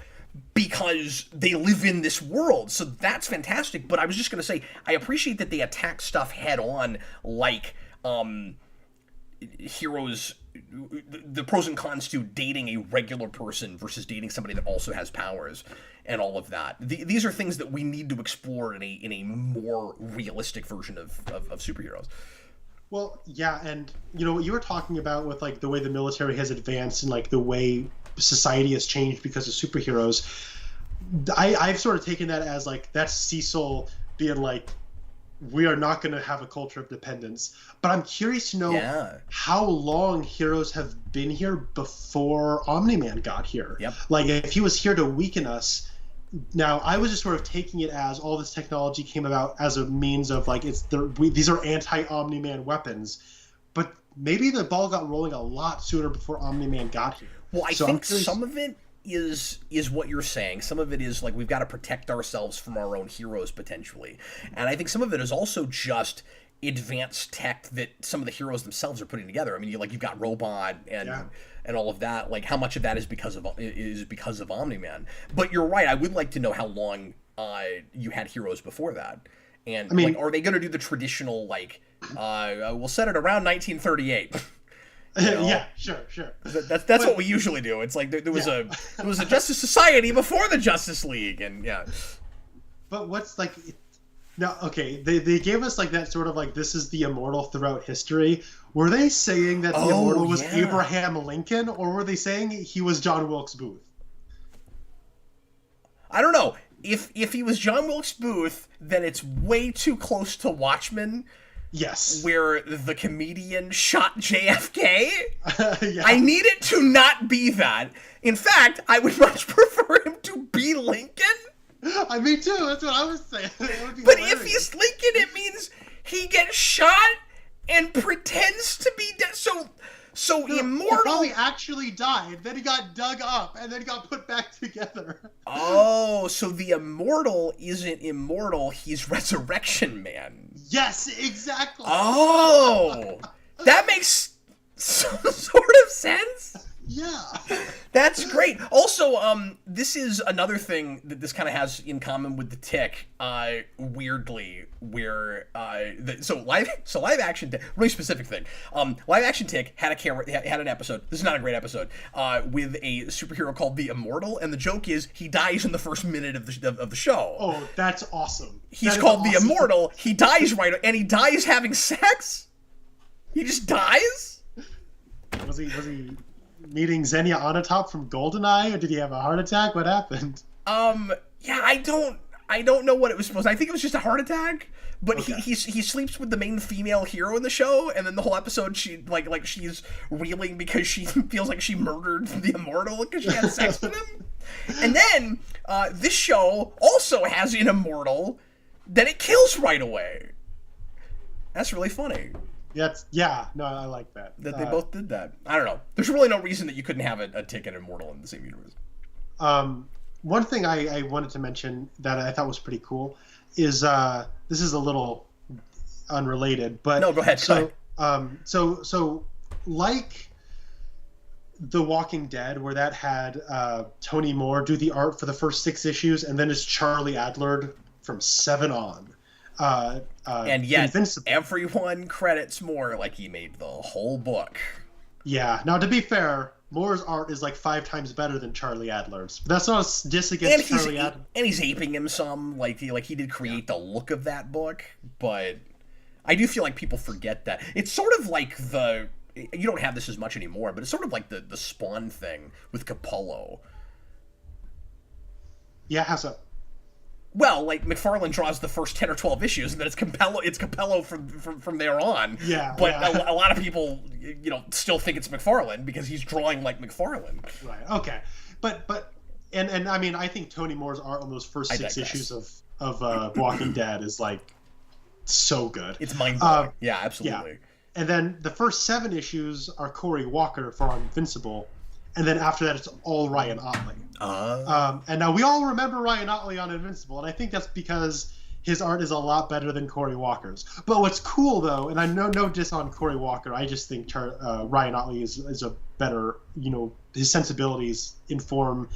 because they live in this world. So that's fantastic. But I was just going to say, I appreciate that they attack stuff head on, like heroes, the pros and cons to dating a regular person versus dating somebody that also has powers and all of that. These are things that we need to explore in a more realistic version of superheroes. Well, yeah, and you know what you were talking about with like the way the military has advanced and like the way society has changed because of superheroes. I've sort of taken that as like that's Cecil being like, we are not going to have a culture of dependence. But I'm curious to know how long heroes have been here before Omni-Man got here. Yep. Like if he was here to weaken us. Now, I was just sort of taking it as all this technology came about as a means of like these are anti-Omni-Man weapons, but maybe the ball got rolling a lot sooner before Omni-Man got here. Well, I think some of it is what you're saying. Some of it is like we've got to protect ourselves from our own heroes potentially, and I think some of it is also just advanced tech that some of the heroes themselves are putting together. I mean, you've got Robot and all of that. Like, how much of that is because of Omni-Man? But you're right. I would like to know how long you had heroes before that, and I mean, like, are they going to do the traditional like we'll set it around 1938? You know? Yeah, sure. That's what we usually do. It's like there was a Justice Society before the Justice League, and yeah. But what's like now? Okay, they gave us like that sort of like this is the immortal throughout history. Were they saying that the immortal was Abraham Lincoln, or were they saying he was John Wilkes Booth? I don't know. If he was John Wilkes Booth, then it's way too close to Watchmen. Yes. Where the comedian shot JFK. Yeah. I need it to not be that. In fact, I would much prefer him to be Lincoln. Me too. That's what I was saying. But hilarious. If he's Lincoln, it means he gets shot and pretends to be dead. So immortal. He probably actually died. Then he got dug up, and then he got put back together. Oh, so the immortal isn't immortal. He's Resurrection Man. Yes, exactly. Oh, that makes some sort of sense. Yeah. That's great. Also, this is another thing that this kind of has in common with the Tick, weirdly, where live action Tick, really specific thing. Live action Tick had an episode. This is not a great episode. With a superhero called the Immortal, and the joke is he dies in the first minute of the show. Oh, that's awesome. He's called the Immortal. He dies and he dies having sex. He just dies. Was he meeting Xenia Onatopp from GoldenEye, or did he have a heart attack? What happened? Yeah, I don't know what it was supposed to. I think it was just a heart attack. But okay. he sleeps with the main female hero in the show, and then the whole episode she like she's reeling because she feels like she murdered the Immortal because she had sex with him. And then this show also has an Immortal that it kills right away. That's really funny. No, I like that. That they both did that. I don't know. There's really no reason that you couldn't have a Tick and Immortal in the same universe. One thing I wanted to mention that I thought was pretty cool is this is a little unrelated, but no, go ahead. So like The Walking Dead, where that had Tony Moore do the art for the first 6 issues, and then it's Charlie Adler from 7 on. And yet, Invincible. Everyone credits Moore like he made the whole book. Yeah. Now, to be fair, Moore's art is like 5 times better than Charlie Adler's. But that's not a diss against Charlie Adler. And he's aping him some. Like he did create the look of that book. But I do feel like people forget that. It's sort of like you don't have this as much anymore, but it's sort of like the Spawn thing with Capullo. Yeah, how's that? Well, like, McFarlane draws the first 10 or 12 issues, and then it's Capello from there on. Yeah. But yeah. a lot of people, still think it's McFarlane because he's drawing like McFarlane. Right. Okay. But and I mean, I think Tony Moore's art on those first 6 issues of Walking Dead is like so good. It's mind-blowing. Yeah, absolutely. Yeah. And then the first 7 issues are Cory Walker for Invincible, and then after that it's all Ryan Ottley. And now we all remember Ryan Ottley on Invincible, and I think that's because his art is a lot better than Cory Walker's. But what's cool though, and I know no diss on Cory Walker, I just think Ryan Ottley is a better, his sensibilities inform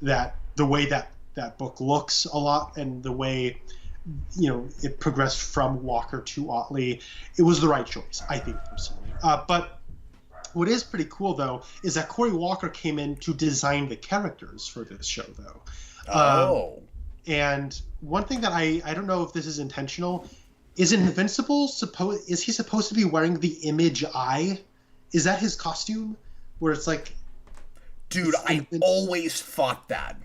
that the way that book looks a lot, and the way it progressed from Walker to Ottley. It was the right choice, I think, personally. But what is pretty cool, though, is that Cory Walker came in to design the characters for this show, though. And one thing that I don't know if this is intentional, is Invincible is he supposed to be wearing the Image eye? Is that his costume? Where it's like... Dude, I always thought that.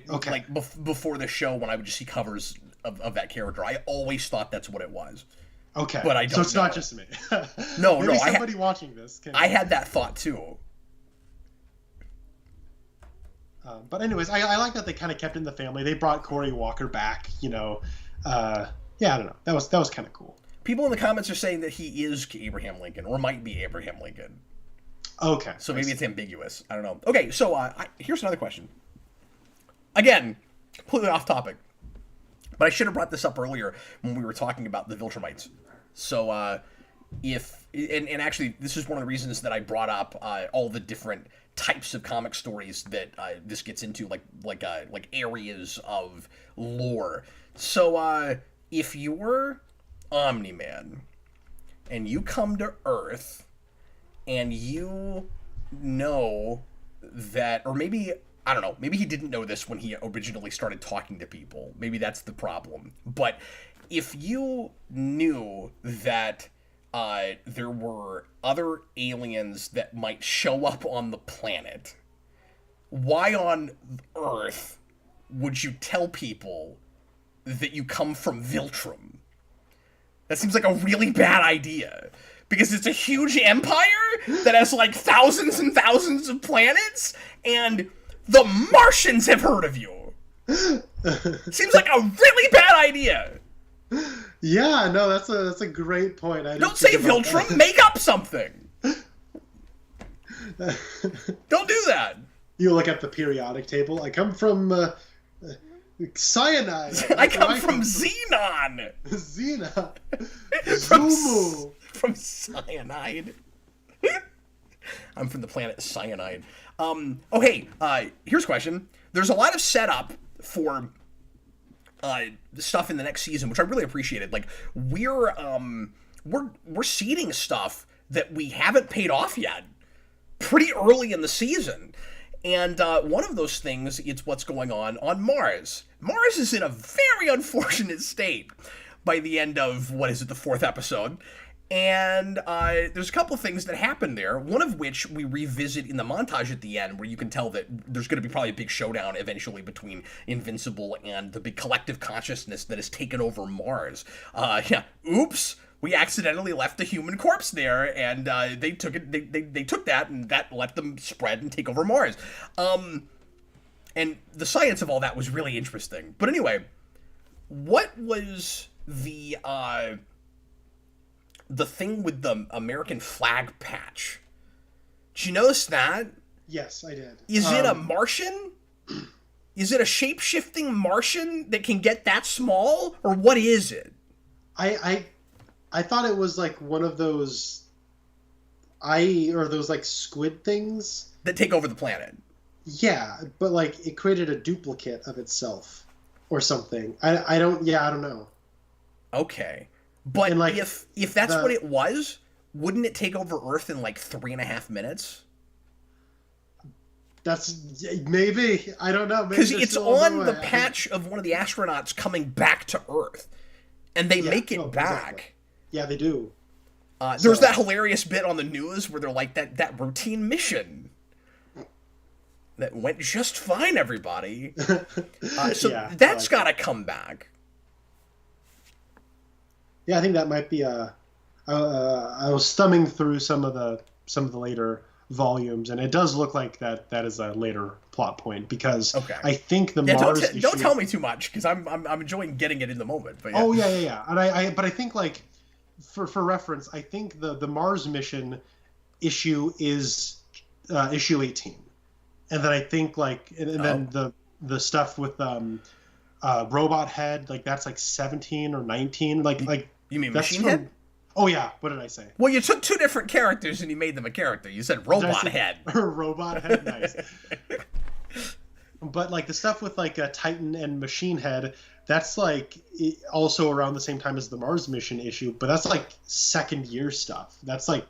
Okay. Before the show, when I would just see covers of that character, I always thought that's what it was. Okay, but I don't. So it's know. not just me. No, Maybe somebody watching this. I had that thought too. But anyways, I like that they kind of kept in the family. They brought Cory Walker back. Yeah, I don't know. That was kind of cool. People in the comments are saying that he is Abraham Lincoln, or might be Abraham Lincoln. Okay. So maybe it's ambiguous. I don't know. Okay, so here's another question. Again, completely off topic. But I should have brought this up earlier when we were talking about the Viltrumites. So, and actually, this is one of the reasons that I brought up all the different types of comic stories that this gets into, like areas of lore. So, if you're Omni-Man and you come to Earth and you know that, or maybe... I don't know, maybe he didn't know this when he originally started talking to people. Maybe that's the problem. But if you knew that there were other aliens that might show up on the planet, why on Earth would you tell people that you come from Viltrum? That seems like a really bad idea. Because it's a huge empire that has like thousands and thousands of planets, and... the Martians have heard of you. Seems like a really bad idea. Yeah, no, that's a great point. Don't say Viltrum. Make up something. Don't do that. You look at the periodic table. I come from cyanide. I come from Xenon. Xenon. From cyanide. I'm from the planet Cyanide. Here's a question. There's a lot of setup for stuff in the next season, which I really appreciated. Like, we're seeding stuff that we haven't paid off yet pretty early in the season. And one of those things is what's going on Mars. Mars is in a very unfortunate state by the end of, the 4th episode. And there's a couple of things that happen there, one of which we revisit in the montage at the end, where you can tell that there's going to be probably a big showdown eventually between Invincible and the big collective consciousness that has taken over Mars. Oops, we accidentally left a human corpse there, and they took it. They took that, and that let them spread and take over Mars. And the science of all that was really interesting. But anyway, what was the thing with the American flag patch? Did you notice that? Yes, I did. Is it a Martian? Is it a shape-shifting Martian that can get that small? Or what is it? I thought it was like one of those those like squid things that take over the planet. Yeah, but like it created a duplicate of itself or something. I don't know. Okay. But like, if that's what it was, wouldn't it take over Earth in like 3.5 minutes? That's maybe. I don't know. Because it's on the patch of one of the astronauts coming back to Earth, and they make it back. Exactly. Yeah, they do. There's that hilarious bit on the news where they're like that routine mission. That went just fine, everybody. So Yeah, that's got to come back. Yeah, I think that might be a. I was thumbing through some of the later volumes, and it does look like that is a later plot point, because I think the Mars issue. Don't tell me too much, because I'm enjoying getting it in the moment. But yeah. Oh yeah. And I think, like, for reference, I think the Mars mission issue is issue 18, and then I think, like, and then the stuff with Robot Head, like, that's like 17 or 19. Like you mean Machine Head? Oh yeah, what did I say? Well, you took two different characters and you made them a character. You said Robot Head. Robot Head, nice. But, like, the stuff with, like, Titan and Machine Head, that's, like, also around the same time as the Mars mission issue, but that's, like, second year stuff. That's, like,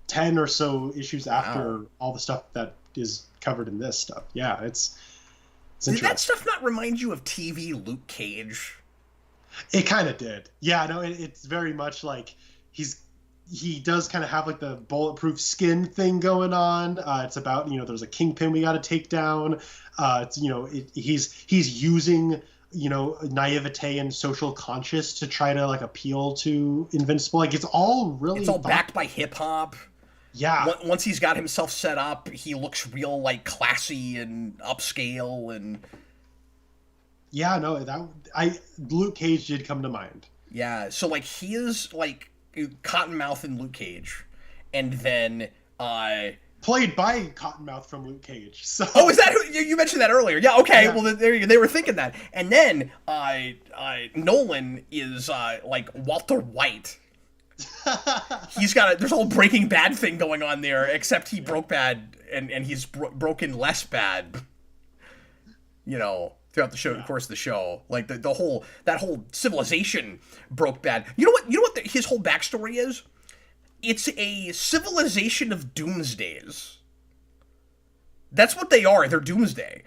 10 or so issues after all the stuff that is covered in this stuff. Yeah, it's Did that stuff not remind you of TV Luke Cage? It kind of did. Yeah, no, it's very much like he does kind of have, like, the bulletproof skin thing going on. It's about, there's a kingpin we got to take down. It's, he's using, naivete and social conscious to try to, like, appeal to Invincible. Like, it's all backed by hip hop. Yeah. Once he's got himself set up, he looks real, like, classy and upscale and. Yeah, no, Luke Cage did come to mind. Yeah, so, like, he is, like, Cottonmouth in Luke Cage, and then played by Cottonmouth from Luke Cage. So. Oh, is that who you mentioned that earlier? Yeah, okay. Yeah. Well, they were thinking that, and then Nolan is like Walter White. He's got there's a whole Breaking Bad thing going on there, except he broke bad and he's broken less bad. Throughout the show, course of the show, like that whole civilization broke bad. You know what his whole backstory is? It's a civilization of doomsdays. That's what they are. They're doomsday,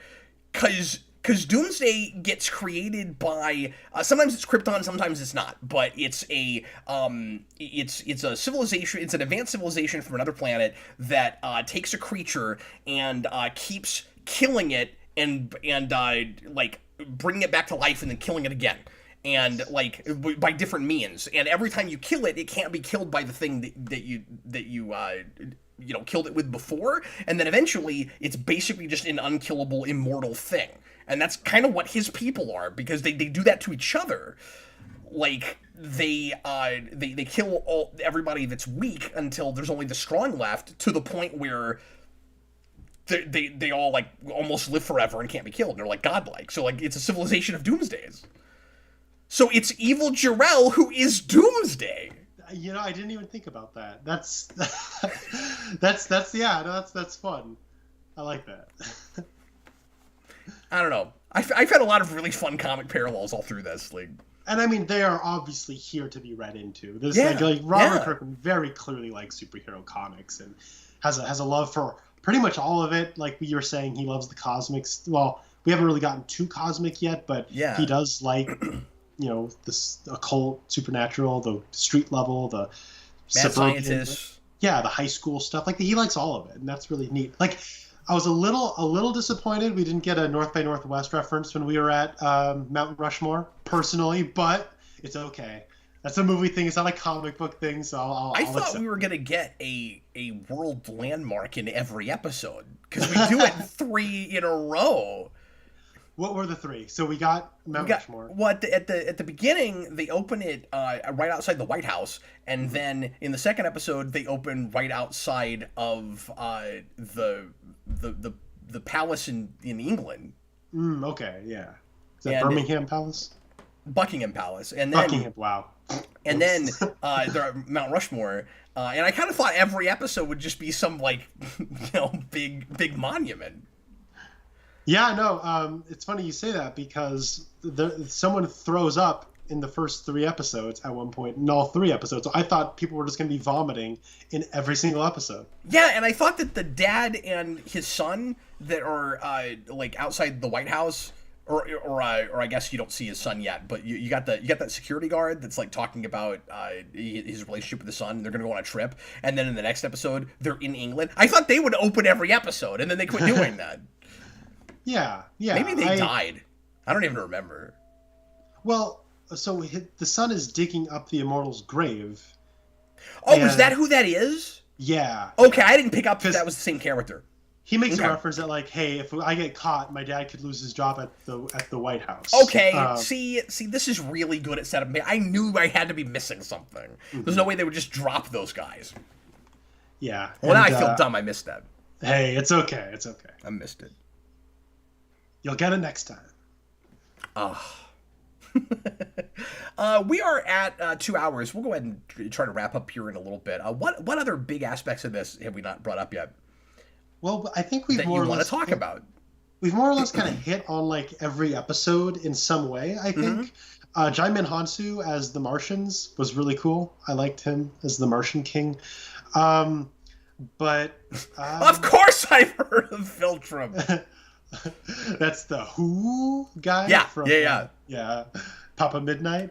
because doomsday gets created by sometimes it's Krypton, sometimes it's not, but it's a civilization. It's an advanced civilization from another planet that takes a creature and keeps killing it. And like bringing it back to life and then killing it again, and like by different means. And every time you kill it, it can't be killed by the thing that you killed it with before. And then eventually, it's basically just an unkillable, immortal thing. And that's kind of what his people are, because they do that to each other. Like they kill everybody that's weak until there's only the strong left, to the point where. They all, like, almost live forever and can't be killed. And they're, like, godlike. So, like, it's a civilization of doomsdays. So it's evil Jor-El who is Doomsday. I didn't even think about that. That's fun. I like that. I don't know. I've had a lot of really fun comic parallels all through this. Like, and I mean, they are obviously here to be read into. This like Robert Kirkman very clearly likes superhero comics and has a love for pretty much all of it. Like you were saying, he loves the cosmics. Well, we haven't really gotten too cosmic yet, but he does like, this occult, supernatural, the street level, the mad scientists. Yeah, the high school stuff. Like, he likes all of it, and that's really neat. Like, I was a little disappointed we didn't get a North by Northwest reference when we were at Mount Rushmore, personally, but it's okay. That's a movie thing. It's not a comic book thing, so I thought we were going to get a world landmark in every episode, because we do it 3 in a row. What were the 3? So we got Mount Rushmore. Well, at the beginning, they open it right outside the White House, and then in the second episode, they open right outside of the palace in England. Okay, yeah. Is that Birmingham Palace? Buckingham Palace, and then Buckingham. Wow. And then Mount Rushmore, and I kind of thought every episode would just be some big monument. Yeah, no, it's funny you say that, because someone throws up in the first 3 episodes at one point, in all 3 episodes. So I thought people were just going to be vomiting in every single episode. Yeah, and I thought that the dad and his son that are like outside the White House, or I guess you don't see his son yet, but you got that security guard that's like talking about his relationship with his son. They're gonna go on a trip, and then in the next episode they're in England. I thought they would open every episode, and then they quit doing that. Yeah. Maybe they died. I don't even remember. Well, so the son is digging up the immortal's grave. Oh, is that who that is? Yeah. Okay, I didn't pick up that was the same character. He makes a reference that, like, hey, if I get caught, my dad could lose his job at the White House. Okay, see, this is really good at setup. I knew I had to be missing something. Mm-hmm. There's no way they would just drop those guys. Yeah. Well, now I feel dumb. I missed that. Hey, it's okay. It's okay. I missed it. You'll get it next time. We are at 2 hours. We'll go ahead and try to wrap up here in a little bit. What other big aspects of this have we not brought up yet? Well, I think we've more or less talk about. We've more or less kind of hit on like every episode in some way. I think Jaimin Hansu as the Martians was really cool. I liked him as the Martian King. But of course, I've heard of Filtrum. That's the Who guy. Yeah. Yeah, Papa Midnight.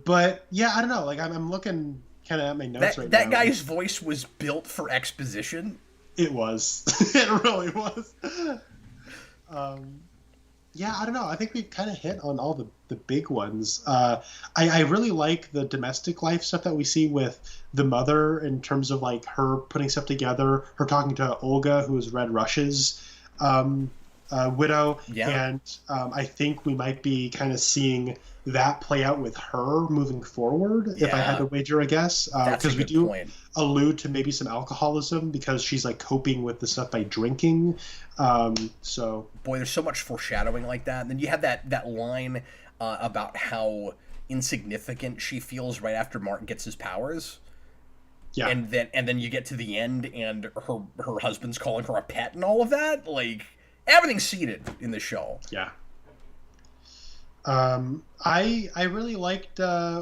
But yeah, I don't know. Like I'm looking kind of at my notes right now. That guy's voice was built for exposition. It was. It really was. Yeah, I don't know. I think we've kind of hit on all the big ones. I really like the domestic life stuff that we see with the mother in terms of like her putting stuff together, her talking to Olga, who is Red Rush's widow. Yeah. And I think we might be kind of seeing that play out with her moving forward, if I had to wager a guess. Because we do allude to maybe some alcoholism because she's like coping with the stuff by drinking. So boy, there's so much foreshadowing like that. And then you have that line about how insignificant she feels right after Martin gets his powers. Yeah. And then you get to the end and her husband's calling her a pet and all of that. Like, everything's seeded in the show. Yeah. I really liked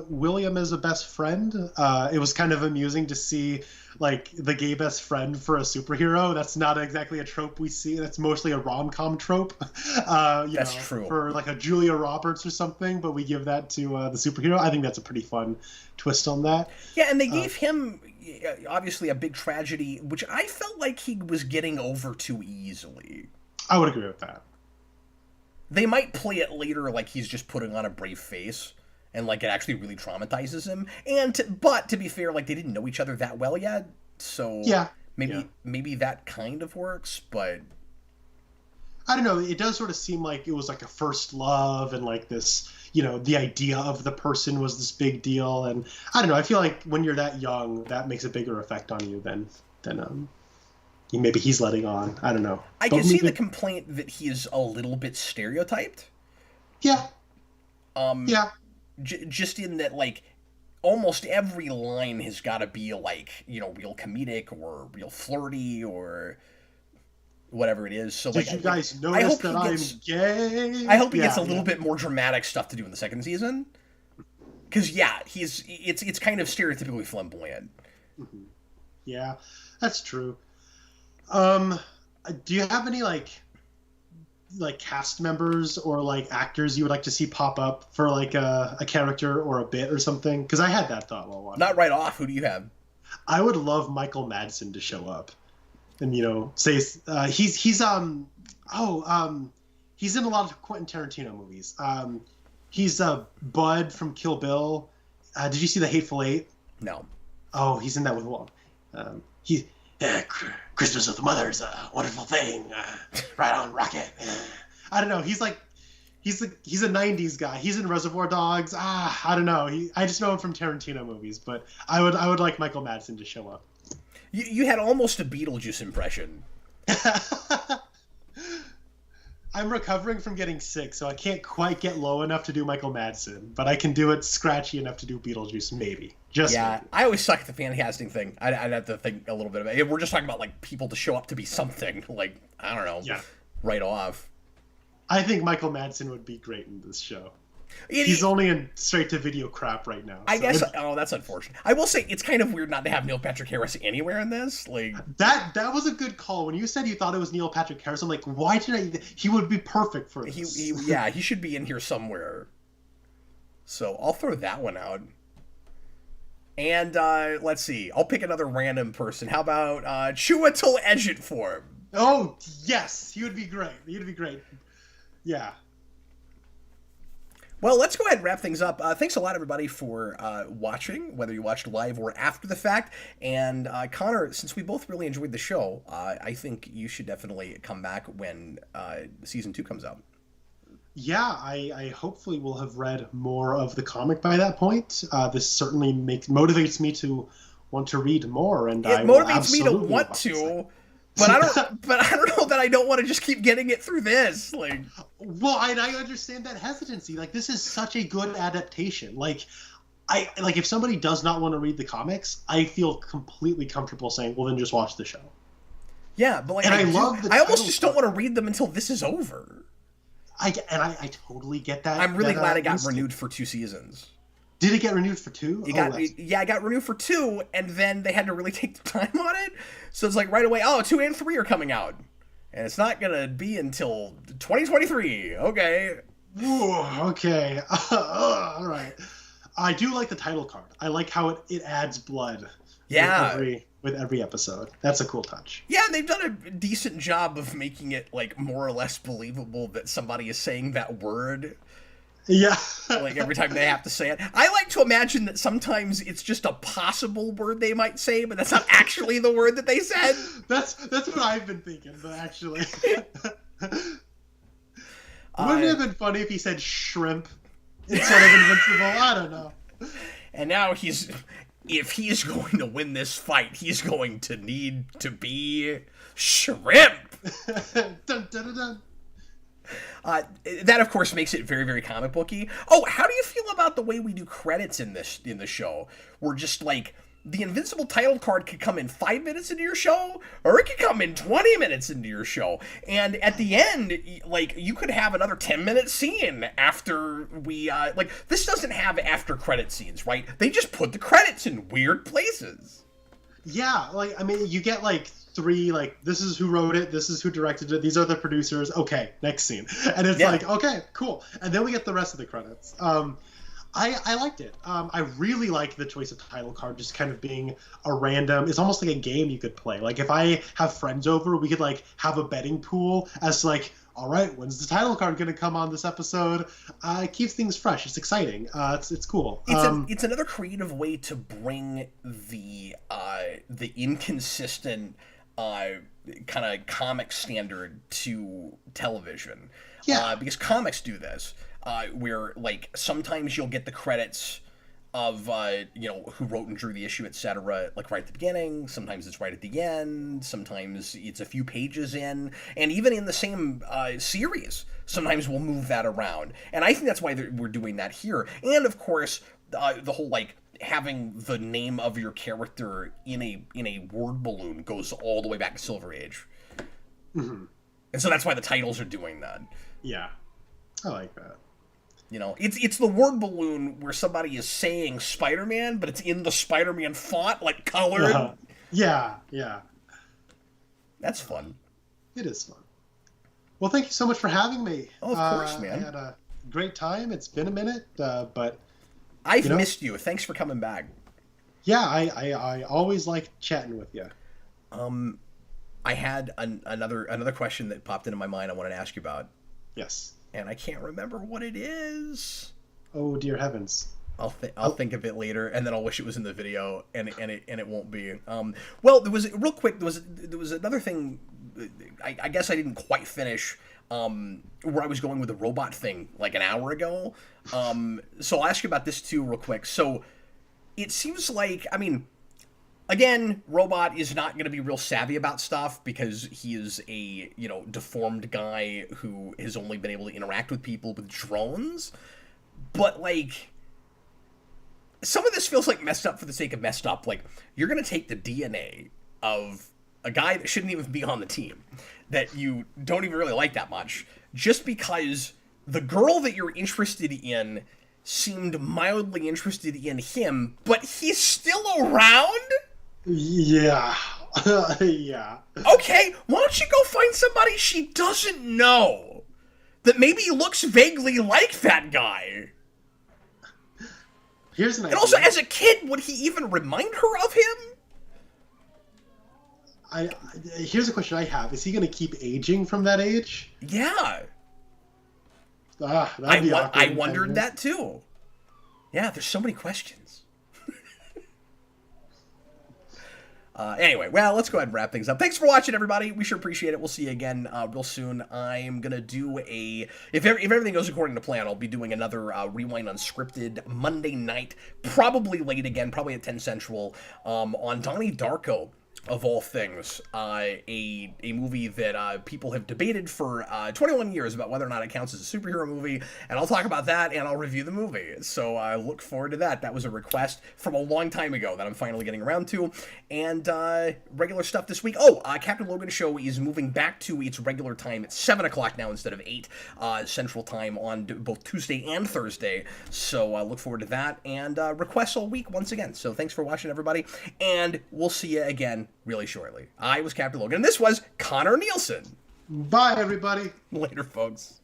William as a best friend. It was kind of amusing to see like the gay best friend for a superhero. That's not exactly a trope we see. That's mostly a rom-com trope. That's true. For like a Julia Roberts or something, but we give that to the superhero. I think that's a pretty fun twist on that. Yeah, and they gave him obviously a big tragedy, which I felt like he was getting over too easily. I would agree with that. They might play it later like he's just putting on a brave face and like it actually really traumatizes him. But to be fair, like they didn't know each other that well yet, so maybe that kind of works. But I don't know. It does sort of seem like it was like a first love and like this, the idea of the person was this big deal. And I don't know. I feel like when you're that young, that makes a bigger effect on you than maybe he's letting on. I don't know. I can see the complaint that he is a little bit stereotyped. Yeah. Just in that, like, almost every line has got to be, like, real comedic or real flirty or whatever it is. So, Did you guys notice that I'm gay? I hope he gets a little bit more dramatic stuff to do in the second season. Because, it's kind of stereotypically flamboyant. Mm-hmm. Yeah, that's true. Do you have any like cast members or like actors you would like to see pop up for like a character or a bit or something? Because I had that thought while watching. Not right off. Who do you have? I would love Michael Madsen to show up, and say he's in a lot of Quentin Tarantino movies. He's Bud from Kill Bill. Did you see The Hateful Eight? No. Oh, he's in that with Wong. Christmas with the Mother is a wonderful thing. Right on, Rocket. I don't know. He's a 90s guy. He's in Reservoir Dogs. I don't know. I just know him from Tarantino movies, but I would like Michael Madsen to show up. You had almost a Beetlejuice impression. I'm recovering from getting sick, so I can't quite get low enough to do Michael Madsen, but I can do it scratchy enough to do Beetlejuice, maybe. Maybe. I always suck at the fan casting thing. I'd have to think a little bit about it. We're just talking about like people to show up to be something, like, I don't know, right off. I think Michael Madsen would be great in this show. He's only in straight-to-video crap right now. I guess. Oh, that's unfortunate. I will say it's kind of weird not to have Neil Patrick Harris anywhere in this. Like that was a good call. When you said you thought it was Neil Patrick Harris, I'm like, why did I? He would be perfect for this. He should be in here somewhere. So I'll throw that one out. And let's see. I'll pick another random person. How about Chiwetel Ejiofor? Oh yes, he would be great. He'd be great. Yeah. Well, let's go ahead and wrap things up. Thanks a lot, everybody, for watching, whether you watched live or after the fact. And Connor, since we both really enjoyed the show, I think you should definitely come back when season 2 comes out. Yeah, I hopefully will have read more of the comic by that point. This certainly motivates me to want to read more, and it motivates me to want to. But I don't know that I don't want to just keep getting it through this. Like, well, I understand that hesitancy. Like, this is such a good adaptation. Like, if somebody does not want to read the comics, I feel completely comfortable saying, well, then just watch the show. Yeah, but like, I almost just don't want to read them until this is over. I totally get that. I'm really glad it got renewed for 2 seasons. Did it get renewed for 2? It got renewed for 2, and then they had to really take the time on it. So it's like right away, 2 and 3 are coming out. And it's not going to be until 2023. Okay. Ooh, okay. All right. I do like the title card. I like how it adds blood. Yeah. With every episode. That's a cool touch. Yeah, they've done a decent job of making it like more or less believable that somebody is saying that word. Yeah. Like every time they have to say it. I like to imagine that sometimes it's just a possible word they might say, but that's not actually the word that they said. That's what I've been thinking, but actually. Wouldn't it have been funny if he said shrimp instead of Invincible? I don't know. And now if he's going to win this fight, he's going to need to be shrimp. Dun, dun, dun, dun. That, of course, makes it very, very comic booky. Oh, how do you feel about the way we do credits in the show? We're just like, the Invincible title card could come in 5 minutes into your show, or it could come in 20 minutes into your show. And at the end, like, you could have another 10-minute scene after we, this doesn't have after credit scenes, right? They just put the credits in weird places. Yeah, like, I mean, you get, like, 3, like, this is who wrote it, this is who directed it, these are the producers, okay, next scene. And it's like, okay, cool. And then we get the rest of the credits. I liked it. I really liked the choice of title card just kind of being a random, it's almost like a game you could play. Like, if I have friends over, we could, like, have a betting pool as to, like, all right, when's the title card going to come on this episode? It keeps things fresh. It's exciting. It's cool. It's another creative way to bring the inconsistent kind of comic standard to television. Yeah. Because comics do this, where, like, sometimes you'll get the credits of, who wrote and drew the issue, etc., like, right at the beginning. Sometimes it's right at the end. Sometimes it's a few pages in. And even in the same series, sometimes we'll move that around. And I think that's why we're doing that here. And, of course, the whole, like, having the name of your character in a word balloon goes all the way back to Silver Age. Mm-hmm. And so that's why the titles are doing that. Yeah. I like that. You know, it's the word balloon where somebody is saying Spider-Man, but it's in the Spider-Man font, like, colored. Yeah. That's fun. It is fun. Well, thank you so much for having me. Oh, of course, man. I had a great time. It's been a minute, but... I've missed you. Thanks for coming back. Yeah, I always like chatting with you. I had another question that popped into my mind I wanted to ask you about. Yes. And I can't remember what it is. Oh, dear heavens. I'll think of it later, and then I'll wish it was in the video, and it won't be. Well, there was another thing. I guess I didn't quite finish. Where I was going with the robot thing like an hour ago. So I'll ask you about this too real quick. So it seems like, I mean, again, Robot is not going to be real savvy about stuff because he is a, deformed guy who has only been able to interact with people with drones. But, like, some of this feels like messed up for the sake of messed up. Like, you're going to take the DNA of a guy that shouldn't even be on the team, that you don't even really like that much, just because the girl that you're interested in seemed mildly interested in him, but he's still around? Yeah. Yeah. Okay, why don't you go find somebody she doesn't know that maybe looks vaguely like that guy? Here's an idea. And also, as a kid, would he even remind her of him? Here's a question I have. Is he going to keep aging from that age? Yeah. That'd be awkward. I wondered that too. Yeah, there's so many questions. Anyway, well, let's go ahead and wrap things up. Thanks for watching, everybody. We sure appreciate it. We'll see you again real soon. I'm going to do if everything goes according to plan, I'll be doing another Rewind Unscripted Monday night, probably late again, probably at 10 Central, on Donnie Darko, of all things, a movie that people have debated for 21 years about whether or not it counts as a superhero movie, and I'll talk about that, and I'll review the movie, so I look forward to that. That was a request from a long time ago that I'm finally getting around to, and regular stuff this week. Captain Logan Show is moving back to its regular time at 7 o'clock now instead of 8 Central Time on both Tuesday and Thursday, so I look forward to that, and requests all week once again. So thanks for watching, everybody, and we'll see you again really shortly. I was Captain Logan, and this was Connor Nielsen. Bye, everybody. Later, folks.